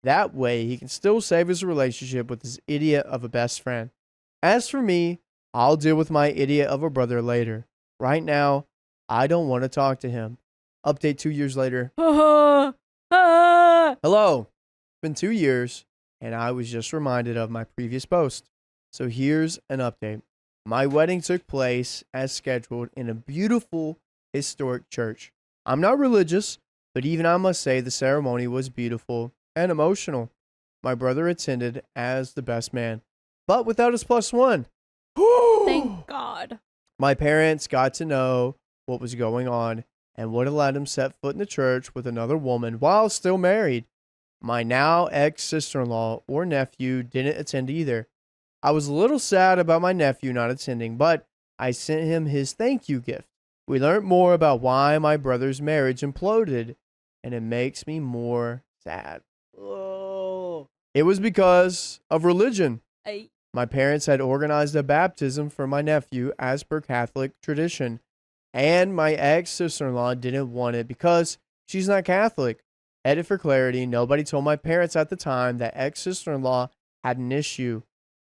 That way he can still save his relationship with his idiot of a best friend. As for me, I'll deal with my idiot of a brother later. Right now, I don't want to talk to him. Update 2 years later. Hello. It's been 2 years, and I was just reminded of my previous post. So here's an update. My wedding took place as scheduled in a beautiful, historic church. I'm not religious, but even I must say the ceremony was beautiful and emotional. My brother attended as the best man, but without his +1. Thank God. My parents got to know what was going on and wouldn't let him set foot in the church with another woman while still married. My now ex-sister-in-law or nephew didn't attend either. I was a little sad about my nephew not attending, but I sent him his thank you gift. We learned more about why my brother's marriage imploded, and it makes me more sad. Oh. It was because of religion. My parents had organized a baptism for my nephew as per Catholic tradition, and my ex-sister-in-law didn't want it because she's not Catholic. Edit for clarity, nobody told my parents at the time that ex-sister-in-law had an issue.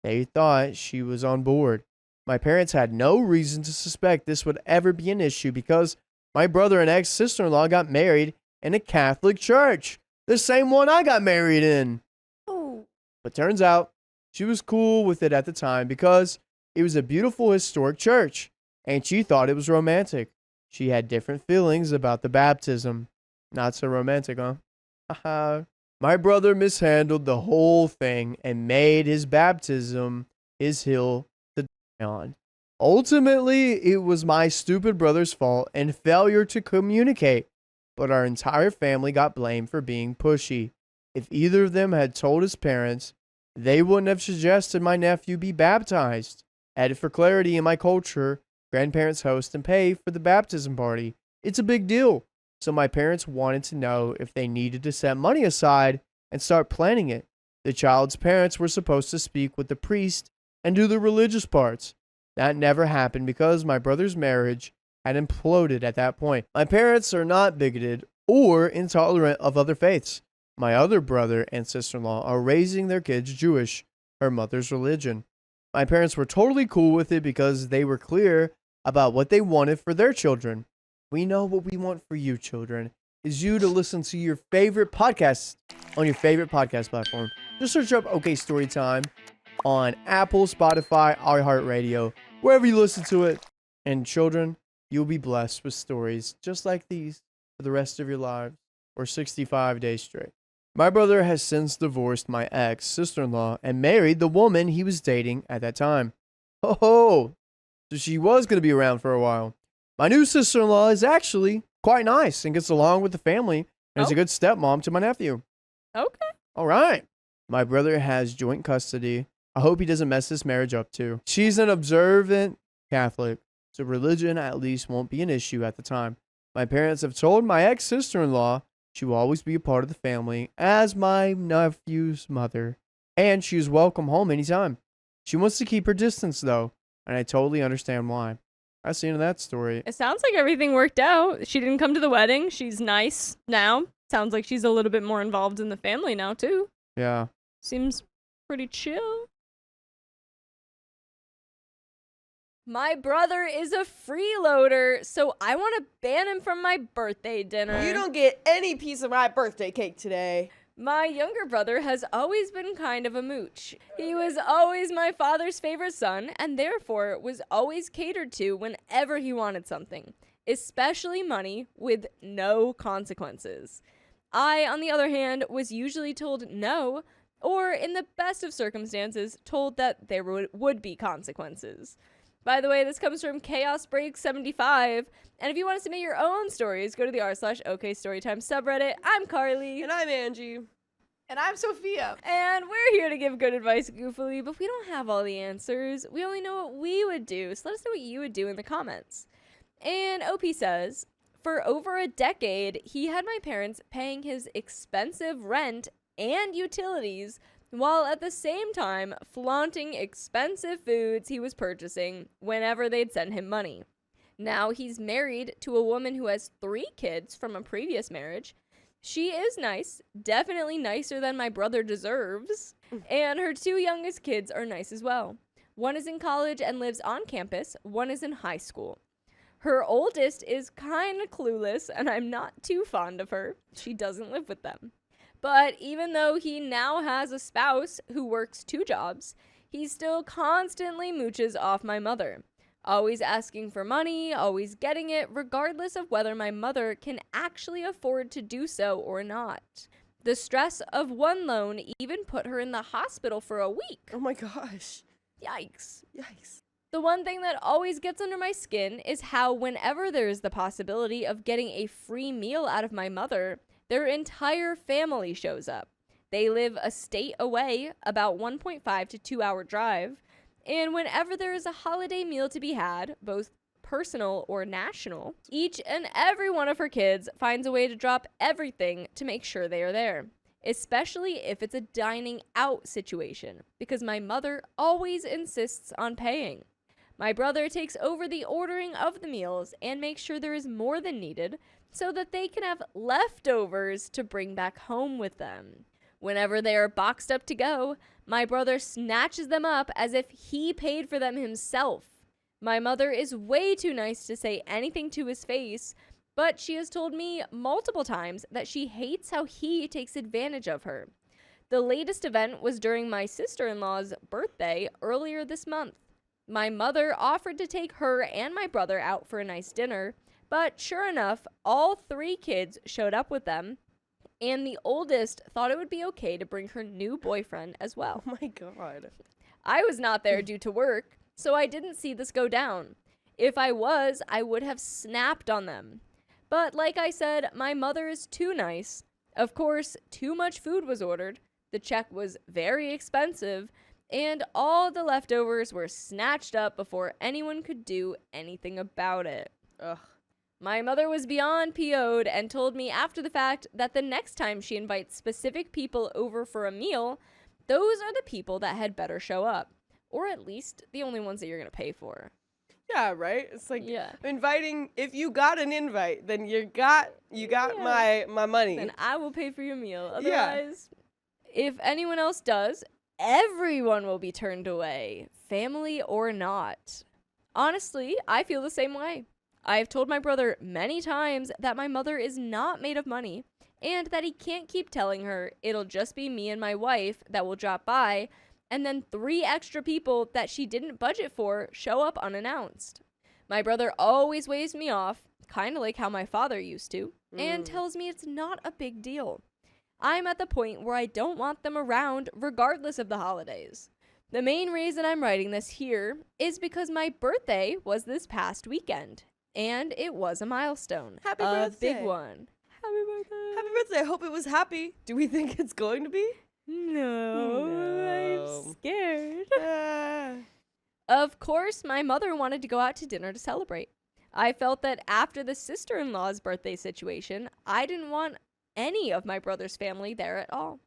They thought she was on board. My parents had no reason to suspect this would ever be an issue because my brother and ex-sister-in-law got married in a Catholic church, the same one I got married in. Oh. But turns out she was cool with it at the time because it was a beautiful historic church and she thought it was romantic. She had different feelings about the baptism. Not so romantic, huh? Haha. My brother mishandled the whole thing and made his baptism his hill to die on. Ultimately, it was my stupid brother's fault and failure to communicate, but our entire family got blamed for being pushy. If either of them had told his parents, they wouldn't have suggested my nephew be baptized. Added for clarity, in my culture, grandparents host and pay for the baptism party. It's a big deal. So my parents wanted to know if they needed to set money aside and start planning it. The child's parents were supposed to speak with the priest and do the religious parts. That never happened because my brother's marriage had imploded at that point. My parents are not bigoted or intolerant of other faiths. My other brother and sister-in-law are raising their kids Jewish, her mother's religion. My parents were totally cool with it because they were clear about what they wanted for their children. We know what we want for you, children, is you to listen to your favorite podcast on your favorite podcast platform. Just search up OK Storytime on Apple, Spotify, iHeartRadio, wherever you listen to it. And children, you'll be blessed with stories just like these for the rest of your lives or 65 days straight. My brother has since divorced my ex sister-in-law and married the woman he was dating at that time. Oh, so she was going to be around for a while. My new sister-in-law is actually quite nice and gets along with the family and is a good stepmom to my nephew. Okay. All right. My brother has joint custody. I hope he doesn't mess this marriage up too. She's an observant Catholic, so religion at least won't be an issue at the time. My parents have told my ex-sister-in-law she will always be a part of the family as my nephew's mother, and she is welcome home anytime. She wants to keep her distance though, and I totally understand why. That's the end of that story. It sounds like everything worked out. She didn't come to the wedding. She's nice now. Sounds like she's a little bit more involved in the family now, too. Yeah. Seems pretty chill. My brother is a freeloader, so I want to ban him from my birthday dinner. You don't get any piece of my birthday cake today. My younger brother has always been kind of a mooch. He was always my father's favorite son, and therefore was always catered to whenever he wanted something, especially money, with no consequences. I, on the other hand, was usually told no, or in the best of circumstances, told that there would be consequences. By the way, this comes from Chaos Break 75. And if you want to submit your own stories, go to the r/OK Storytime subreddit. I'm Carly. And I'm Angie. And I'm Sophia. And we're here to give good advice goofily, but we don't have all the answers. We only know what we would do. So let us know what you would do in the comments. And OP says, for over a decade, he had my parents paying his expensive rent and utilities while at the same time flaunting expensive foods he was purchasing whenever they'd send him money. Now he's married to a woman who has 3 kids from a previous marriage. She is nice, definitely nicer than my brother deserves, and her 2 youngest kids are nice as well. One is in college and lives on campus, one is in high school. Her oldest is kind of clueless, and I'm not too fond of her. She doesn't live with them. But even though he now has a spouse who works 2 jobs, he still constantly mooches off my mother. Always asking for money, always getting it, regardless of whether my mother can actually afford to do so or not. The stress of one loan even put her in the hospital for a week. Oh my gosh. Yikes. Yikes. The one thing that always gets under my skin is how whenever there is the possibility of getting a free meal out of my mother, their entire family shows up. They live a state away, about 1.5 to 2 hour drive, and whenever there is a holiday meal to be had, both personal or national, each and every one of her kids finds a way to drop everything to make sure they are there, especially if it's a dining out situation, because my mother always insists on paying. My brother takes over the ordering of the meals and makes sure there is more than needed so that they can have leftovers to bring back home with them. Whenever they are boxed up to go, my brother snatches them up as if he paid for them himself. My mother is way too nice to say anything to his face, but she has told me multiple times that she hates how he takes advantage of her. The latest event was during my sister-in-law's birthday earlier this month. My mother offered to take her and my brother out for a nice dinner, but sure enough, all 3 kids showed up with them, and the oldest thought it would be okay to bring her new boyfriend as well. Oh my god. I was not there due to work, so I didn't see this go down. If I was, I would have snapped on them. But like I said, my mother is too nice. Of course, too much food was ordered, the check was very expensive, and all the leftovers were snatched up before anyone could do anything about it. Ugh. My mother was beyond PO'd and told me after the fact that the next time she invites specific people over for a meal, those are the people that had better show up. or at least the only ones that you're going to pay for. Yeah, right? It's like Yeah. inviting, if you got an invite, then you got Yeah. my money. Then I will pay for your meal. Yeah. Otherwise, if anyone else does, everyone will be turned away, family or not. Honestly, I feel the same way. I have told my brother many times that my mother is not made of money and that he can't keep telling her it'll just be me and my wife that will drop by, and then 3 extra people that she didn't budget for show up unannounced. My brother always waves me off, kind of like how my father used to, and tells me it's not a big deal. I'm at the point where I don't want them around regardless of the holidays. The main reason I'm writing this here is because my birthday was this past weekend, and it was a milestone. Happy a birthday. big one. Happy birthday. Happy birthday. I hope it was happy. Do we think it's going to be? No, No. I'm scared. Ah. Of course, my mother wanted to go out to dinner to celebrate. I felt that after the sister-in-law's birthday situation, I didn't want any of my brother's family there at all.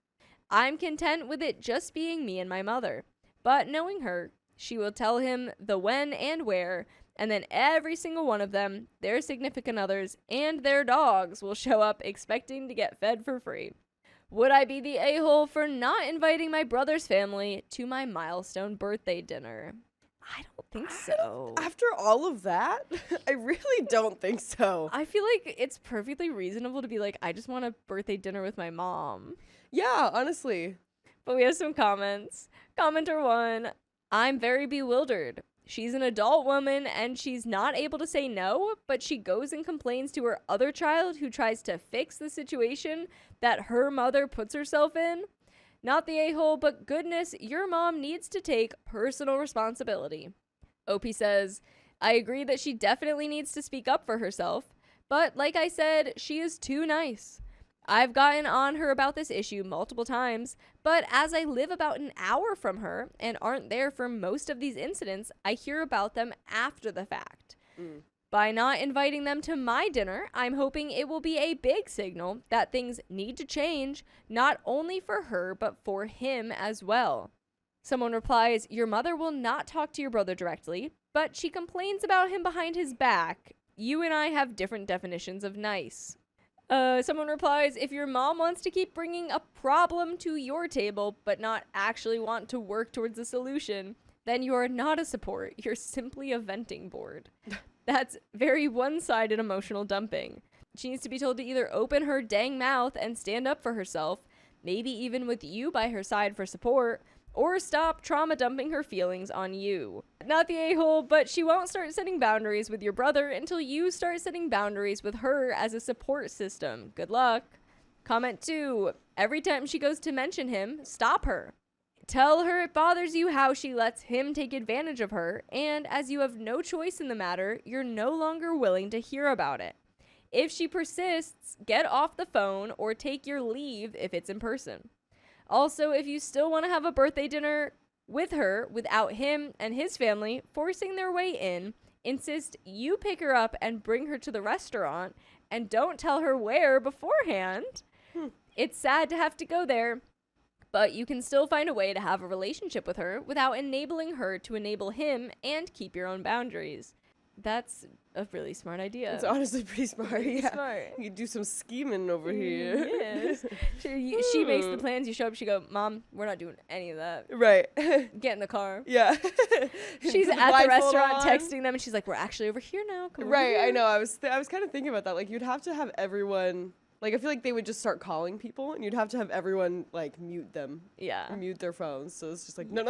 I'm content with it just being me and my mother. But knowing her, she will tell him the when and where, and then every single one of them, their significant others, and their dogs will show up expecting to get fed for free. Would I be the a-hole for not inviting my brother's family to my milestone birthday dinner? I don't think so. After all of that, I really don't think so. I feel like it's perfectly reasonable to be like, I just want a birthday dinner with my mom. Yeah, honestly. But we have some comments. Commenter 1, I'm very bewildered. She's an adult woman and she's not able to say no, but she goes and complains to her other child who tries to fix the situation that her mother puts herself in. Not the a-hole, but goodness, your mom needs to take personal responsibility. Opie says, I agree that she definitely needs to speak up for herself, but like I said, she is too nice. I've gotten on her about this issue multiple times, but as I live about an hour from her and aren't there for most of these incidents, I hear about them after the fact. By not inviting them to my dinner, I'm hoping it will be a big signal that things need to change, not only for her, but for him as well. Someone replies, your mother will not talk to your brother directly, but she complains about him behind his back. You and I have different definitions of nice. Someone replies, if your mom wants to keep bringing a problem to your table, but not actually want to work towards a solution, then you are not a support. You're simply a venting board. That's very one-sided emotional dumping. She needs to be told to either open her dang mouth and stand up for herself, maybe even with you by her side for support, or stop trauma dumping her feelings on you. Not the a-hole, but she won't start setting boundaries with your brother until you start setting boundaries with her as a support system. Good luck. Comment 2. Every time she goes to mention him, stop her. Tell her it bothers you how she lets him take advantage of her, and as you have no choice in the matter, you're no longer willing to hear about it. If she persists, get off the phone or take your leave if it's in person. Also, if you still want to have a birthday dinner with her without him and his family forcing their way in, insist you pick her up and bring her to the restaurant, and don't tell her where beforehand. It's sad to have to go there, but you can still find a way to have a relationship with her without enabling her to enable him and keep your own boundaries. That's a really smart idea. It's honestly pretty smart. Pretty Yeah. smart. You do some scheming over here. Yes. She makes the plans, you show up, she go, Mom, we're not doing any of that. Right. Get in the car. Yeah. She's Put the at the blindfold restaurant on. texting them, and she's like, we're actually over here now. Come over Right, I here." know. I was kind of thinking about that. Like, you'd have to have everyone. Like, I feel like they would just start calling people, and you'd have to have everyone like mute them, Yeah. mute their phones. So it's just like, no,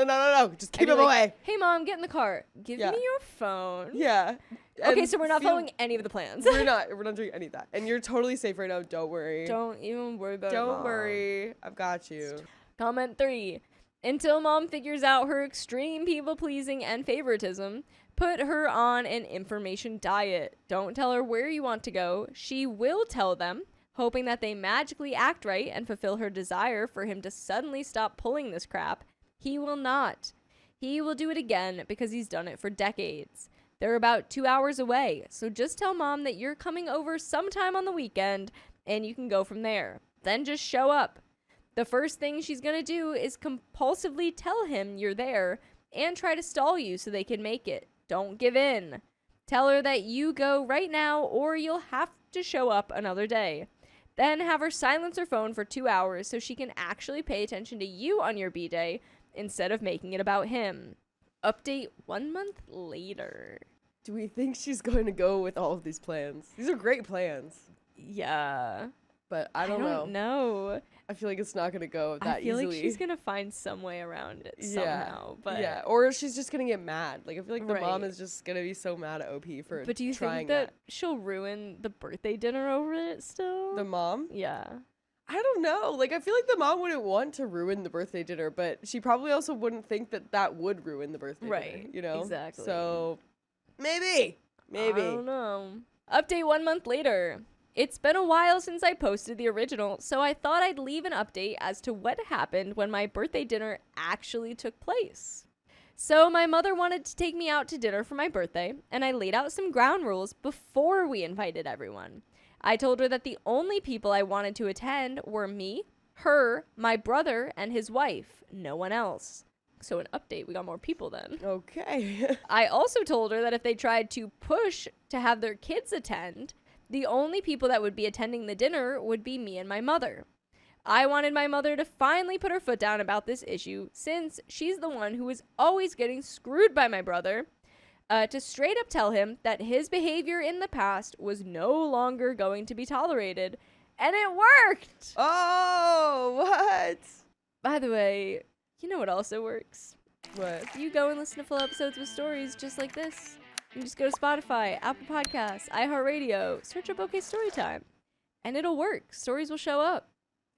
just keep I'd be them like, away. Hey, Mom, get in the car. Give Yeah. me your phone. Yeah. Okay, And so we're not feel- following any of the plans. We're not doing any of that, and you're totally safe right now. Don't worry. Don't even worry about it, Don't Mom. worry. I've got you. Comment 3. Until Mom figures out her extreme people-pleasing and favoritism, put her on an information diet. Don't tell her where you want to go. She will tell them, hoping that they magically act right and fulfill her desire for him to suddenly stop pulling this crap. He will not. He will do it again because he's done it for decades. They're about 2 hours away, so just tell Mom that you're coming over sometime on the weekend and you can go from there. Then just show up. The first thing she's going to do is compulsively tell him you're there, and try to stall you so they can make it. Don't give in. Tell her that you go right now or you'll have to show up another day. Then have her silence her phone for 2 hours so she can actually pay attention to you on your Bday instead of making it about him. Update 1 month later. Do we think she's going to go with all of these plans? These are great plans, Yeah. but I don't know. know. I feel like it's not going to go that I feel easily. like she's going to find some way around it somehow. But yeah, or she's just going to get mad. Like, I feel like the mom Right. is just going to be so mad at OP for But do you trying think that she'll ruin the birthday dinner over it still? The mom? Yeah. I don't know. Like, I feel like the mom wouldn't want to ruin the birthday dinner, but she probably also wouldn't think that that would ruin the birthday dinner, Right, you know? exactly. So, maybe. I don't know. Update 1 month later. It's been a while since I posted the original, so I thought I'd leave an update as to what happened when my birthday dinner actually took place. So my mother wanted to take me out to dinner for my birthday, and I laid out some ground rules before we invited everyone. I told her that the only people I wanted to attend were me, her, my brother, and his wife. No one else. So an update, we got more people then. Okay. I also told her that if they tried to push to have their kids attend, the only people that would be attending the dinner would be me and my mother. I wanted my mother to finally put her foot down about this issue, since she's the one who is always getting screwed by my brother, to straight up tell him that his behavior in the past was no longer going to be tolerated. And it worked! Oh, what? By the way, you know what also works? What? You go and listen to full episodes with stories just like this. You just go to Spotify, Apple Podcasts, iHeartRadio, search up OK Storytime, and it'll work. Stories will show up.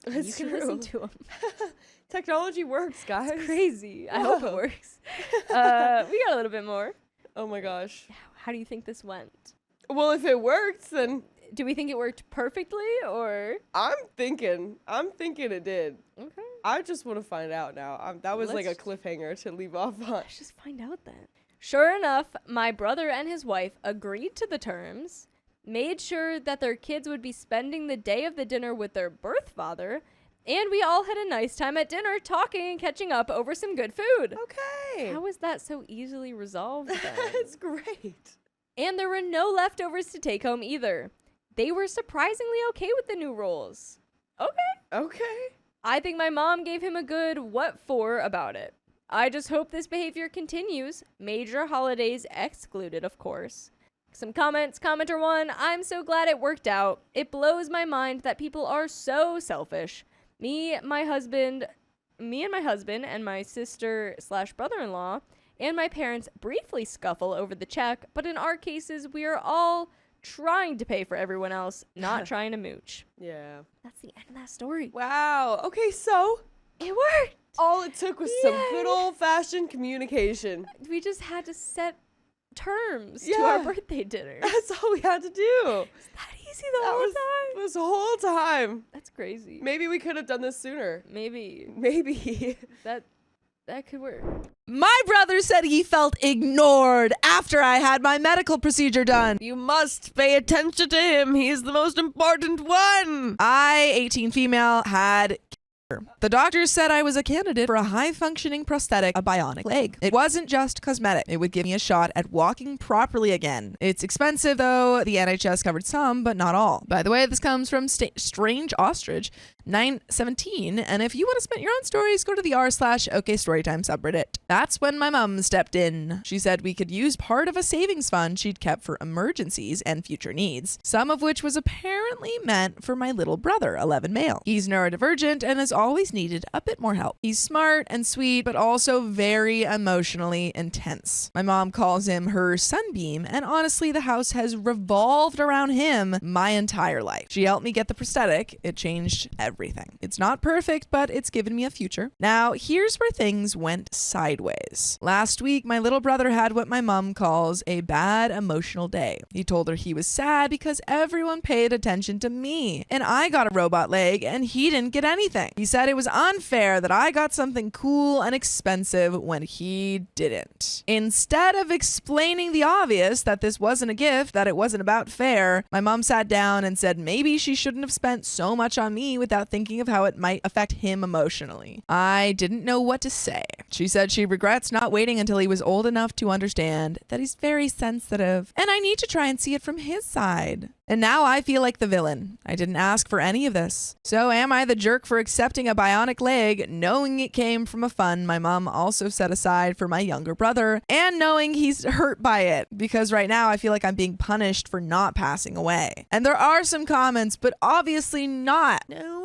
It's You can true. listen to them. Technology works, guys. It's crazy. I hope it Wow. works. We got a little bit more. Oh my gosh. How do you think this went? Well, if it works, then Do we think it worked perfectly, or? I'm thinking it did. Okay. I just want to find out now. That was like a Let's- cliffhanger to leave off on. Let's just find out then. Sure enough, my brother and his wife agreed to the terms, made sure that their kids would be spending the day of the dinner with their birth father, and we all had a nice time at dinner talking and catching up over some good food. Okay. How was that so easily resolved then? It's great. And there were no leftovers to take home either. They were surprisingly okay with the new rules. Okay. I think my mom gave him a good what for about it. I just hope this behavior continues. Major holidays excluded, of course. Some comments. Commenter 1, I'm so glad it worked out. It blows my mind that people are so selfish. Me and my husband and my sister / brother-in-law and my parents briefly scuffle over the check, but in our cases, we are all trying to pay for everyone else, not trying to mooch. Yeah. That's the end of that story. Wow. Okay, so It worked. all it took was some Yay. good old-fashioned communication. We just had to set terms to our Yeah. birthday dinner. That's all we had to do. It's that easy the That whole was time. this whole time. That's crazy. Maybe we could have done this sooner. Maybe Maybe. that could work. My brother said he felt ignored after I had my medical procedure done. You must pay attention to him. He's the most important one. I, 18 female, had cancer. The doctors said I was a candidate for a high-functioning prosthetic, a bionic leg. It wasn't just cosmetic. It would give me a shot at walking properly again. It's expensive, though. The NHS covered some, but not all. By the way, this comes from Strange Ostrich 917, and if you want to submit your own stories, go to the r/OK Storytime subreddit. That's when my mom stepped in. She said we could use part of a savings fund she'd kept for emergencies and future needs, some of which was apparently meant for my little brother, 11 male. He's neurodivergent and has always needed a bit more help. He's smart and sweet, but also very emotionally intense. My mom calls him her sunbeam, and honestly, the house has revolved around him my entire life. She helped me get the prosthetic. It changed everything. It's not perfect, but it's given me a future. Now, here's where things went sideways. Last week, my little brother had what my mom calls a bad emotional day. He told her he was sad because everyone paid attention to me, and I got a robot leg, and he didn't get anything. He said it was unfair that I got something cool and expensive when he didn't. Instead of explaining the obvious, that this wasn't a gift, that it wasn't about fair, my mom sat down and said maybe she shouldn't have spent so much on me without without thinking of how it might affect him emotionally. I didn't know what to say. She said she regrets not waiting until he was old enough to understand that he's very sensitive, and I need to try and see it from his side. And now I feel like the villain. I didn't ask for any of this. So am I the jerk for accepting a bionic leg, knowing it came from a fund my mom also set aside for my younger brother, and knowing he's hurt by it? Because right now I feel like I'm being punished for not passing away. And there are some comments, but obviously not. No.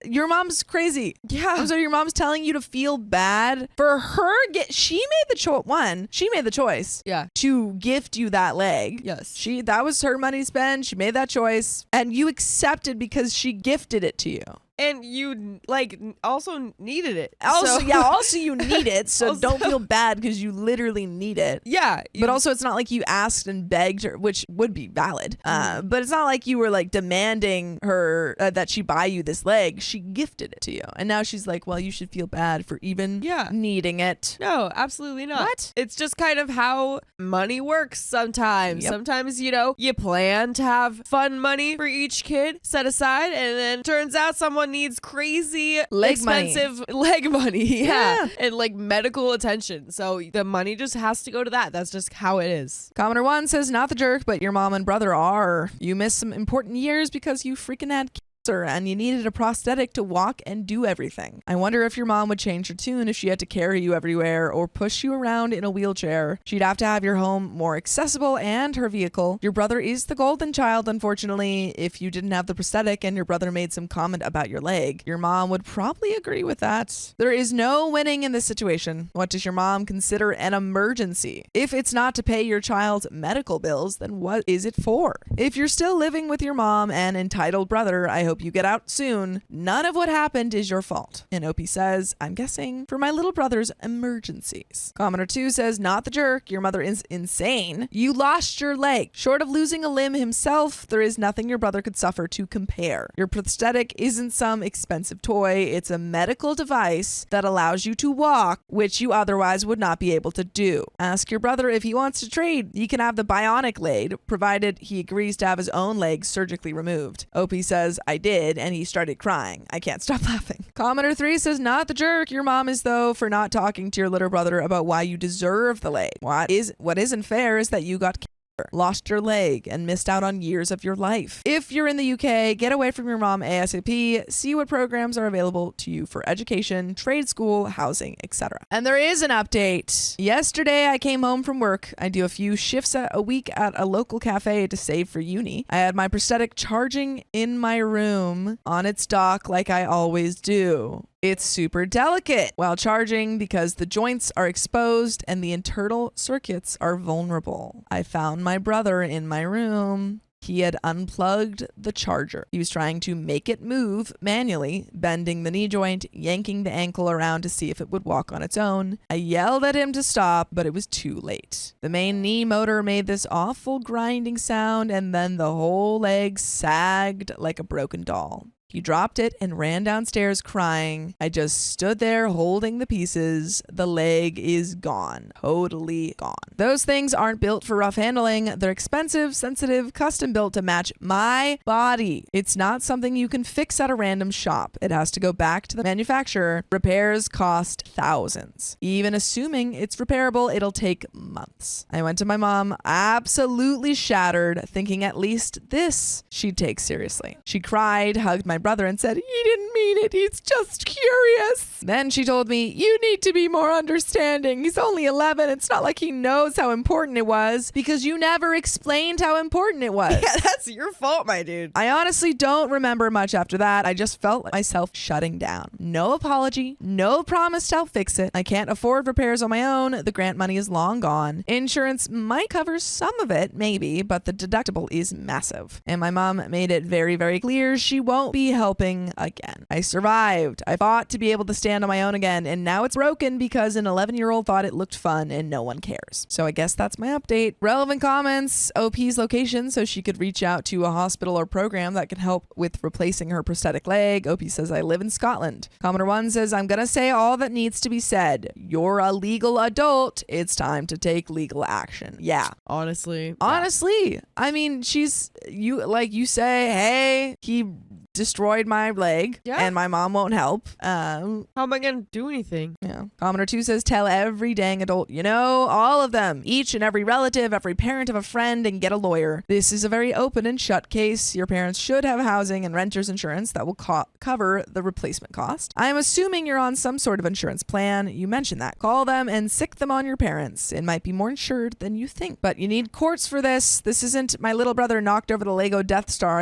Your mom's crazy. Yeah. So your mom's telling you to feel bad for her. She made the choice. She made the choice. Yeah. To gift you that leg. Yes. That was her money to spend. She made that choice, and you accepted because she gifted it to you. And you also needed it. Also you need it, so Also- don't feel bad because you literally need it. Yeah. But also, it's not like you asked and begged her, which would be valid. But it's not like you were like demanding her that she buy you this leg. She gifted it to you, and now she's like, "Well, you should feel bad for even needing it." No, absolutely not. What? It's just kind of how money works sometimes. Yep. Sometimes, you plan to have fun money for each kid set aside, and then turns out someone needs crazy Leg money. expensive leg money. Yeah. And like medical attention. So the money just has to go to that. That's just how it is. Commenter 1 says, "Not the jerk, but your mom and brother are. You missed some important years because you freaking had cancer and you needed a prosthetic to walk and do everything. I wonder if your mom would change her tune if she had to carry you everywhere or push you around in a wheelchair. She'd have to have your home more accessible and her vehicle. Your brother is the golden child, unfortunately. If you didn't have the prosthetic and your brother made some comment about your leg, your mom would probably agree with that. There is no winning in this situation. What does your mom consider an emergency? If it's not to pay your child's medical bills, then what is it for? If you're still living with your mom and entitled brother, I hope you get out soon. None of what happened is your fault." And OP says, "I'm guessing for my little brother's emergencies." Commenter 2 says, "Not the jerk. Your mother is insane. You lost your leg. Short of losing a limb himself, there is nothing your brother could suffer to compare. Your prosthetic isn't some expensive toy. It's a medical device that allows you to walk, which you otherwise would not be able to do. Ask your brother if he wants to trade. He can have the bionic leg, provided he agrees to have his own leg surgically removed." OP says, "I did," and he started crying. I can't stop laughing. Commenter 3 says, "Not the jerk. Your mom is, though, for not talking to your little brother about why you deserve the leg. What isn't fair is that you got cancer, lost your leg, and missed out on years of your life. If you're in the UK, get away from your mom ASAP. See what programs are available to you for education, trade school, housing, etc." And there is an update. Yesterday, I came home from work. I do a few shifts a week at a local cafe to save for uni. I had my prosthetic charging in my room on its dock like I always do. It's super delicate while charging because the joints are exposed and the internal circuits are vulnerable. I found my brother in my room. He had unplugged the charger. He was trying to make it move manually, bending the knee joint, yanking the ankle around to see if it would walk on its own. I yelled at him to stop, but it was too late. The main knee motor made this awful grinding sound, and then the whole leg sagged like a broken doll. He dropped it and ran downstairs crying. I just stood there holding the pieces. The leg is gone. Totally gone. Those things aren't built for rough handling. They're expensive, sensitive, custom built to match my body. It's not something you can fix at a random shop. It has to go back to the manufacturer. Repairs cost thousands. Even assuming it's repairable, it'll take months. I went to my mom, absolutely shattered, thinking at least this she'd take seriously. She cried, hugged my brother, and said, "He didn't mean it. He's just curious." Then she told me, "You need to be more understanding. He's only 11. It's not like he knows how important it was because you never explained how important it was." Yeah, that's your fault, my dude. I honestly don't remember much after that. I just felt myself shutting down. No apology, no promise to help fix it. I can't afford repairs on my own. The grant money is long gone. Insurance might cover some of it, maybe, but the deductible is massive. And my mom made it very, very clear she won't be helping again. I survived. I fought to be able to stand on my own again, and now it's broken because an 11-year-old thought it looked fun and no one cares. So I guess that's my update. Relevant comments, OP's location so she could reach out to a hospital or program that can help with replacing her prosthetic leg. OP says, "I live in Scotland." Commenter 1 says, "I'm gonna say all that needs to be said. You're a legal adult. It's time to take legal action." Yeah. Honestly. I mean, you say, hey, he destroyed my leg, Yeah. and my mom won't help. How am I gonna do anything? Yeah. Commenter 2 says, tell every dang adult you know, all of them, each and every relative, every parent of a friend, and get a lawyer. This is a very open and shut case. Your parents should have housing and renter's insurance that will cover the replacement cost. I am assuming you're on some sort of insurance plan. You mentioned that. Call them and sick them on your parents. It might be more insured than you think, but you need courts for this. This isn't my little brother knocked over the Lego Death Star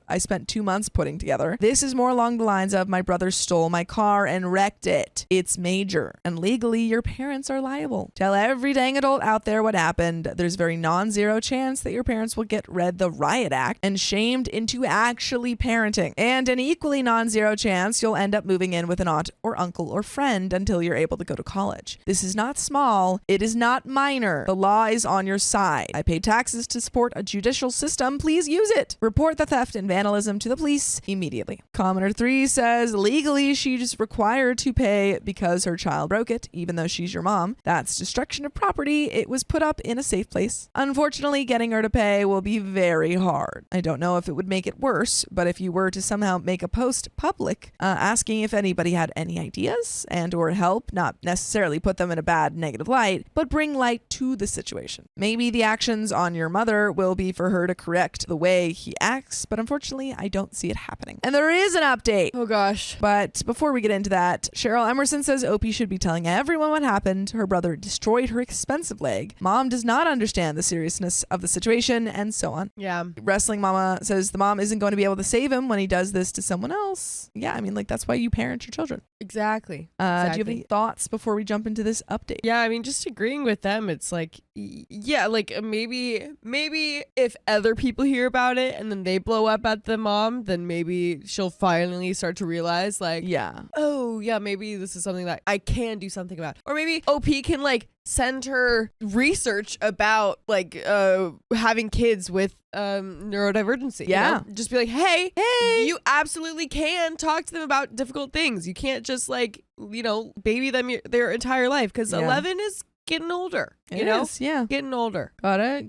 I spent 2 months putting together. This is more along the lines of my brother stole my car and wrecked it. It's major, and legally your parents are liable. Tell every dang adult out there what happened. There's very non-zero chance that your parents will get read the riot act and shamed into actually parenting, and an equally non-zero chance you'll end up moving in with an aunt or uncle or friend until you're able to go to college. This is not small. It is not minor. The law is on your side. I pay taxes to support a judicial system. Please use it. Report the theft and vandalism to the police immediately. Commenter 3 says, legally she's required to pay because her child broke it, even though she's your mom. That's destruction of property. It was put up in a safe place. Unfortunately, getting her to pay will be very hard. I don't know if it would make it worse, but if you were to somehow make a post public asking if anybody had any ideas and or help, not necessarily put them in a bad negative light, but bring light to the situation. Maybe the actions on your mother will be for her to correct the way he acts, but unfortunately, I don't see it happening. And there is an update. Oh gosh. But before we get into that, Cheryl Emerson says Opie should be telling everyone what happened. Her brother destroyed her expensive leg. Mom does not understand the seriousness of the situation, and so on. Yeah. Wrestling Mama says the mom isn't going to be able to save him when he does this to someone else. Yeah, I mean, like, that's why you parent your children. Exactly. Do you have Exactly. any thoughts before we jump into this update? Yeah, I mean, just agreeing with them, it's like, yeah, like maybe if other people hear about it and then they blow up at the mom, then maybe she'll finally start to realize, like, Yeah. oh yeah, maybe this is something that I can do something about. Or maybe OP can like send her research about like having kids with neurodivergency. you Yeah. know? Just be like, hey, you absolutely can talk to them about difficult things. You can't just like, baby them their entire life, because Yeah. 11 is getting older. It You know, is, yeah. getting older. Gotta.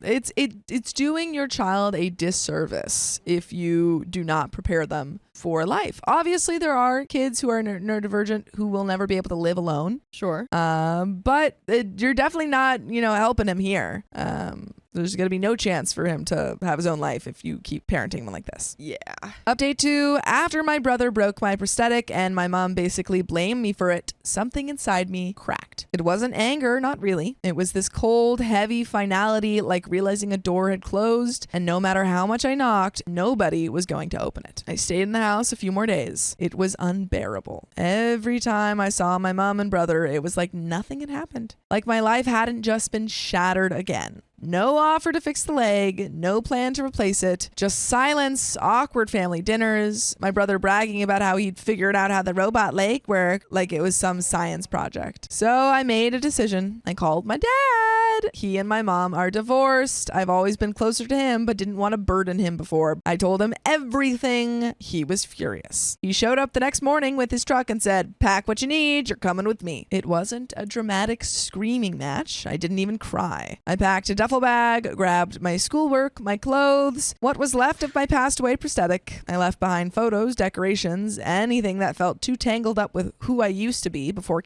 It's doing your child a disservice if you do not prepare them for life. Obviously, there are kids who are neurodivergent who will never be able to live alone. Sure. But you're definitely not, helping him here. There's going to be no chance for him to have his own life if you keep parenting him like this. Yeah. Update 2. After my brother broke my prosthetic and my mom basically blamed me for it, something inside me cracked. It wasn't anger, not really. It was this cold, heavy finality, like realizing a door had closed, and no matter how much I knocked, nobody was going to open it. I stayed in the house a few more days. It was unbearable. Every time I saw my mom and brother, it was like nothing had happened. Like my life hadn't just been shattered again. No offer to fix the leg, no plan to replace it, just silence, awkward family dinners, my brother bragging about how he'd figured out how the robot leg worked like it was some science project. So I made a decision. I called my dad. He and my mom are divorced. I've always been closer to him, but didn't want to burden him before. I told him everything. He was furious. He showed up the next morning with his truck and said, "Pack what you need, you're coming with me." It wasn't a dramatic screaming match. I didn't even cry. I packed a duffel bag, grabbed my schoolwork, my clothes, what was left of my passed away prosthetic. I left behind photos, decorations, anything that felt too tangled up with who I used to be before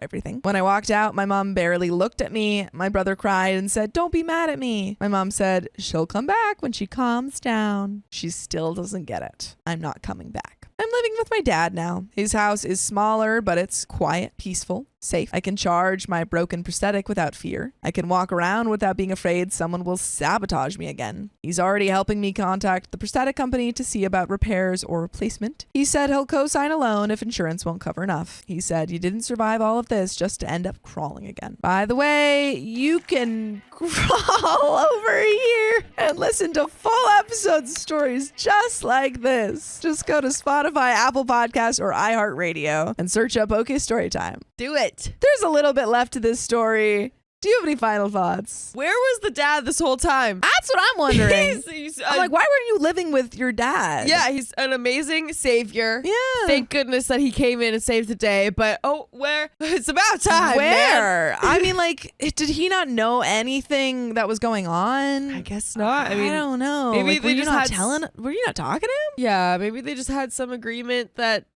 everything. When I walked out, my mom barely looked at me. My brother cried and said, "Don't be mad at me." My mom said, "She'll come back when she calms down." She still doesn't get it. I'm not coming back. I'm living with my dad now. His house is smaller, but it's quiet, peaceful, safe. I can charge my broken prosthetic without fear. I can walk around without being afraid someone will sabotage me again. He's already helping me contact the prosthetic company to see about repairs or replacement. He said he'll co-sign a loan if insurance won't cover enough. He said you didn't survive all of this just to end up crawling again. By the way, you can crawl over here and listen to full episodes of stories just like this. Just go to Spotify, Apple Podcasts, or iHeartRadio and search up OK Storytime. Do it. There's a little bit left to this story. Do you have any final thoughts? Where was the dad this whole time? That's what I'm wondering. He's I'm like, why weren't you living with your dad? yeah, he's an amazing savior. Yeah. Thank goodness that he came in and saved the day. But where? It's about time. Man. Where? I mean, like, did he not know anything that was going on? I guess not. I mean, I don't know. maybe Like, they were you just not had telling? Were you not talking to him? yeah, maybe they just had some agreement that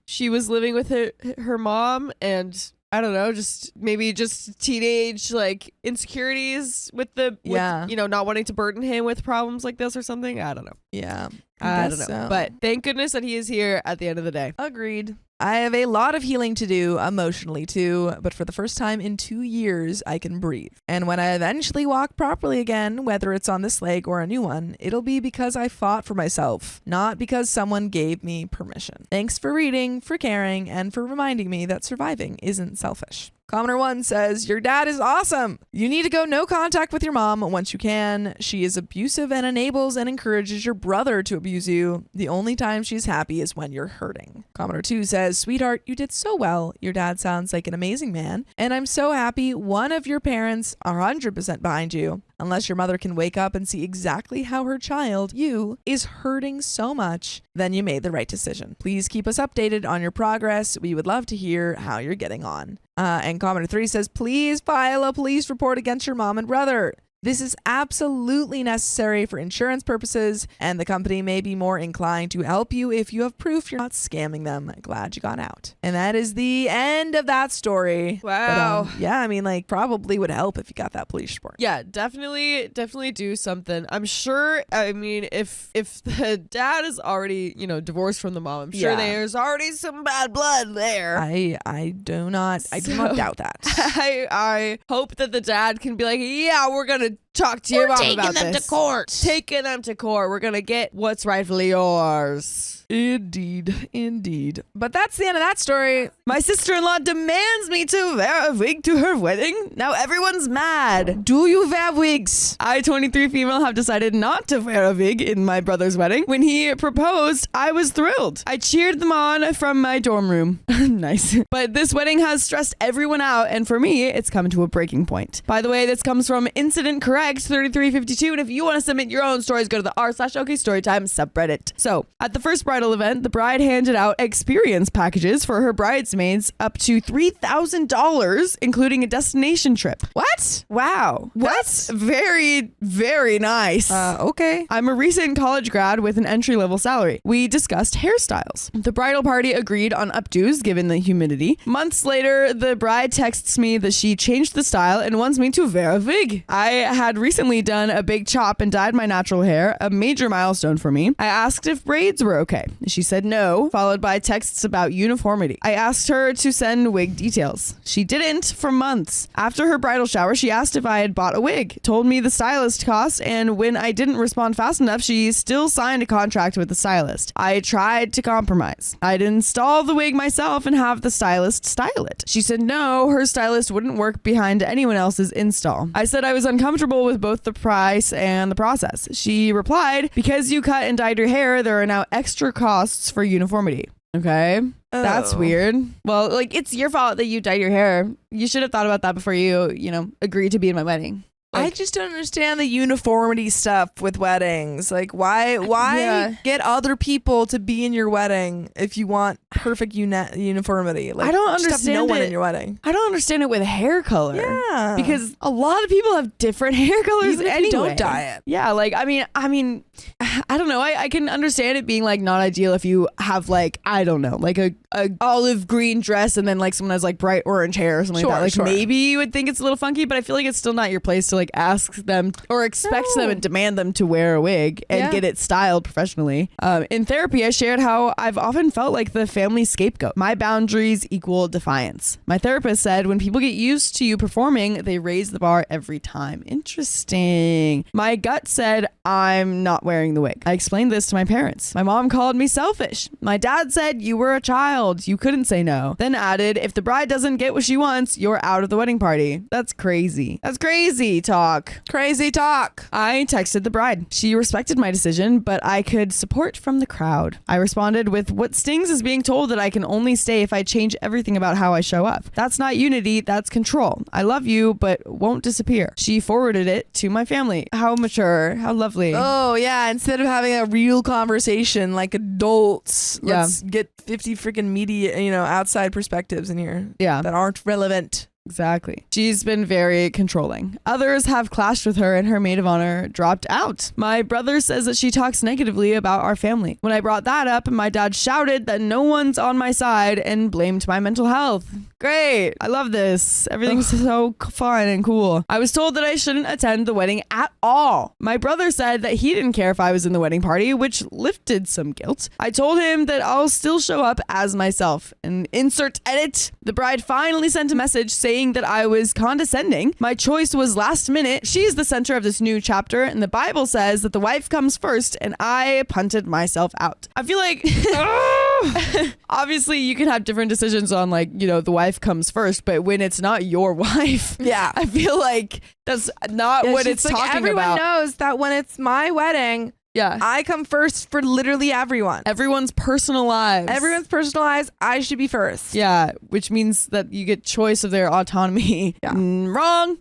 she was living with her mom and. I don't know, just teenage like insecurities with not wanting to burden him with problems like this or something. I don't know. Yeah, I don't know. so. But thank goodness that he is here at the end of the day. Agreed. I have a lot of healing to do emotionally too, but for the first time in 2 years, I can breathe. And when I eventually walk properly again, whether it's on this leg or a new one, it'll be because I fought for myself, not because someone gave me permission. Thanks for reading, for caring, and for reminding me that surviving isn't selfish. Commoner 1 says, your dad is awesome. You need to go no contact with your mom once you can. She is abusive and enables and encourages your brother to abuse you. The only time she's happy is when you're hurting. Commoner 2 says, sweetheart, you did so well. Your dad sounds like an amazing man. And I'm so happy one of your parents are 100% behind you. Unless your mother can wake up and see exactly how her child, you, is hurting so much, then you made the right decision. Please keep us updated on your progress. We would love to hear how you're getting on. And commenter 3 says, please file a police report against your mom and brother. This is absolutely necessary for insurance purposes, and the company may be more inclined to help you if you have proof you're not scamming them. Glad you got out. And that is the end of that story. Wow. But, yeah, I mean, like, probably would help if you got that police report. Yeah, definitely do something. I'm sure. I mean, if the dad is already divorced from the mom, I'm sure there's already some bad blood there. I do not doubt that. I hope that the dad can be like, yeah, we're gonna talk to your mom about this. Taking them to court. Taking them to court. We're gonna get what's rightfully yours. Indeed. But that's the end of that story. My sister-in-law demands me to wear a wig to her wedding. Now everyone's mad. Do you wear wigs? I, 23 female, have decided not to wear a wig in my brother's wedding. When he proposed, I was thrilled. I cheered them on from my dorm room. Nice. But this wedding has stressed everyone out, and for me, it's come to a breaking point. By the way, this comes from Incident Correct 3352, and if you want to submit your own stories, go to the r/OKStorytime subreddit. So, at the first bridal event, the bride handed out experience packages for her bridesmaids up to $3,000, including a destination trip. What? Wow. That's very, very nice. Okay. I'm a recent college grad with an entry-level salary. We discussed hairstyles. The bridal party agreed on updos given the humidity. Months later, the bride texts me that she changed the style and wants me to wear a wig. I had recently done a big chop and dyed my natural hair, a major milestone for me. I asked if braids were okay. She said no, followed by texts about uniformity. I asked her to send wig details. She didn't for months. After her bridal shower, she asked if I had bought a wig, told me the stylist cost, and when I didn't respond fast enough, she still signed a contract with the stylist. I tried to compromise. I'd install the wig myself and have the stylist style it. She said no, her stylist wouldn't work behind anyone else's install. I said I was uncomfortable with both the price and the process. She replied, because you cut and dyed your hair, there are now extra costs for uniformity. Okay. That's weird. Well, like, it's your fault that you dyed your hair. You should have thought about that before you agreed to be in my wedding. I just don't understand the uniformity stuff with weddings. Like, why get other people to be in your wedding if you want perfect uniformity? Like, I don't just understand have no one it. in your wedding. I don't understand it with hair color. Yeah, because a lot of people have different hair colors. Even if anyway. you don't dye it. Yeah, like I mean, I don't know. I can understand it being like not ideal if you have like I don't know, like a olive green dress and then like someone has like bright orange hair or something like that. Like maybe you would think it's a little funky, but I feel like it's still not your place to like ask them or expect them and demand them to wear a wig and get it styled professionally. In therapy, I shared how I've often felt like the family scapegoat. My boundaries equal defiance. My therapist said when people get used to you performing, they raise the bar every time. Interesting. My gut said I'm not wearing the wig. I explained this to my parents. My mom called me selfish. My dad said you were a child. You couldn't say no. Then added, if the bride doesn't get what she wants, you're out of the wedding party. That's crazy. That's crazy talk. talk. Crazy talk. I texted the bride. She respected my decision, but I could support from the crowd. I responded with, what stings is being told that I can only stay if I change everything about how I show up. That's not unity, that's control. I love you, but won't disappear. She forwarded it to my family. How mature, how lovely. Oh, yeah. Instead of having a real conversation like adults, Yeah. let's get 50 freaking media, outside perspectives in here Yeah. that aren't relevant. Exactly. She's been very controlling. Others have clashed with her and her maid of honor dropped out. My brother says that she talks negatively about our family. When I brought that up, my dad shouted that no one's on my side and blamed my mental health. Great. I love this. Everything's so fun and cool. I was told that I shouldn't attend the wedding at all. My brother said that he didn't care if I was in the wedding party, which lifted some guilt. I told him that I'll still show up as myself. And insert edit. The bride finally sent a message saying that I was condescending. My choice was last minute. She's the center of this new chapter, and the Bible says that the wife comes first, and I punted myself out. I feel like obviously you can have different decisions on the wife comes first, but when it's not your wife, Yeah. I feel like that's not what it's talking everyone about. knows that when it's my wedding, Yeah. I come first for literally everyone. Everyone's personal lives. Everyone's personalized. I should be first. Yeah, which means that you get choice of their autonomy. Yeah. Wrong.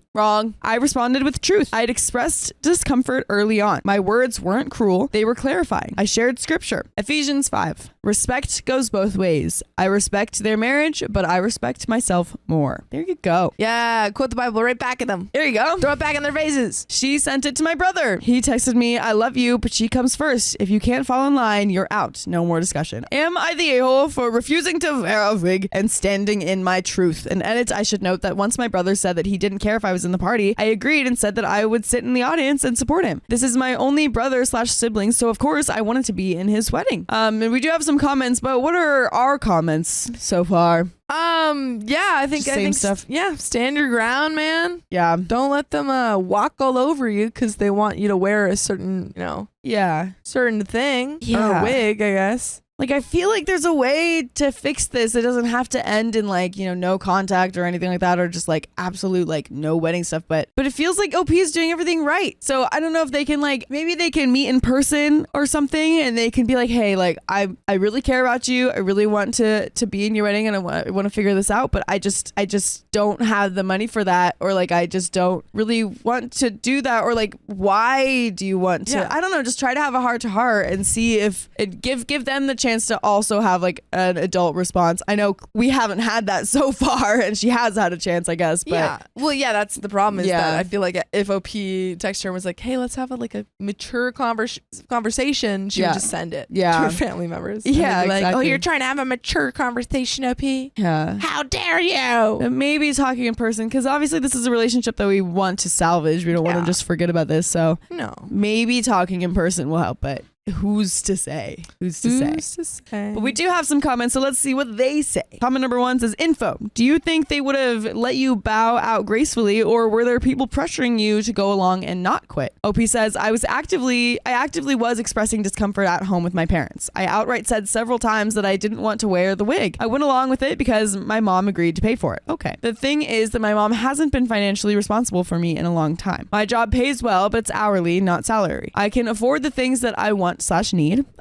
I responded with truth. I had expressed discomfort early on. My words weren't cruel. They were clarifying. I shared scripture. Ephesians 5. Respect goes both ways. I respect their marriage, but I respect myself more. There you go. Yeah. Quote the Bible right back at them. There you go. Throw it back in their faces. She sent it to my brother. He texted me, I love you, but she comes first. If you can't fall in line, you're out. No more discussion. Am I the a-hole for refusing to wear a wig and standing in my truth? And edit, I should note that once my brother said that he didn't care if I was in the party, I agreed and said that I would sit in the audience and support him. This is my only brother/sibling, so of course I wanted to be in his wedding. And we do have some comments, but what are our comments so far? Yeah, I think Same stuff. Yeah, stand your ground, man. Yeah. Don't let them walk all over you because they want you to wear a certain, Yeah. certain thing or Yeah. a wig, I guess. Like, I feel like there's a way to fix this. It doesn't have to end in no contact or anything like that, or just absolute no wedding stuff. But it feels like OP is doing everything right. So I don't know if they can maybe they can meet in person or something, and they can be like, hey, I really care about you. I really want to be in your wedding, and I want to figure this out. But I just don't have the money for that, or I just don't really want to do that, or why do you want to? Yeah. I don't know. Just try to have a heart to heart and see if it give them the chance to also have an adult response. I know we haven't had that so far, and she has had a chance, I guess. But yeah. Well, yeah, that's the problem is Yeah. that I feel like if OP texted her and was like, hey, let's have a mature conversation, she Yeah. would just send it Yeah. to her family members. Yeah, And they'd be like, oh, exactly. you're trying to have a mature conversation, OP? yeah. How dare you? But maybe talking in person, because obviously this is a relationship that we want to salvage. We don't want Yeah. to just forget about this. So No. maybe talking in person will help, but who's to say? Who's to say? Who's to say? But we do have some comments, so let's see what they say. Comment number 1 says, info. Do you think they would have let you bow out gracefully, or were there people pressuring you to go along and not quit? OP says, I actively was expressing discomfort at home with my parents. I outright said several times that I didn't want to wear the wig. I went along with it because my mom agreed to pay for it. Okay. The thing is that my mom hasn't been financially responsible for me in a long time. My job pays well, but it's hourly, not salary. I can afford the things that I want/need.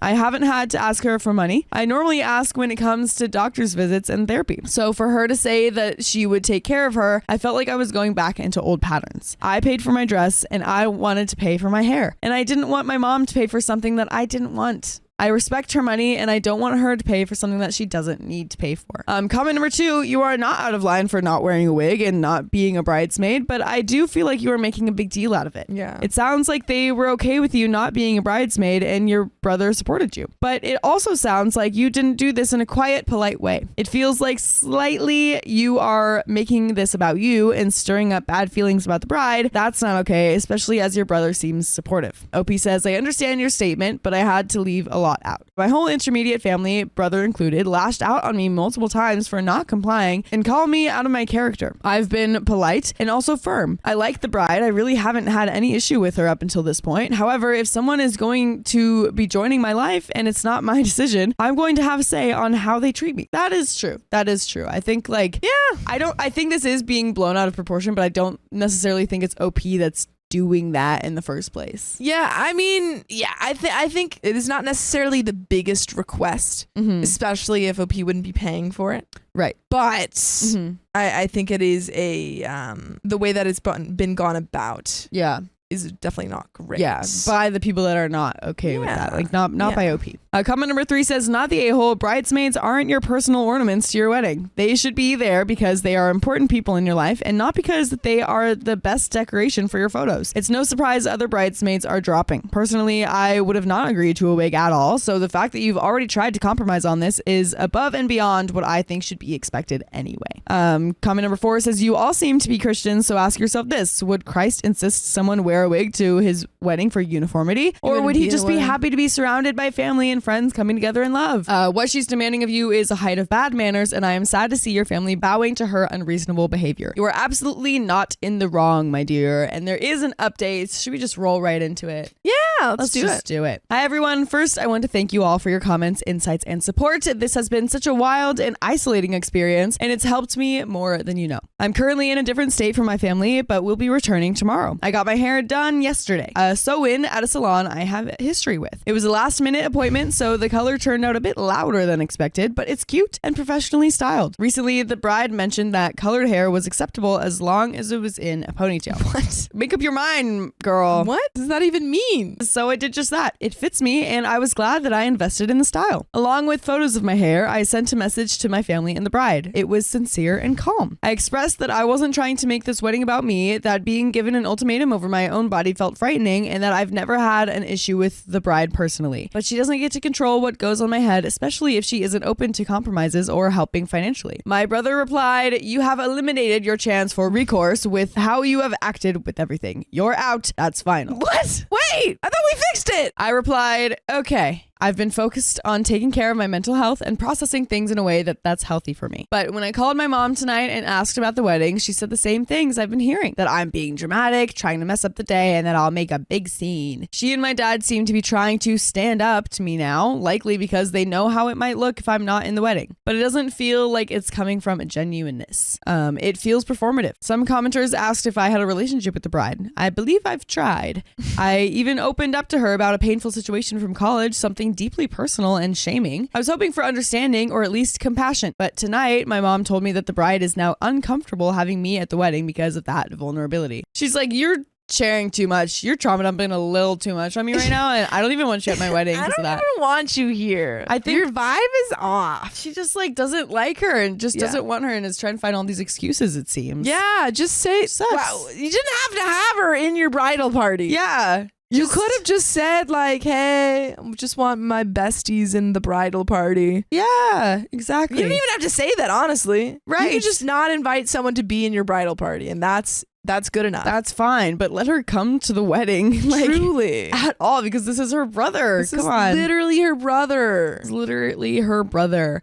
I haven't had to ask her for money. I normally ask when it comes to doctor's visits and therapy. So for her to say that she would take care of her, I felt like I was going back into old patterns. I paid for my dress and I wanted to pay for my hair. And I didn't want my mom to pay for something that I didn't want. I respect her money and I don't want her to pay for something that she doesn't need to pay for. Comment number 2, you are not out of line for not wearing a wig and not being a bridesmaid, but I do feel like you are making a big deal out of it. Yeah. It sounds like they were okay with you not being a bridesmaid and your brother supported you. But it also sounds like you didn't do this in a quiet, polite way. It feels like slightly you are making this about you and stirring up bad feelings about the bride. That's not okay, especially as your brother seems supportive. OP says, I understand your statement, but I had to leave a lot out. My whole intermediate family, brother included, lashed out on me multiple times for not complying and called me out of my character. I've been polite and also firm. I like the bride. I really haven't had any issue with her up until this point. However, if someone is going to be joining my life and it's not my decision, I'm going to have a say on how they treat me. That is true. That is true. I think I think this is being blown out of proportion, but I don't necessarily think it's OP that's doing that in the first place. Yeah, I mean, I think it is not necessarily the biggest request, especially if OP wouldn't be paying for it. Right. But I think it is the way that it's been gone about. Yeah. Is definitely not great. Yeah, by the people that are not okay with that. Like not by OP. Comment number 3 says, not the a-hole. Bridesmaids aren't your personal ornaments to your wedding. They should be there because they are important people in your life and not because they are the best decoration for your photos. It's no surprise other bridesmaids are dropping. Personally, I would have not agreed to a wig at all. So the fact that you've already tried to compromise on this is above and beyond what I think should be expected anyway. Comment number 4 says, you all seem to be Christians, so ask yourself this. Would Christ insist someone wear a wig to his wedding for uniformity? Or would he just be happy to be surrounded by family and friends coming together in love? What she's demanding of you is a height of bad manners, and I am sad to see your family bowing to her unreasonable behavior. You are absolutely not in the wrong, my dear, and there is an update. Should we just roll right into it? Yeah, let's do it. Hi, everyone. First, I want to thank you all for your comments, insights, and support. This has been such a wild and isolating experience, and it's helped me more than you know. I'm currently in a different state from my family, but we'll be returning tomorrow. I got my hair done yesterday. Sew-in at a salon I have history with. It was a last-minute appointment, so the color turned out a bit louder than expected, but it's cute and professionally styled. Recently, the bride mentioned that colored hair was acceptable as long as it was in a ponytail. What? Make up your mind, girl. What does that even mean? So I did just that. It fits me, and I was glad that I invested in the style. Along with photos of my hair, I sent a message to my family and the bride. It was sincere and calm. I expressed that I wasn't trying to make this wedding about me, that being given an ultimatum over my own body felt frightening, and that I've never had an issue with the bride personally. But she doesn't get to control what goes on my head, especially if she isn't open to compromises or helping financially. My brother replied, you have eliminated your chance for recourse with how you have acted with everything. You're out. That's final. What? Wait, I thought we fixed it. I replied, okay. I've been focused on taking care of my mental health and processing things in a way that's healthy for me. But when I called my mom tonight and asked about the wedding, she said the same things I've been hearing, that I'm being dramatic, trying to mess up the day, and that I'll make a big scene. She and my dad seem to be trying to stand up to me now, likely because they know how it might look if I'm not in the wedding. But it doesn't feel like it's coming from a genuineness. It feels performative. Some commenters asked if I had a relationship with the bride. I believe I've tried. I even opened up to her about a painful situation from college, something deeply personal and shaming. I was hoping for understanding or at least compassion. But tonight, my mom told me that the bride is now uncomfortable having me at the wedding because of that vulnerability. She's like, you're sharing too much. You're trauma dumping a little too much on me right now, and I don't even want you at my wedding because of that. I don't want you here. I think your vibe is off. She just doesn't like her and just doesn't want her and is trying to find all these excuses, it seems. Yeah, just say, wow, you didn't have to have her in your bridal party. Yeah. You could have just said like, hey, I just want my besties in the bridal party. Yeah, exactly. You don't even have to say that, honestly. Right. You could just not invite someone to be in your bridal party, and that's good enough. That's fine, but let her come to the wedding. Like, truly. At all, because this is her brother. This is literally her brother. It's literally her brother.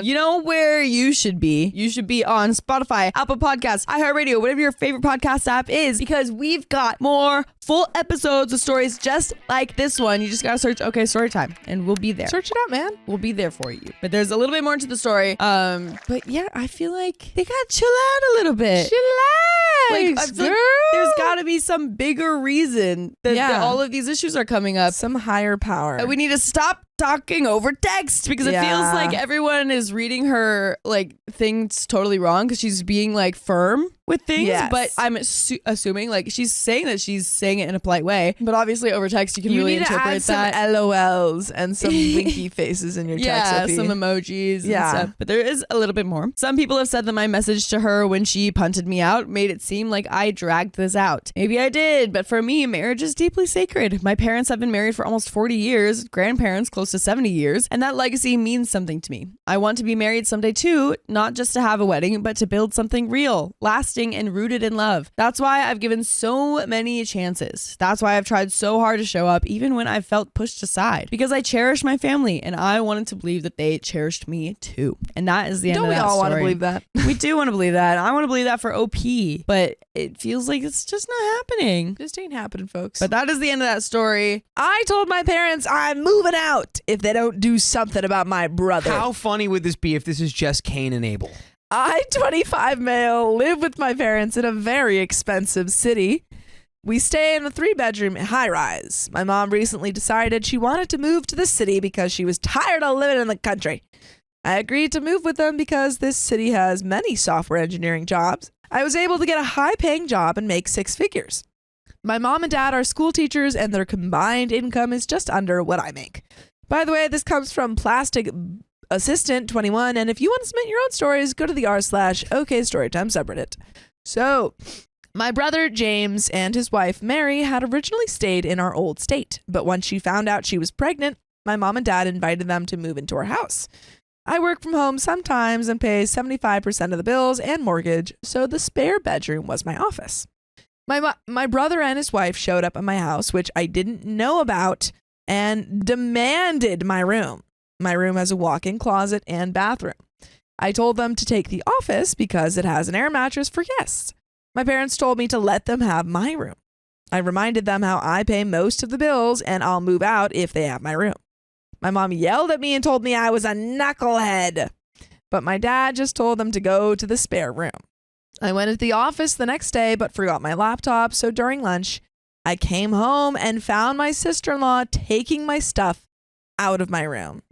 You know where you should be? You should be on Spotify, Apple Podcasts, iHeartRadio, whatever your favorite podcast app is, because we've got more full episodes of stories just like this one. You just gotta search OK Storytime, and we'll be there. Search it out, man. We'll be there for you. But there's a little bit more to the story. But yeah, I feel like they gotta chill out a little bit. Chillax. Like, I feel like there's got to be some bigger reason that all of these issues are coming up. Some higher power. We need to stop talking over text because it feels like everyone is reading her like things totally wrong because she's being like firm with things. Yes. But I'm assuming like she's saying that she's saying it in a polite way. But obviously over text you can really interpret need to add that. some LOLs and some winky faces in your text. Yeah, some emojis and stuff. But there is a little bit more. Some people have said that my message to her when she punted me out made it seem like I dragged this out. Maybe I did, but for me, marriage is deeply sacred. My parents have been married for almost 40 years, grandparents close to 70 years, and that legacy means something to me. I want to be married someday too, not just to have a wedding, but to build something real, lasting, lasting and rooted in love. That's why I've given so many chances. That's why I've tried so hard to show up even when I felt pushed aside, because I cherish my family and I wanted to believe that they cherished me too. And that is the end Don't of we that all want to story. believe that? We do want to believe that. I want to believe that for OP, but it feels like it's just not happening. Just ain't happening, folks. But that is the end of that story. I told my parents I'm moving out if they don't do something about my brother. How funny would this be if this is just Cain and Abel? I, 25 male, live with my parents in a very expensive city. We stay in a 3-bedroom high-rise. My mom recently decided she wanted to move to the city because she was tired of living in the country. I agreed to move with them because this city has many software engineering jobs. I was able to get a high-paying job and make 6 figures. My mom and dad are school teachers, and their combined income is just under what I make. By the way, this comes from Plastic Assistant 21, and if you want to submit your own stories, go to the r/OKStorytime subreddit. So, my brother James and his wife Mary had originally stayed in our old state, but once she found out she was pregnant, my mom and dad invited them to move into our house. I work from home sometimes and pay 75% of the bills and mortgage, so the spare bedroom was my office. My brother and his wife showed up at my house, which I didn't know about, and demanded my room. My room has a walk-in closet and bathroom. I told them to take the office because it has an air mattress for guests. My parents told me to let them have my room. I reminded them how I pay most of the bills and I'll move out if they have my room. My mom yelled at me and told me I was a knucklehead, but my dad just told them to go to the spare room. I went to the office the next day but forgot my laptop, so during lunch, I came home and found my sister-in-law taking my stuff out of my room.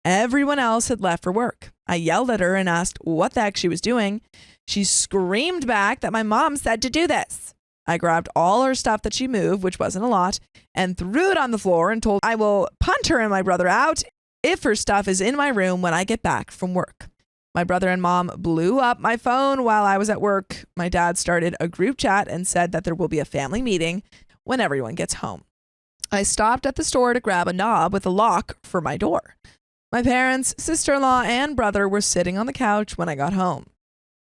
Everyone else had left for work. I yelled at her and asked what the heck she was doing. She screamed back that my mom said to do this. I grabbed all her stuff that she moved, which wasn't a lot, and threw it on the floor and told I will punt her and my brother out if her stuff is in my room when I get back from work. My brother and mom blew up my phone while I was at work. My dad started a group chat and said that there will be a family meeting when everyone gets home. I stopped at the store to grab a knob with a lock for my door. My parents, sister-in-law, and brother were sitting on the couch when I got home.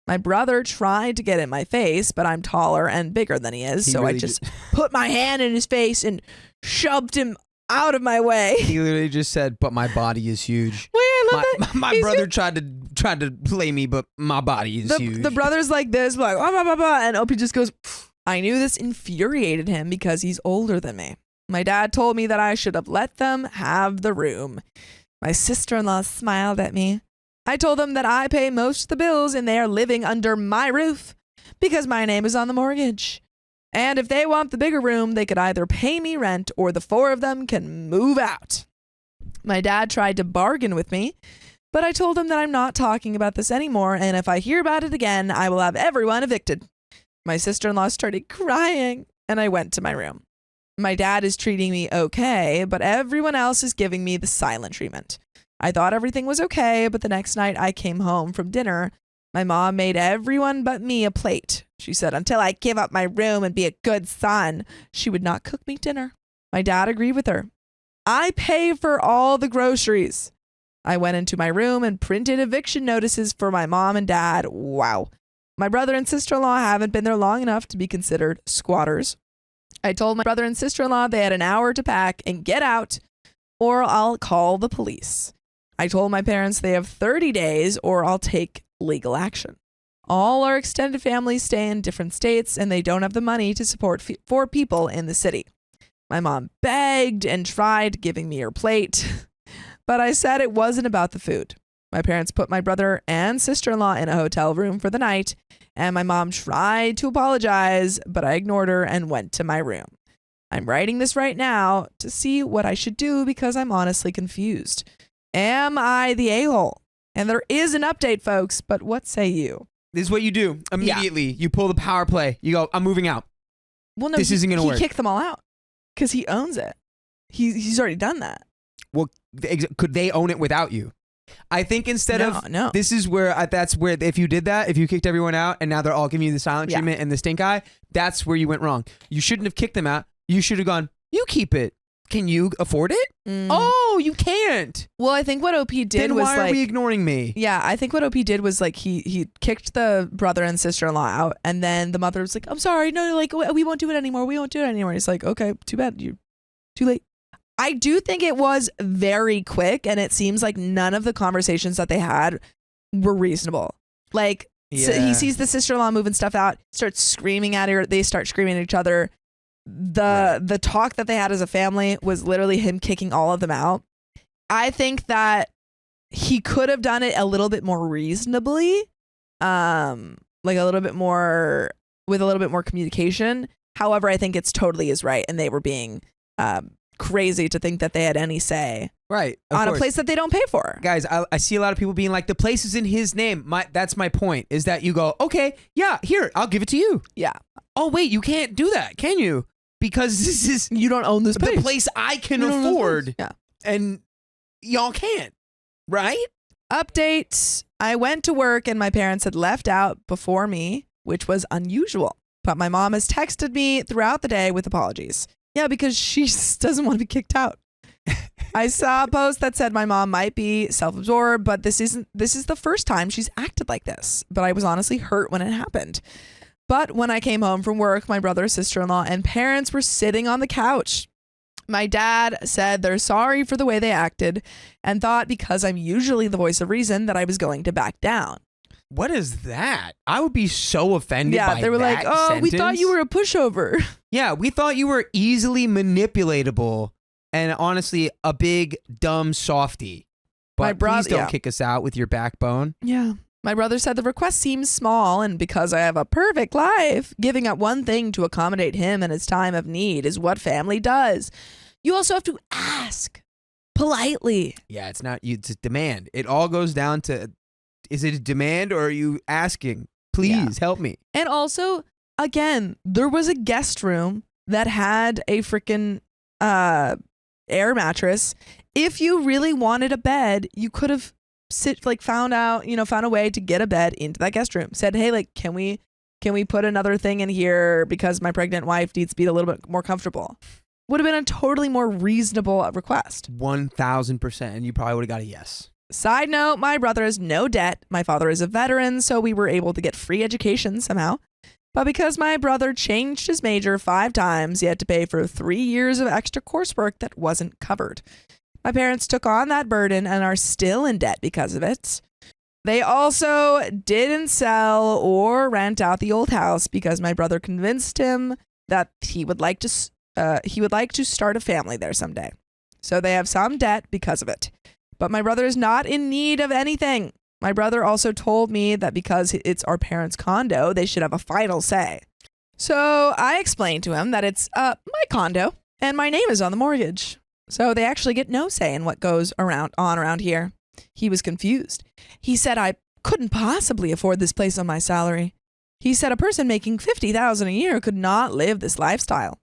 My brother tried to get in my face, but I'm taller and bigger than he is, so I just put my hand in his face and shoved him out of my way. He literally just said, "But my body is huge." Wait, I love that. My brother tried to play me, but my body is huge. The brother's like this, like, blah, blah, blah, blah, and Opie just goes, pfft. I knew this infuriated him because he's older than me. My dad told me that I should have let them have the room. My sister-in-law smiled at me. I told them that I pay most of the bills and they are living under my roof because my name is on the mortgage. And if they want the bigger room, they could either pay me rent or the 4 of them can move out. My dad tried to bargain with me, but I told him that I'm not talking about this anymore, and if I hear about it again, I will have everyone evicted. My sister-in-law started crying, and I went to my room. My dad is treating me okay, but everyone else is giving me the silent treatment. I thought everything was okay, but the next night I came home from dinner. My mom made everyone but me a plate. She said until I give up my room and be a good son, she would not cook me dinner. My dad agreed with her. I pay for all the groceries. I went into my room and printed eviction notices for my mom and dad. Wow. My brother and sister-in-law haven't been there long enough to be considered squatters. I told my brother and sister-in-law they had an hour to pack and get out, or I'll call the police. I told my parents they have 30 days or I'll take legal action. All our extended families stay in different states and they don't have the money to support 4 people in the city. My mom begged and tried giving me her plate, but I said it wasn't about the food. My parents put my brother and sister-in-law in a hotel room for the night, and my mom tried to apologize, but I ignored her and went to my room. I'm writing this right now to see what I should do because I'm honestly confused. Am I the a-hole? And there is an update, folks, but what say you? This is what you do immediately. You pull the power play. You go, I'm moving out. Well, no, This isn't gonna work. He kicked them all out because he owns it. He's already done that. Well, could they own it without you? I think instead No. this is where that's where if you did that, if you kicked everyone out and now they're all giving you the silent Yeah. treatment and the stink eye, that's where you went wrong. You shouldn't have kicked them out. You should have gone, you keep it. Can you afford it? Mm. Oh, you can't. Well, I think what OP did Then was why are like, we ignoring me? yeah, I think what OP did was like he kicked the brother and sister-in-law out, and then the mother was like, "I'm sorry, no, like we won't do it anymore. We won't do it anymore." He's like, "Okay, too bad. You're too late." I do think it was very quick, and it seems like none of the conversations that they had were reasonable. Like, so Yeah. he sees the sister-in-law moving stuff out, starts screaming at her. They start screaming at each other. The talk that they had as a family was literally him kicking all of them out. I think that he could have done it a little bit more reasonably, like a little bit more with a little bit more communication. However, I think it's totally is right, and they were being crazy to think that they had any say Right. of on a course. place that they don't pay for. Guys, I see a lot of people being like, the place is in his name. That's my point, is that you go, okay, yeah, here, I'll give it to you. Yeah. Oh, wait, you can't do that, can you? Because this is You don't own this place. the place I can You don't own this afford. place. Yeah. And y'all can't, right? Update. I went to work and my parents had left out before me, which was unusual. But my mom has texted me throughout the day with apologies. Yeah, because she just doesn't want to be kicked out. I saw a post that said my mom might be self-absorbed, but this is the first time she's acted like this. But I was honestly hurt when it happened. But when I came home from work, my brother, sister-in-law, and parents were sitting on the couch. My dad said they're sorry for the way they acted and thought because I'm usually the voice of reason that I was going to back down. What is that? I would be so offended by Yeah, they were like, that "Oh, we thought sentence." you were a pushover." Yeah, we thought you were easily manipulatable and honestly a big, dumb softy. But My brother- please don't yeah. kick us out with your backbone. Yeah. My brother said the request seems small, and because I have a perfect life, giving up one thing to accommodate him in his time of need is what family does. You also have to ask politely. Yeah, it's a demand. It all goes down to, is it a demand or are you asking? Please help me. And also, again, there was a guest room that had a freaking air mattress. If you really wanted a bed, you could have found a way to get a bed into that guest room. Said, "Hey, like, can we put another thing in here because my pregnant wife needs to be a little bit more comfortable?" Would have been a totally more reasonable request. 1,000%. And you probably would have got a yes. Side note, my brother has no debt. My father is a veteran, so we were able to get free education somehow. But because my brother changed his major 5 times, he had to pay for 3 years of extra coursework that wasn't covered. My parents took on that burden and are still in debt because of it. They also didn't sell or rent out the old house because my brother convinced him that he would like to start a family there someday. So they have some debt because of it. But my brother is not in need of anything. My brother also told me that because it's our parents' condo, they should have a final say. So I explained to him that it's my condo and my name is on the mortgage. So they actually get no say in what goes around here. He was confused. He said I couldn't possibly afford this place on my salary. He said a person making $50,000 a year could not live this lifestyle.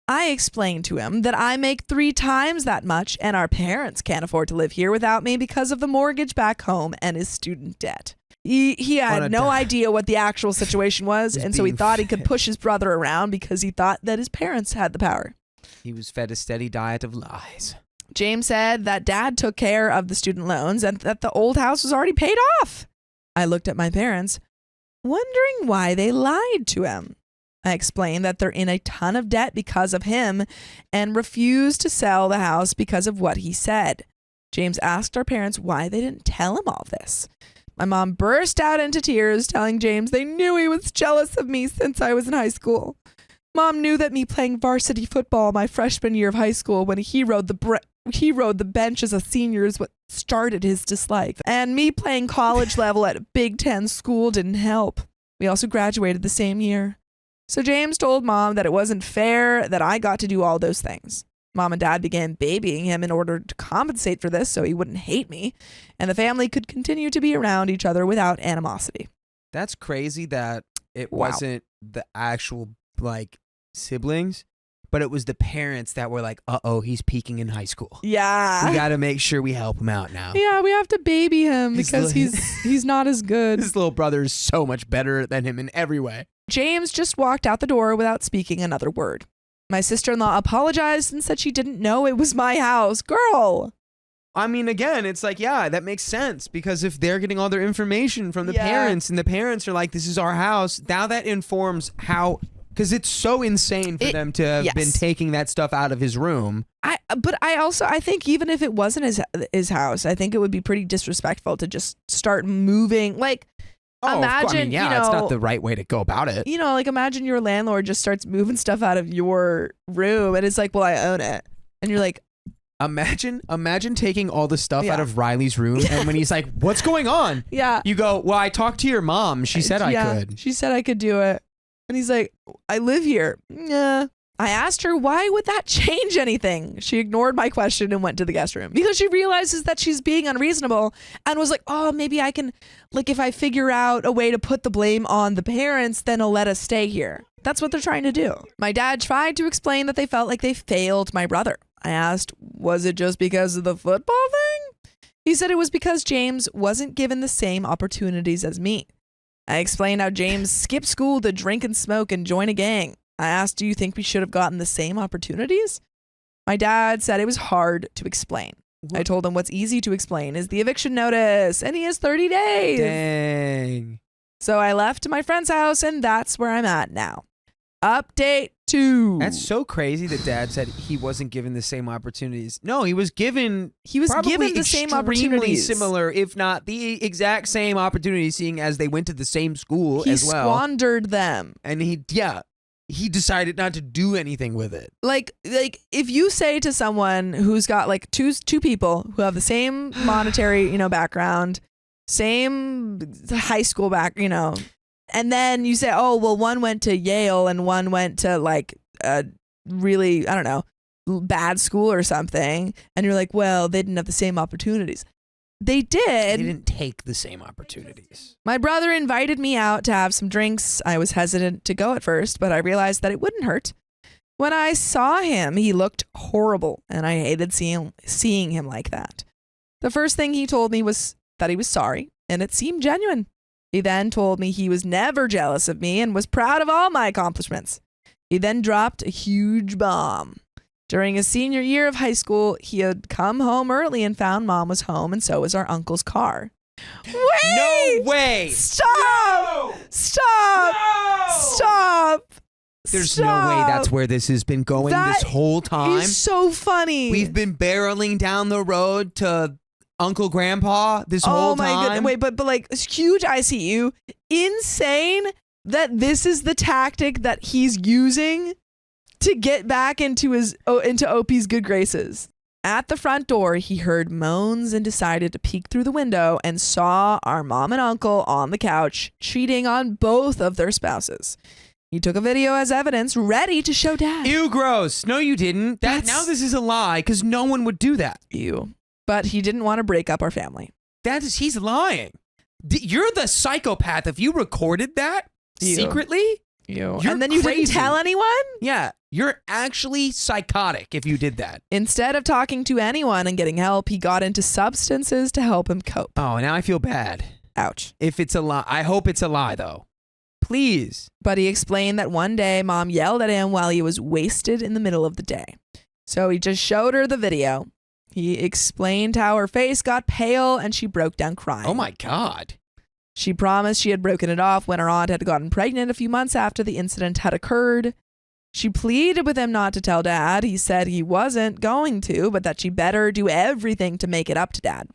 I explained to him that I make 3 times that much and our parents can't afford to live here without me because of the mortgage back home and his student debt. He had no idea what the actual situation was, He's and so he being thought he could fed. push his brother around because he thought that his parents had the power. He was fed a steady diet of lies. James said that dad took care of the student loans and that the old house was already paid off. I looked at my parents, wondering why they lied to him. I explained that they're in a ton of debt because of him and refused to sell the house because of what he said. James asked our parents why they didn't tell him all this. My mom burst out into tears, telling James they knew he was jealous of me since I was in high school. Mom knew that me playing varsity football my freshman year of high school when he rode the bench as a senior is what started his dislike. And me playing college level at a Big Ten school didn't help. We also graduated the same year. So James told Mom that it wasn't fair that I got to do all those things. Mom and Dad began babying him in order to compensate for this so he wouldn't hate me, and the family could continue to be around each other without animosity. That's crazy that it Wow. wasn't the actual, siblings, but it was the parents that were like, uh-oh, he's peaking in high school. Yeah. We got to make sure we help him out now. Yeah, we have to baby him His because little- he's not as good. His little brother is so much better than him in every way. James just walked out the door without speaking another word. My sister-in-law apologized and said she didn't know it was my house. Girl. I mean, again, it's like, yeah, that makes sense because if they're getting all their information from the Yeah. parents and the parents are like, this is our house, now that informs how, because it's so insane for them to have been taking that stuff out of his room. But I think even if it wasn't his house, I think it would be pretty disrespectful to just start moving. Like, imagine, yeah, you know, it's not the right way to go about it. You know, like imagine your landlord just starts moving stuff out of your room and it's like, well, I own it. And you're like, Imagine taking all the stuff Yeah. out of Riley's room and when he's like, what's going on? yeah. You go, well, I talked to your mom. She said I could. She said I could do it. And he's like, I live here. Yeah. I asked her, why would that change anything? She ignored my question and went to the guest room because she realizes that she's being unreasonable and was like, oh, maybe I can, like, if I figure out a way to put the blame on the parents, then he'll let us stay here. That's what they're trying to do. My dad tried to explain that they felt like they failed my brother. I asked, was it just because of the football thing? He said it was because James wasn't given the same opportunities as me. I explained how James skipped school to drink and smoke and join a gang. I asked, do you think we should have gotten the same opportunities? My dad said it was hard to explain. I told him what's easy to explain is the eviction notice, and he has 30 days. Dang. So I left my friend's house, and that's where I'm at now. Update 2. That's so crazy that dad said he wasn't given the same opportunities. No, he was given probably given the same extremely opportunities. similar, if not the exact same opportunities, seeing as they went to the same school He as well. squandered them. And he decided not to do anything with it. Like if you say to someone who's got like two people who have the same monetary, background, same high school and then you say, oh, well, one went to Yale and one went to like a really, I don't know, bad school or something. And you're like, well, they didn't have the same opportunities. They did. They didn't take the same opportunities. My brother invited me out to have some drinks. I was hesitant to go at first, but I realized that it wouldn't hurt. When I saw him, he looked horrible, and I hated seeing him like that. The first thing he told me was that he was sorry, and it seemed genuine. He then told me he was never jealous of me and was proud of all my accomplishments. He then dropped a huge bomb. During his senior year of high school, he had come home early and found mom was home, and so was our uncle's car. Wait! No way! Stop! Stop! No! Stop! There's no way that's where this has been going this whole time. It's so funny. We've been barreling down the road to Uncle Grandpa this whole time. Oh my goodness! Wait, but like it's huge ICU, insane that this is the tactic that he's using to get back into OP's good graces. At the front door, he heard moans and decided to peek through the window and saw our mom and uncle on the couch cheating on both of their spouses. He took a video as evidence, ready to show dad. Ew, gross. No, you didn't. Now this is a lie because no one would do that. Ew. But he didn't want to break up our family. He's lying. You're the psychopath if you recorded that secretly. Ew. You're And then you crazy. didn't tell anyone? Yeah, you're actually psychotic if you did that. Instead of talking to anyone and getting help, he got into substances to help him cope. Oh, now I feel bad. Ouch. If it's a lie, I hope it's a lie though. Please. But he explained that one day mom yelled at him while he was wasted in the middle of the day. So he just showed her the video. He explained how her face got pale and she broke down crying. Oh my God. She promised she had broken it off when her aunt had gotten pregnant a few months after the incident had occurred. She pleaded with him not to tell dad. He said he wasn't going to, but that she better do everything to make it up to dad.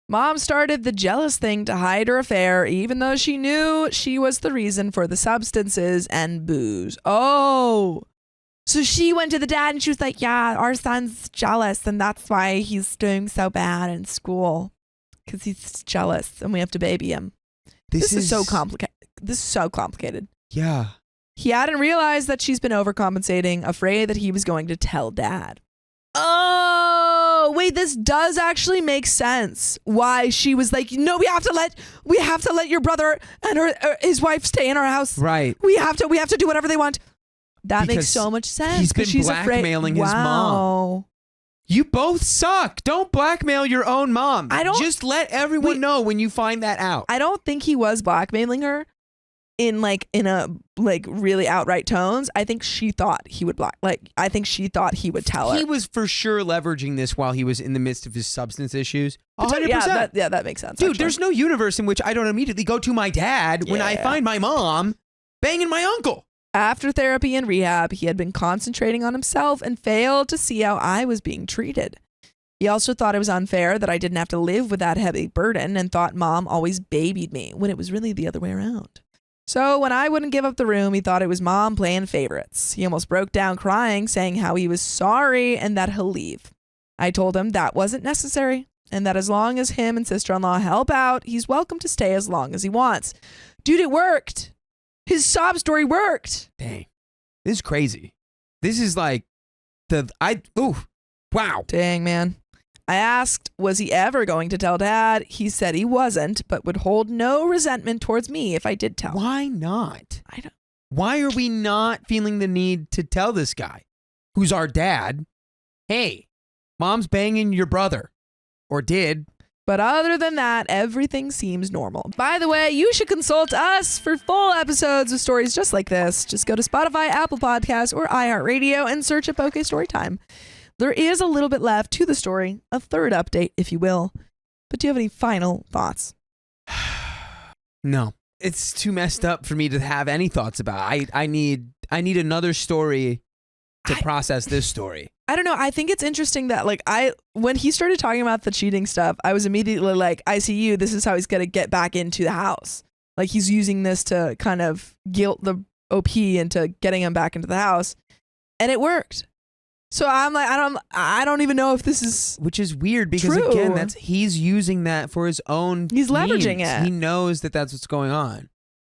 Mom started the jealous thing to hide her affair, even though she knew she was the reason for the substances and booze. Oh, so she went to the dad and she was like, yeah, our son's jealous and that's why he's doing so bad in school because he's jealous and we have to baby him. This is so complicated. This is so complicated. Yeah. He hadn't realized that she's been overcompensating, afraid that he was going to tell dad. Oh, wait, this does actually make sense. Why she was like, no, we have to let your brother and his wife stay in our house. Right. We have to do whatever they want. That makes Because so much sense. he's been 'cause she's blackmailing afraid. his mom. You both suck. Don't blackmail your own mom. I don't- Just let everyone know when you find that out. I don't think he was blackmailing her. in a really outright tones, I think she thought he would I think she thought he would tell her. He was for sure leveraging this while he was in the midst of his substance issues. 100%. Yeah, that makes sense. Dude, actually. there's no universe in which I don't immediately go to my dad when I find my mom banging my uncle. After therapy and rehab, he had been concentrating on himself and failed to see how I was being treated. He also thought it was unfair that I didn't have to live with that heavy burden and thought mom always babied me when it was really the other way around. So when I wouldn't give up the room, he thought it was mom playing favorites. He almost broke down crying, saying how he was sorry and that he'll leave. I told him that wasn't necessary and that as long as him and sister-in-law help out, he's welcome to stay as long as he wants. Dude, it worked. His sob story worked. Dang. This is crazy. This is like wow. Dang, man. I asked, was he ever going to tell Dad? He said he wasn't, but would hold no resentment towards me if I did tell. Why not? I don't. Why are we not feeling the need to tell this guy, who's our dad, hey, mom's banging your brother, or did? But other than that, everything seems normal. By the way, you should consult us for full episodes of stories just like this. Just go to Spotify, Apple Podcasts, or iHeartRadio and search up OK Storytime. There is a little bit left to the story, a third update, if you will. But do you have any final thoughts? No. It's too messed up for me to have any thoughts about. I need another story to process this story. I don't know. I think it's interesting that when he started talking about the cheating stuff, I was immediately like, I see you. This is how he's going to get back into the house. Like he's using this to kind of guilt the OP into getting him back into the house. And it worked. So I'm like, I don't even know if this is which is weird because true. Again, he's using that for his own. He's leveraging needs. it. He knows that that's what's going on.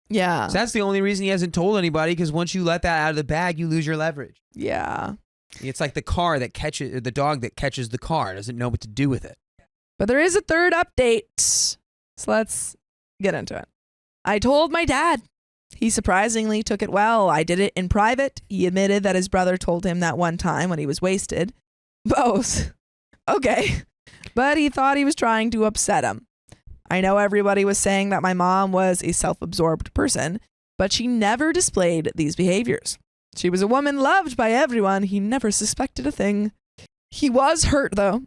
Yeah. So that's the only reason he hasn't told anybody, because once you let that out of the bag, you lose your leverage. Yeah. It's like the dog that catches the car doesn't know what to do with it. But there is a third update. So let's get into it. I told my dad. He surprisingly took it well. I did it in private. He admitted that his brother told him that one time when he was wasted. Both. Okay. But he thought he was trying to upset him. I know everybody was saying that my mom was a self-absorbed person, but she never displayed these behaviors. She was a woman loved by everyone. He never suspected a thing. He was hurt, though.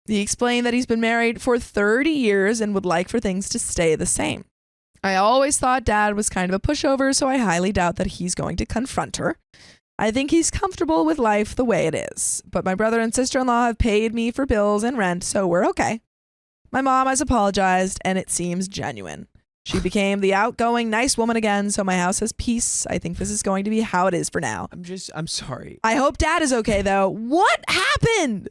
He explained that he's been married for 30 years and would like for things to stay the same. I always thought Dad was kind of a pushover, so I highly doubt that he's going to confront her. I think he's comfortable with life the way it is, but my brother and sister-in-law have paid me for bills and rent, so we're okay. My mom has apologized, and it seems genuine. She became the outgoing, nice woman again, so my house has peace. I think this is going to be how it is for now. I'm sorry. I hope Dad is okay, though. What happened?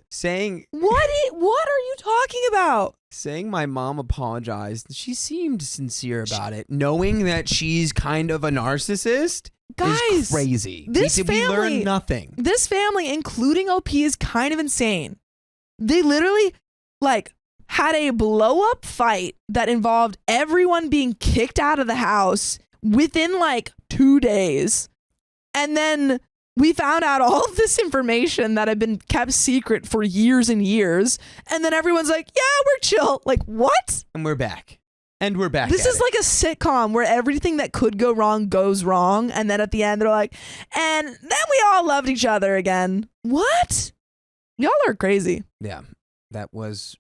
What are you talking about? Saying my mom apologized, she seemed sincere about it. Knowing that she's kind of a narcissist is crazy. We learn nothing. This family, including OP, is kind of insane. They literally, had a blow-up fight that involved everyone being kicked out of the house within 2 days. And then we found out all of this information that had been kept secret for years and years. And then everyone's like, yeah, we're chill. What? And we're back. This is like a sitcom where everything that could go wrong goes wrong. And then at the end, they're like, and then we all loved each other again. What? Y'all are crazy. Yeah, that was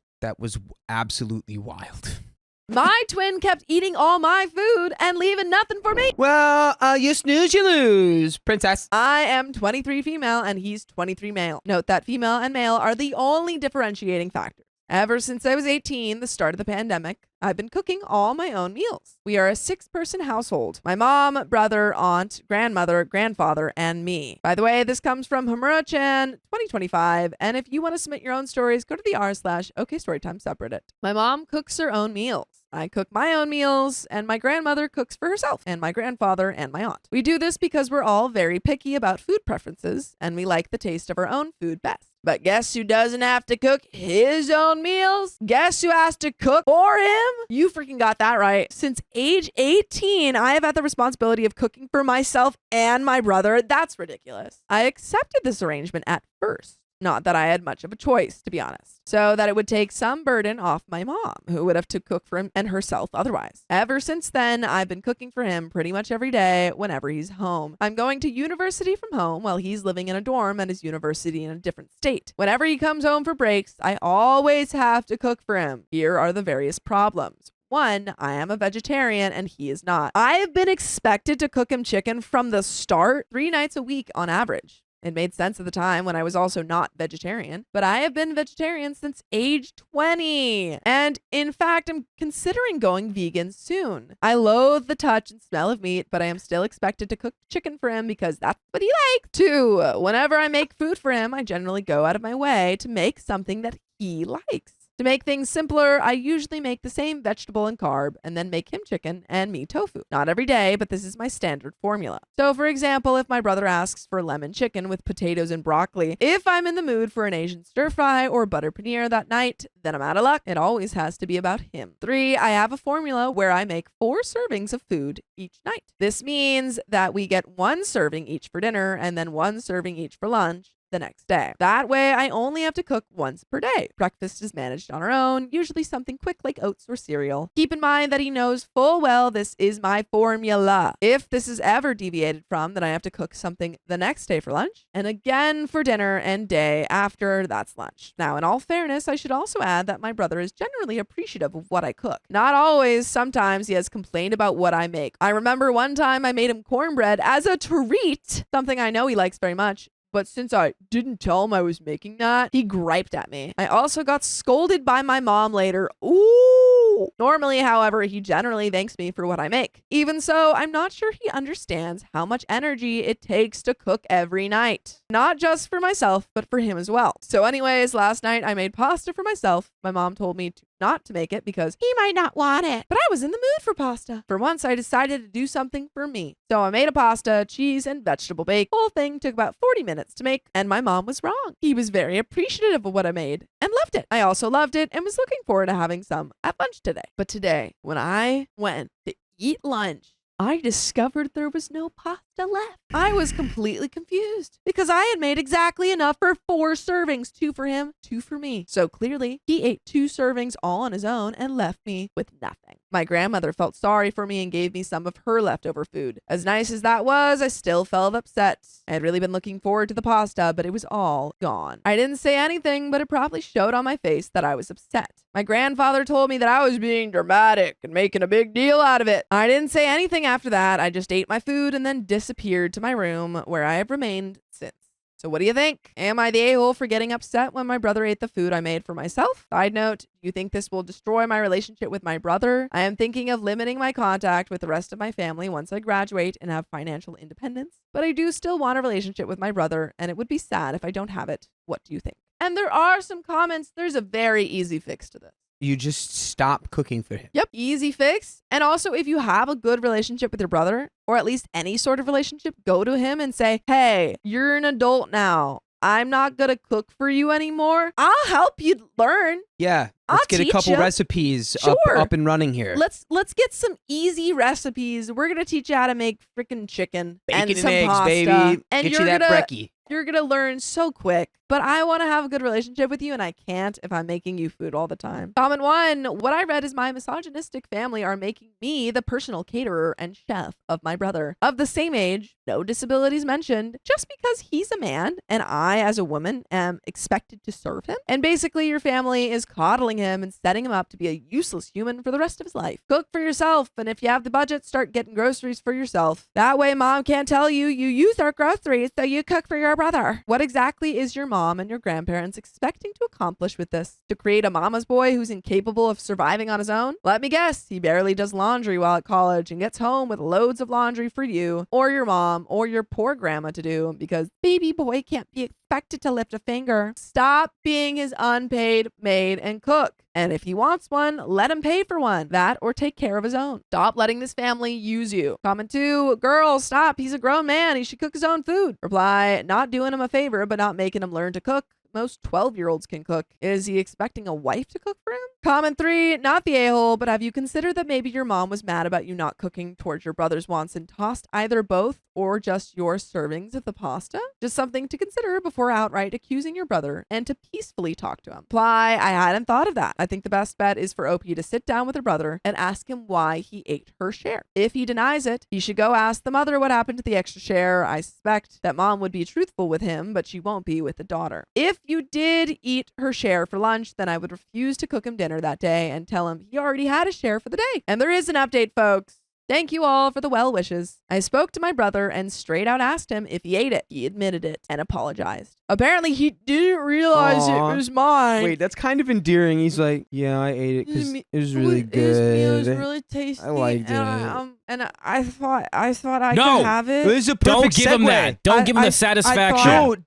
absolutely wild. My twin kept eating all my food and leaving nothing for me. Well, you snooze, you lose, princess. I am 23 female and he's 23 male. Note that female and male are the only differentiating factors. Ever since I was 18, the start of the pandemic, I've been cooking all my own meals. We are a 6-person household. My mom, brother, aunt, grandmother, grandfather, and me. By the way, this comes from Hamura-chan 2025. And if you want to submit your own stories, go to the r/OKStorytime subreddit. My mom cooks her own meals. I cook my own meals, and my grandmother cooks for herself, and my grandfather and my aunt. We do this because we're all very picky about food preferences, and we like the taste of our own food best. But guess who doesn't have to cook his own meals? Guess who has to cook for him? You freaking got that right. Since age 18, I have had the responsibility of cooking for myself and my brother. That's ridiculous. I accepted this arrangement at first. Not that I had much of a choice, to be honest. So that it would take some burden off my mom, who would have to cook for him and herself otherwise. Ever since then, I've been cooking for him pretty much every day whenever he's home. I'm going to university from home while he's living in a dorm at his university in a different state. Whenever he comes home for breaks, I always have to cook for him. Here are the various problems. 1, I am a vegetarian and he is not. I have been expected to cook him chicken from the start 3 nights a week on average. It made sense at the time when I was also not vegetarian, but I have been vegetarian since age 20. And in fact, I'm considering going vegan soon. I loathe the touch and smell of meat, but I am still expected to cook chicken for him because that's what he likes. 2, whenever I make food for him, I generally go out of my way to make something that he likes. To make things simpler, I usually make the same vegetable and carb and then make him chicken and me tofu. Not every day, but this is my standard formula. So for example, if my brother asks for lemon chicken with potatoes and broccoli, if I'm in the mood for an Asian stir fry or butter paneer that night, then I'm out of luck. It always has to be about him. 3, I have a formula where I make 4 servings of food each night. This means that we get 1 serving each for dinner and then 1 serving each for lunch the next day. That way, I only have to cook once per day. Breakfast is managed on our own, usually something quick like oats or cereal. Keep in mind that he knows full well this is my formula. If this is ever deviated from, then I have to cook something the next day for lunch, and again for dinner, and day after, that's lunch. Now, in all fairness, I should also add that my brother is generally appreciative of what I cook. Not always, sometimes he has complained about what I make. I remember one time I made him cornbread as a treat, something I know he likes very much. But since I didn't tell him I was making that, he griped at me. I also got scolded by my mom later. Ooh. Normally, however, he generally thanks me for what I make. Even so, I'm not sure he understands how much energy it takes to cook every night. Not just for myself, but for him as well. So anyways, last night I made pasta for myself. My mom told me not to make it because he might not want it. But I was in the mood for pasta. For once, I decided to do something for me. So I made a pasta, cheese, and vegetable bake. The whole thing took about 40 minutes to make, and my mom was wrong. He was very appreciative of what I made and loved it. I also loved it and was looking forward to having some at lunch today. But today, when I went to eat lunch, I discovered there was no pasta left. I was completely confused because I had made exactly enough for 4 servings, 2 for him, 2 for me. So clearly he ate 2 servings all on his own and left me with nothing. My grandmother felt sorry for me and gave me some of her leftover food. As nice as that was, I still felt upset. I had really been looking forward to the pasta, but it was all gone. I didn't say anything, but it probably showed on my face that I was upset. My grandfather told me that I was being dramatic and making a big deal out of it. I didn't say anything after that. I just ate my food and then disappeared to my room where I have remained since. So what do you think? Am I the a-hole for getting upset when my brother ate the food I made for myself? Side note, do you think this will destroy my relationship with my brother? I am thinking of limiting my contact with the rest of my family once I graduate and have financial independence. But I do still want a relationship with my brother, and it would be sad if I don't have it. What do you think? And there are some comments. There's a very easy fix to this. You just stop cooking for him. Yep, easy fix. And also, if you have a good relationship with your brother, or at least any sort of relationship, go to him and say, hey, you're an adult now. I'm not going to cook for you anymore. I'll help you learn. Yeah. I'll Let's get a teach couple ya. recipes Sure. up and running here. Let's get some easy recipes. We're going to teach you how to make freaking chicken Bacon and some eggs, pasta. baby. And Get you're you that gonna, brekkie. You're going to learn so quick. But I want to have a good relationship with you, and I can't if I'm making you food all the time. Comment 1. What I read is my misogynistic family are making me the personal caterer and chef of my brother. Of the same age, no disabilities mentioned, just because he's a man and I, as a woman, am expected to serve him. And basically, your family is coddling him and setting him up to be a useless human for the rest of his life. Cook for yourself, and if you have the budget, start getting groceries for yourself. That way, mom can't tell you use our groceries, so you cook for your brother. What exactly is your mom and your grandparents expecting to accomplish with this? To create a mama's boy who's incapable of surviving on his own? Let me guess, he barely does laundry while at college and gets home with loads of laundry for you or your mom or your poor grandma to do because baby boy can't be expected to lift a finger. Stop being his unpaid maid and cook. And if he wants one, let him pay for one. That or take care of his own. Stop letting this family use you. Comment 2. Girl, stop. He's a grown man. He should cook his own food. Reply, not doing him a favor, but not making him learn to cook. most 12-year-olds can cook. Is he expecting a wife to cook for him? Comment 3, not the a-hole, but have you considered that maybe your mom was mad about you not cooking towards your brother's wants and tossed either both or just your servings of the pasta? Just something to consider before outright accusing your brother and to peacefully talk to him. Reply, I hadn't thought of that. I think the best bet is for OP to sit down with her brother and ask him why he ate her share. If he denies it, he should go ask the mother what happened to the extra share. I suspect that mom would be truthful with him, but she won't be with the daughter. If you did eat her share for lunch, then I would refuse to cook him dinner that day and tell him he already had a share for the day. And there is an update, folks. Thank you all for the well wishes. I spoke to my brother and straight out asked him if he ate it. He admitted it and apologized. Apparently, he didn't realize it was mine. Wait, that's kind of endearing. He's like, yeah, I ate it because it was really good. His meal was really tasty. I liked it. And I thought I No. could have it. This is a perfect Don't give him segue. that. Don't give him the satisfaction.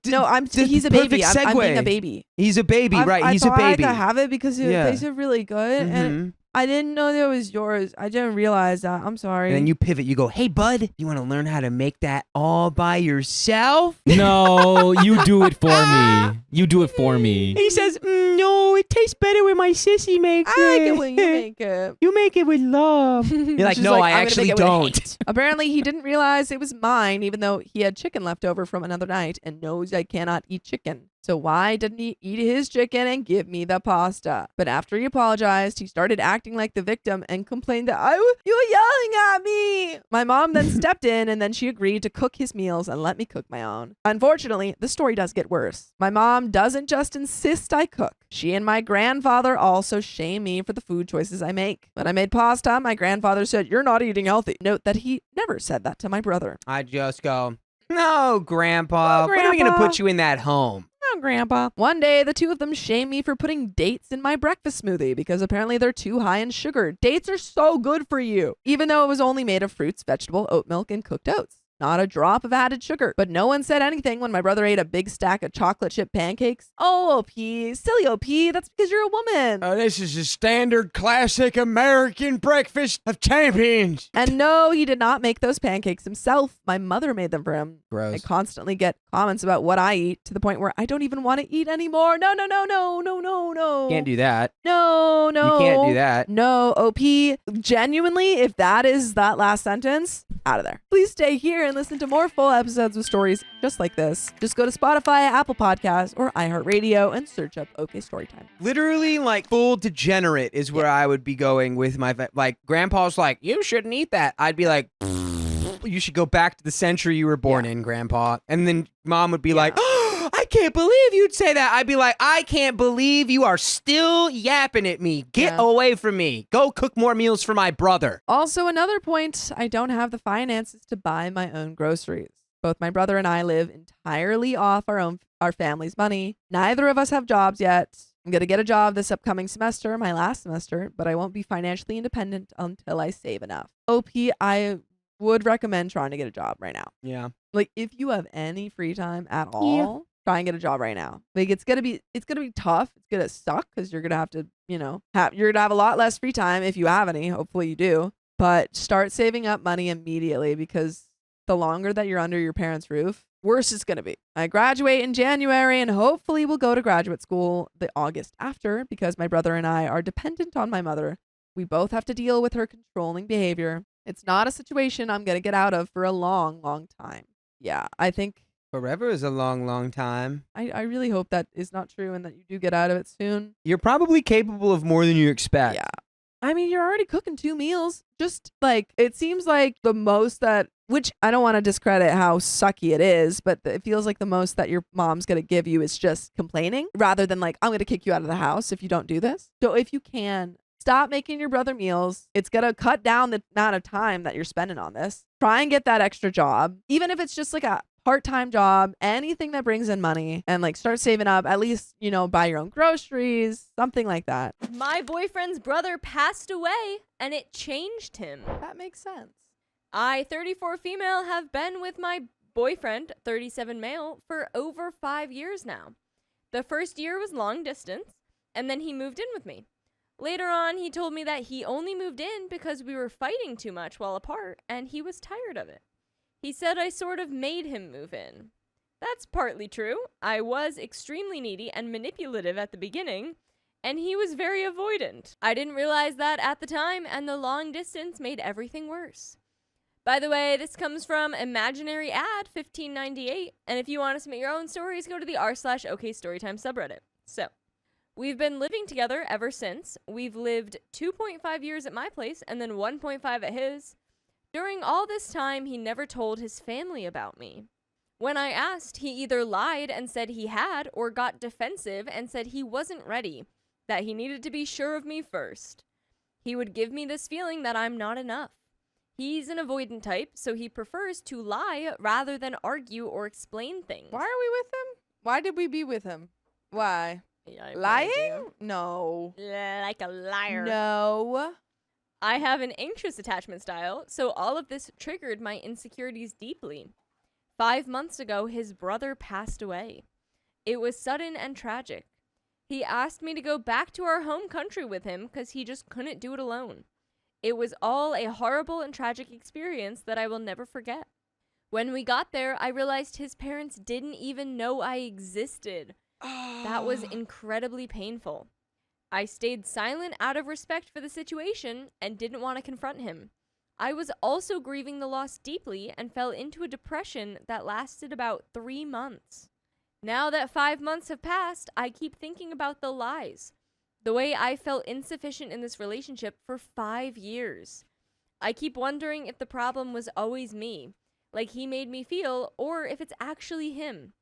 He's a baby. perfect I'm being a segue. baby. He's a baby, right? He's a I baby. thought I could have it because it Yeah. tasted really good. And Mhm. I didn't know that it was yours. I didn't realize that. I'm sorry. And then you pivot. You go, hey, bud, you want to learn how to make that all by yourself? No, you do it for me. You do it for me. He says, no, it tastes better when my sissy makes it. I like it when you make it. You make it with love. You're like, She's no, I "I'm gonna actually make it with don't. hate." Apparently, he didn't realize it was mine, even though he had chicken left over from another night and knows I cannot eat chicken. So why didn't he eat his chicken and give me the pasta? But after he apologized, he started acting like the victim and complained that you were yelling at me. My mom then stepped in and then she agreed to cook his meals and let me cook my own. Unfortunately, the story does get worse. My mom doesn't just insist I cook. She and my grandfather also shame me for the food choices I make. When I made pasta, my grandfather said, "You're not eating healthy." Note that he never said that to my brother. I just go, no, Grandpa. No, When are we going to Grandpa. put you in that home? Oh, Grandpa. One day, the two of them shame me for putting dates in my breakfast smoothie because apparently they're too high in sugar. Dates are so good for you, even though it was only made of fruits, vegetable, oat milk, and cooked oats. Not a drop of added sugar. But no one said anything when my brother ate a big stack of chocolate chip pancakes. Oh, OP. Silly OP. That's because you're a woman. This is a standard classic American breakfast of champions. And no, he did not make those pancakes himself. My mother made them for him. I Gross. constantly get comments about what I eat to the point where I don't even want to eat anymore. No. Can't do that. No. You can't do that. No, OP. Genuinely, if that is that last sentence, out of there. Please stay here and listen to more full episodes with stories just like this. Just go to Spotify, Apple Podcasts, or iHeartRadio and search up OK Storytime. Literally, like, full degenerate is where I would be going with my, like, Grandpa's like, you shouldn't eat that. I'd be like, you should go back to the century you were born in, Grandpa. And then Mom would be like, oh, I can't believe you'd say that. I'd be like, I can't believe you are still yapping at me. Get away from me. Go cook more meals for my brother. Also, another point, I don't have the finances to buy my own groceries. Both my brother and I live entirely off our family's money. Neither of us have jobs yet. I'm going to get a job this upcoming semester, my last semester, but I won't be financially independent until I save enough. OP, I would recommend trying to get a job right now. Yeah. Like, if you have any free time at all, try and get a job right now. Like, it's gonna be tough. It's gonna suck because you're gonna have to, you're gonna have a lot less free time if you have any. Hopefully you do. But start saving up money immediately because the longer that you're under your parents' roof, worse it's gonna be. I graduate in January and hopefully we'll go to graduate school the August after because my brother and I are dependent on my mother. We both have to deal with her controlling behavior. It's not a situation I'm gonna get out of for a long, long time. Yeah, I think Forever is a long, long time. I really hope that is not true and that you do get out of it soon. You're probably capable of more than you expect. Yeah. I mean, you're already cooking 2 meals. Just like, it seems like the most that, which I don't want to discredit how sucky it is, but it feels like the most that your mom's going to give you is just complaining rather than like, I'm going to kick you out of the house if you don't do this. So if you can, stop making your brother meals. It's going to cut down the amount of time that you're spending on this. Try and get that extra job, even if it's just like a part-time job, anything that brings in money, and like start saving up, at least, buy your own groceries, something like that. My boyfriend's brother passed away and it changed him. That makes sense. I, 34 female, have been with my boyfriend, 37 male, for over 5 years now. The first year was long distance, and then he moved in with me. Later on, he told me that he only moved in because we were fighting too much while apart, and he was tired of it. He said I sort of made him move in. That's partly true. I was extremely needy and manipulative at the beginning, and he was very avoidant. I didn't realize that at the time, and the long distance made everything worse. By the way, this comes from Imaginary Ad 1598, and if you want to submit your own stories, go to the r/OKStorytime subreddit. So, we've been living together ever since. We've lived 2.5 years at my place and then 1.5 at his. During all this time, he never told his family about me. When I asked, he either lied and said he had, or got defensive and said he wasn't ready, that he needed to be sure of me first. He would give me this feeling that I'm not enough. He's an avoidant type, so he prefers to lie rather than argue or explain things. Why are we with him? Why did we be with him? Why? Yeah, I have no Lying? idea. No. Like a liar. No. I have an anxious attachment style, so all of this triggered my insecurities deeply. 5 months ago, his brother passed away. It was sudden and tragic. He asked me to go back to our home country with him because he just couldn't do it alone. It was all a horrible and tragic experience that I will never forget. When we got there, I realized his parents didn't even know I existed. That was incredibly painful. I stayed silent out of respect for the situation and didn't want to confront him. I was also grieving the loss deeply and fell into a depression that lasted about 3 months. Now that 5 months have passed, I keep thinking about the lies. The way I felt insufficient in this relationship for 5 years. I keep wondering if the problem was always me, like he made me feel, or if it's actually him.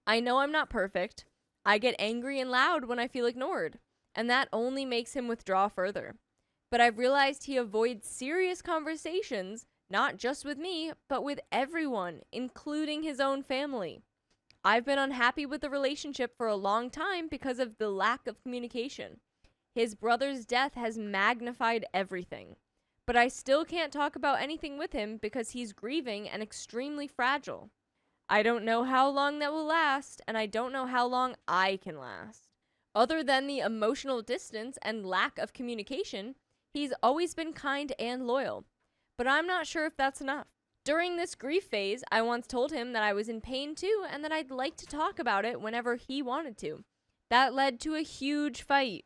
I know I'm not perfect. I get angry and loud when I feel ignored, and that only makes him withdraw further. But I've realized he avoids serious conversations, not just with me, but with everyone, including his own family. I've been unhappy with the relationship for a long time because of the lack of communication. His brother's death has magnified everything. But I still can't talk about anything with him because he's grieving and extremely fragile. I don't know how long that will last, and I don't know how long I can last. Other than the emotional distance and lack of communication, he's always been kind and loyal. But I'm not sure if that's enough. During this grief phase, I once told him that I was in pain too and that I'd like to talk about it whenever he wanted to. That led to a huge fight.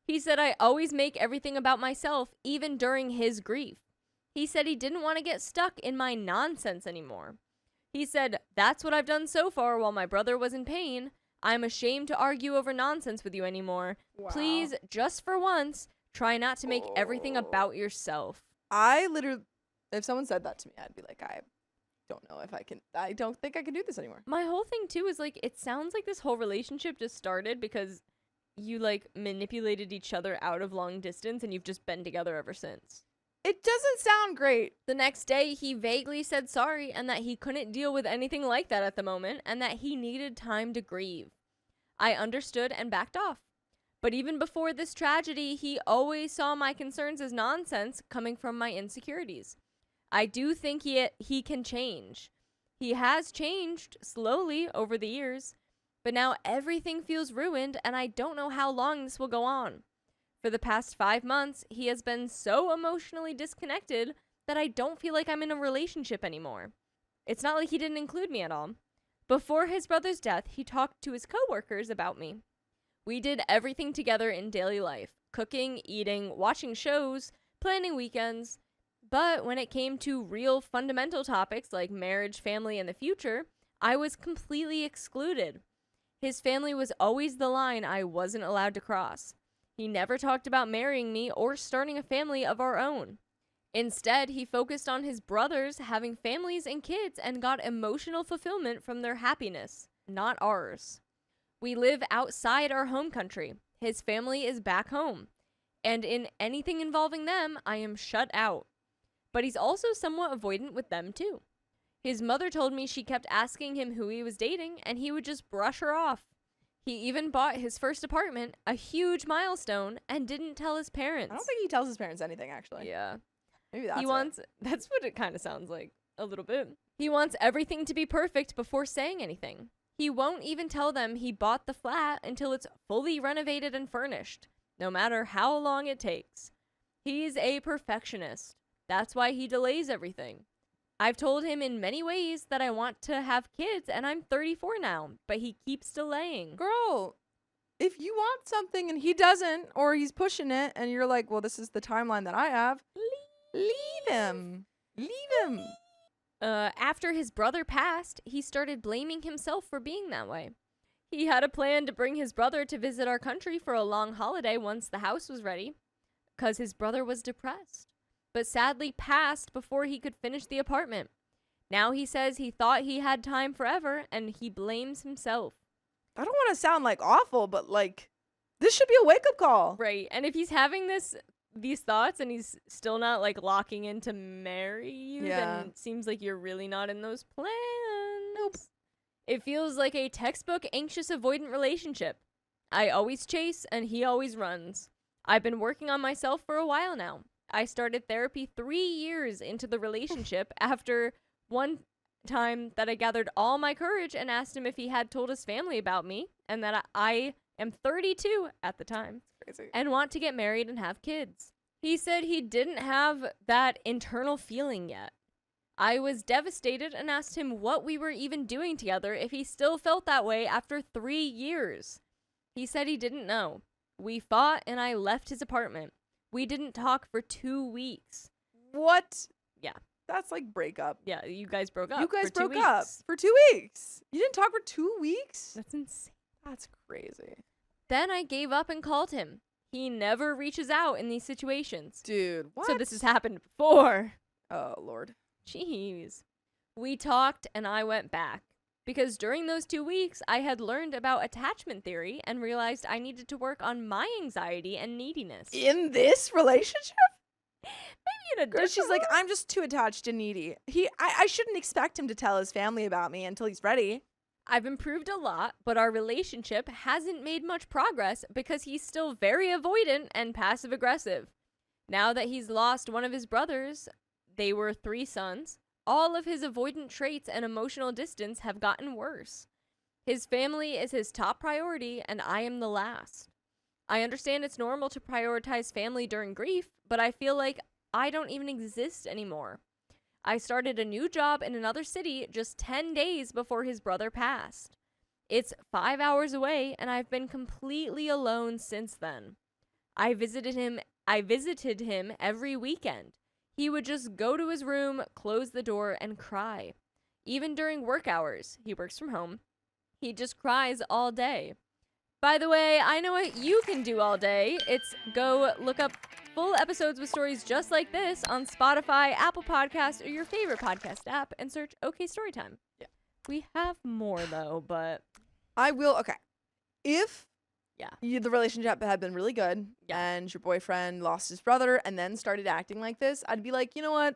He said I always make everything about myself, even during his grief. He said he didn't want to get stuck in my nonsense anymore. He said, that's what I've done so far while my brother was in pain. I'm ashamed to argue over nonsense with you anymore. Wow. Please, just for once, try not to make everything about yourself. I literally, if someone said that to me, I'd be like, I don't know if I can, I don't think I can do this anymore. My whole thing, too, is like, it sounds like this whole relationship just started because you, like, manipulated each other out of long distance and you've just been together ever since. It doesn't sound great. The next day, he vaguely said sorry and that he couldn't deal with anything like that at the moment and that he needed time to grieve. I understood and backed off. But even before this tragedy, he always saw my concerns as nonsense coming from my insecurities. I do think he can change. He has changed slowly over the years, but now everything feels ruined and I don't know how long this will go on. For the past 5 months, he has been so emotionally disconnected that I don't feel like I'm in a relationship anymore. It's not like he didn't include me at all. Before his brother's death, he talked to his coworkers about me. We did everything together in daily life, cooking, eating, watching shows, planning weekends. But when it came to real fundamental topics like marriage, family, and the future, I was completely excluded. His family was always the line I wasn't allowed to cross. He never talked about marrying me or starting a family of our own. Instead, he focused on his brothers having families and kids and got emotional fulfillment from their happiness, not ours. We live outside our home country. His family is back home. And in anything involving them, I am shut out. But he's also somewhat avoidant with them too. His mother told me she kept asking him who he was dating and he would just brush her off. He even bought his first apartment, a huge milestone, and didn't tell his parents. I don't think he tells his parents anything, actually. Yeah. Maybe that's That's what it kind of sounds like, a little bit. He wants everything to be perfect before saying anything. He won't even tell them he bought the flat until it's fully renovated and furnished, no matter how long it takes. He's a perfectionist. That's why he delays everything. I've told him in many ways that I want to have kids, and I'm 34 now, but he keeps delaying. Girl, if you want something and he doesn't, or he's pushing it, and you're like, well, this is the timeline that I have, leave him. Leave him. After his brother passed, he started blaming himself for being that way. He had a plan to bring his brother to visit our country for a long holiday once the house was ready, because his brother was depressed, but sadly passed before he could finish the apartment. Now he says he thought he had time forever, and he blames himself. I don't want to sound like awful, but like, this should be a wake-up call. Right, and if he's having these thoughts and he's still not like locking in to marry you, then it seems like you're really not in those plans. Nope. It feels like a textbook anxious avoidant relationship. I always chase and he always runs. I've been working on myself for a while now. I started therapy 3 years into the relationship after one time that I gathered all my courage and asked him if he had told his family about me and that I am 32 at the time. Crazy. And want to get married and have kids. He said he didn't have that internal feeling yet. I was devastated and asked him what we were even doing together if he still felt that way after 3 years. He said he didn't know. We fought and I left his apartment. We didn't talk for 2 weeks. What? Yeah. That's like breakup. Yeah, you guys broke up. You guys for 2 broke up weeks. for 2 weeks. You didn't talk for 2 weeks? That's insane. That's crazy. Then I gave up and called him. He never reaches out in these situations. Dude, what? So this has happened before. Oh, Lord. Jeez. We talked and I went back. Because during those 2 weeks, I had learned about attachment theory and realized I needed to work on my anxiety and neediness. In this relationship? Maybe in a Girl, she's like, I'm just too attached and needy. I shouldn't expect him to tell his family about me until he's ready. I've improved a lot, but our relationship hasn't made much progress because he's still very avoidant and passive aggressive. Now that he's lost one of his brothers, they were 3 sons, all of his avoidant traits and emotional distance have gotten worse. His family is his top priority, and I am the last. I understand it's normal to prioritize family during grief, but I feel like I don't even exist anymore. I started a new job in another city just 10 days before his brother passed. It's 5 hours away, and I've been completely alone since then. I visited him every weekend. He would just go to his room, close the door, and cry. Even during work hours, he works from home, he just cries all day. By the way, I know what you can do all day. It's go look up full episodes with stories just like this on Spotify, Apple Podcasts, or your favorite podcast app and search OK Storytime. Yeah. We have more though, but I will. Okay. If yeah, the relationship had been really good Yeah. and your boyfriend lost his brother and then started acting like this, I'd be like, you know what?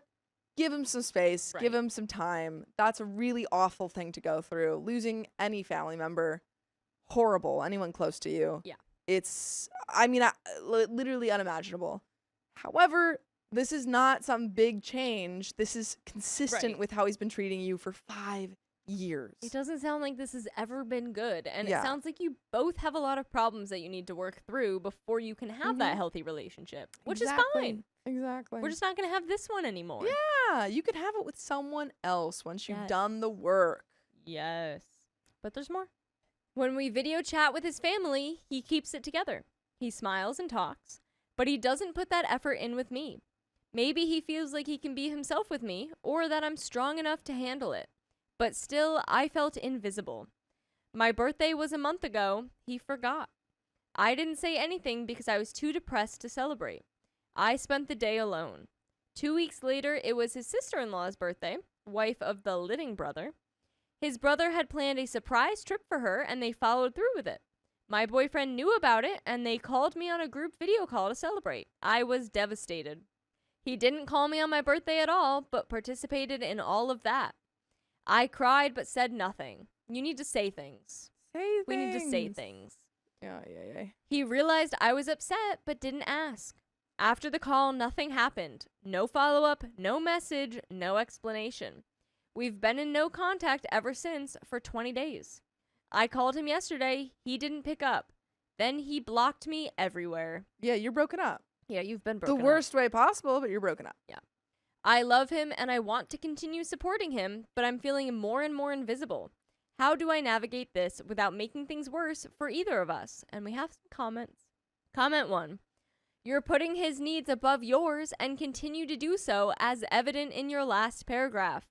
Give him some space. Give Right. him some time. That's a really awful thing to go through. Losing any family member. Horrible. Anyone close to you. Yeah. It's, I mean, literally unimaginable. However, this is not some big change. This is consistent Right. with how he's been treating you for 5 years. it doesn't sound like this has ever been good. And Yeah. it sounds like you both have a lot of problems that you need to work through before you can have that Mhm. healthy relationship, which is Exactly. fine. Exactly. We're just not going to have this one anymore. Yeah, you could have it with someone else once you've Yes. done the work. Yes. But there's more. When we video chat with his family, he keeps it together. He smiles and talks, but he doesn't put that effort in with me. Maybe he feels like he can be himself with me, or that I'm strong enough to handle it. But still, I felt invisible. My birthday was a month ago. He forgot. I didn't say anything because I was too depressed to celebrate. I spent the day alone. 2 weeks later, it was his sister-in-law's birthday, wife of the living brother. His brother had planned a surprise trip for her, and they followed through with it. My boyfriend knew about it, and they called me on a group video call to celebrate. I was devastated. He didn't call me on my birthday at all, but participated in all of that. I cried but said nothing. You need to say things. We need to say things. Yeah. He realized I was upset but didn't ask. After the call, nothing happened. No follow-up, no message, no explanation. We've been in no contact ever since for 20 days. I called him yesterday. He didn't pick up. Then he blocked me everywhere. Yeah, you're broken up. Yeah, you've been broken The up. worst way possible, but you're broken up. I love him and I want to continue supporting him, but I'm feeling more and more invisible. How do I navigate this without making things worse for either of us? And we have some comments. Comment 1. You're putting his needs above yours and continue to do so as evident in your last paragraph.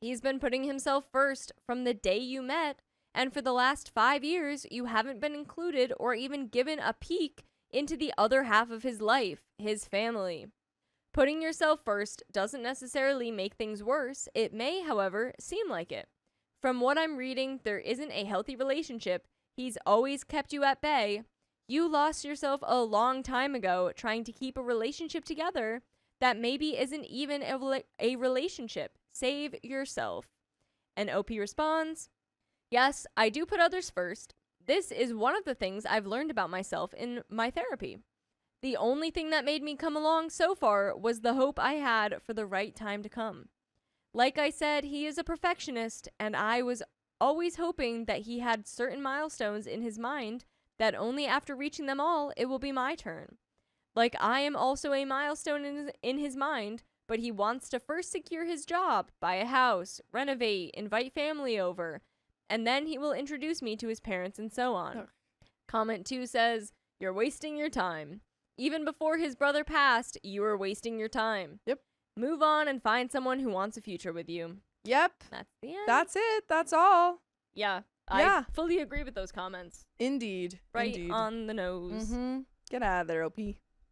He's been putting himself first from the day you met, and for the last 5 years, you haven't been included or even given a peek into the other half of his life, his family. Putting yourself first doesn't necessarily make things worse. It may, however, seem like it. From what I'm reading, there isn't a healthy relationship. He's always kept you at bay. You lost yourself a long time ago trying to keep a relationship together that maybe isn't even a relationship. Save yourself. And OP responds, yes, I do put others first. This is one of the things I've learned about myself in my therapy. The only thing that made me come along so far was the hope I had for the right time to come. Like I said, he is a perfectionist, and I was always hoping that he had certain milestones in his mind that only after reaching them all, it will be my turn. Like I am also a milestone in his mind, but he wants to first secure his job, buy a house, renovate, invite family over, and then he will introduce me to his parents and so on. Ugh. Comment 2 says, you're wasting your time. Even before his brother passed, you were wasting your time. Yep. Move on and find someone who wants a future with you. Yep. That's the end. That's it. That's all. Yeah. Yeah. I fully agree with those comments. Indeed. Right Indeed. on the nose. Mm-hmm. Get out of there, OP.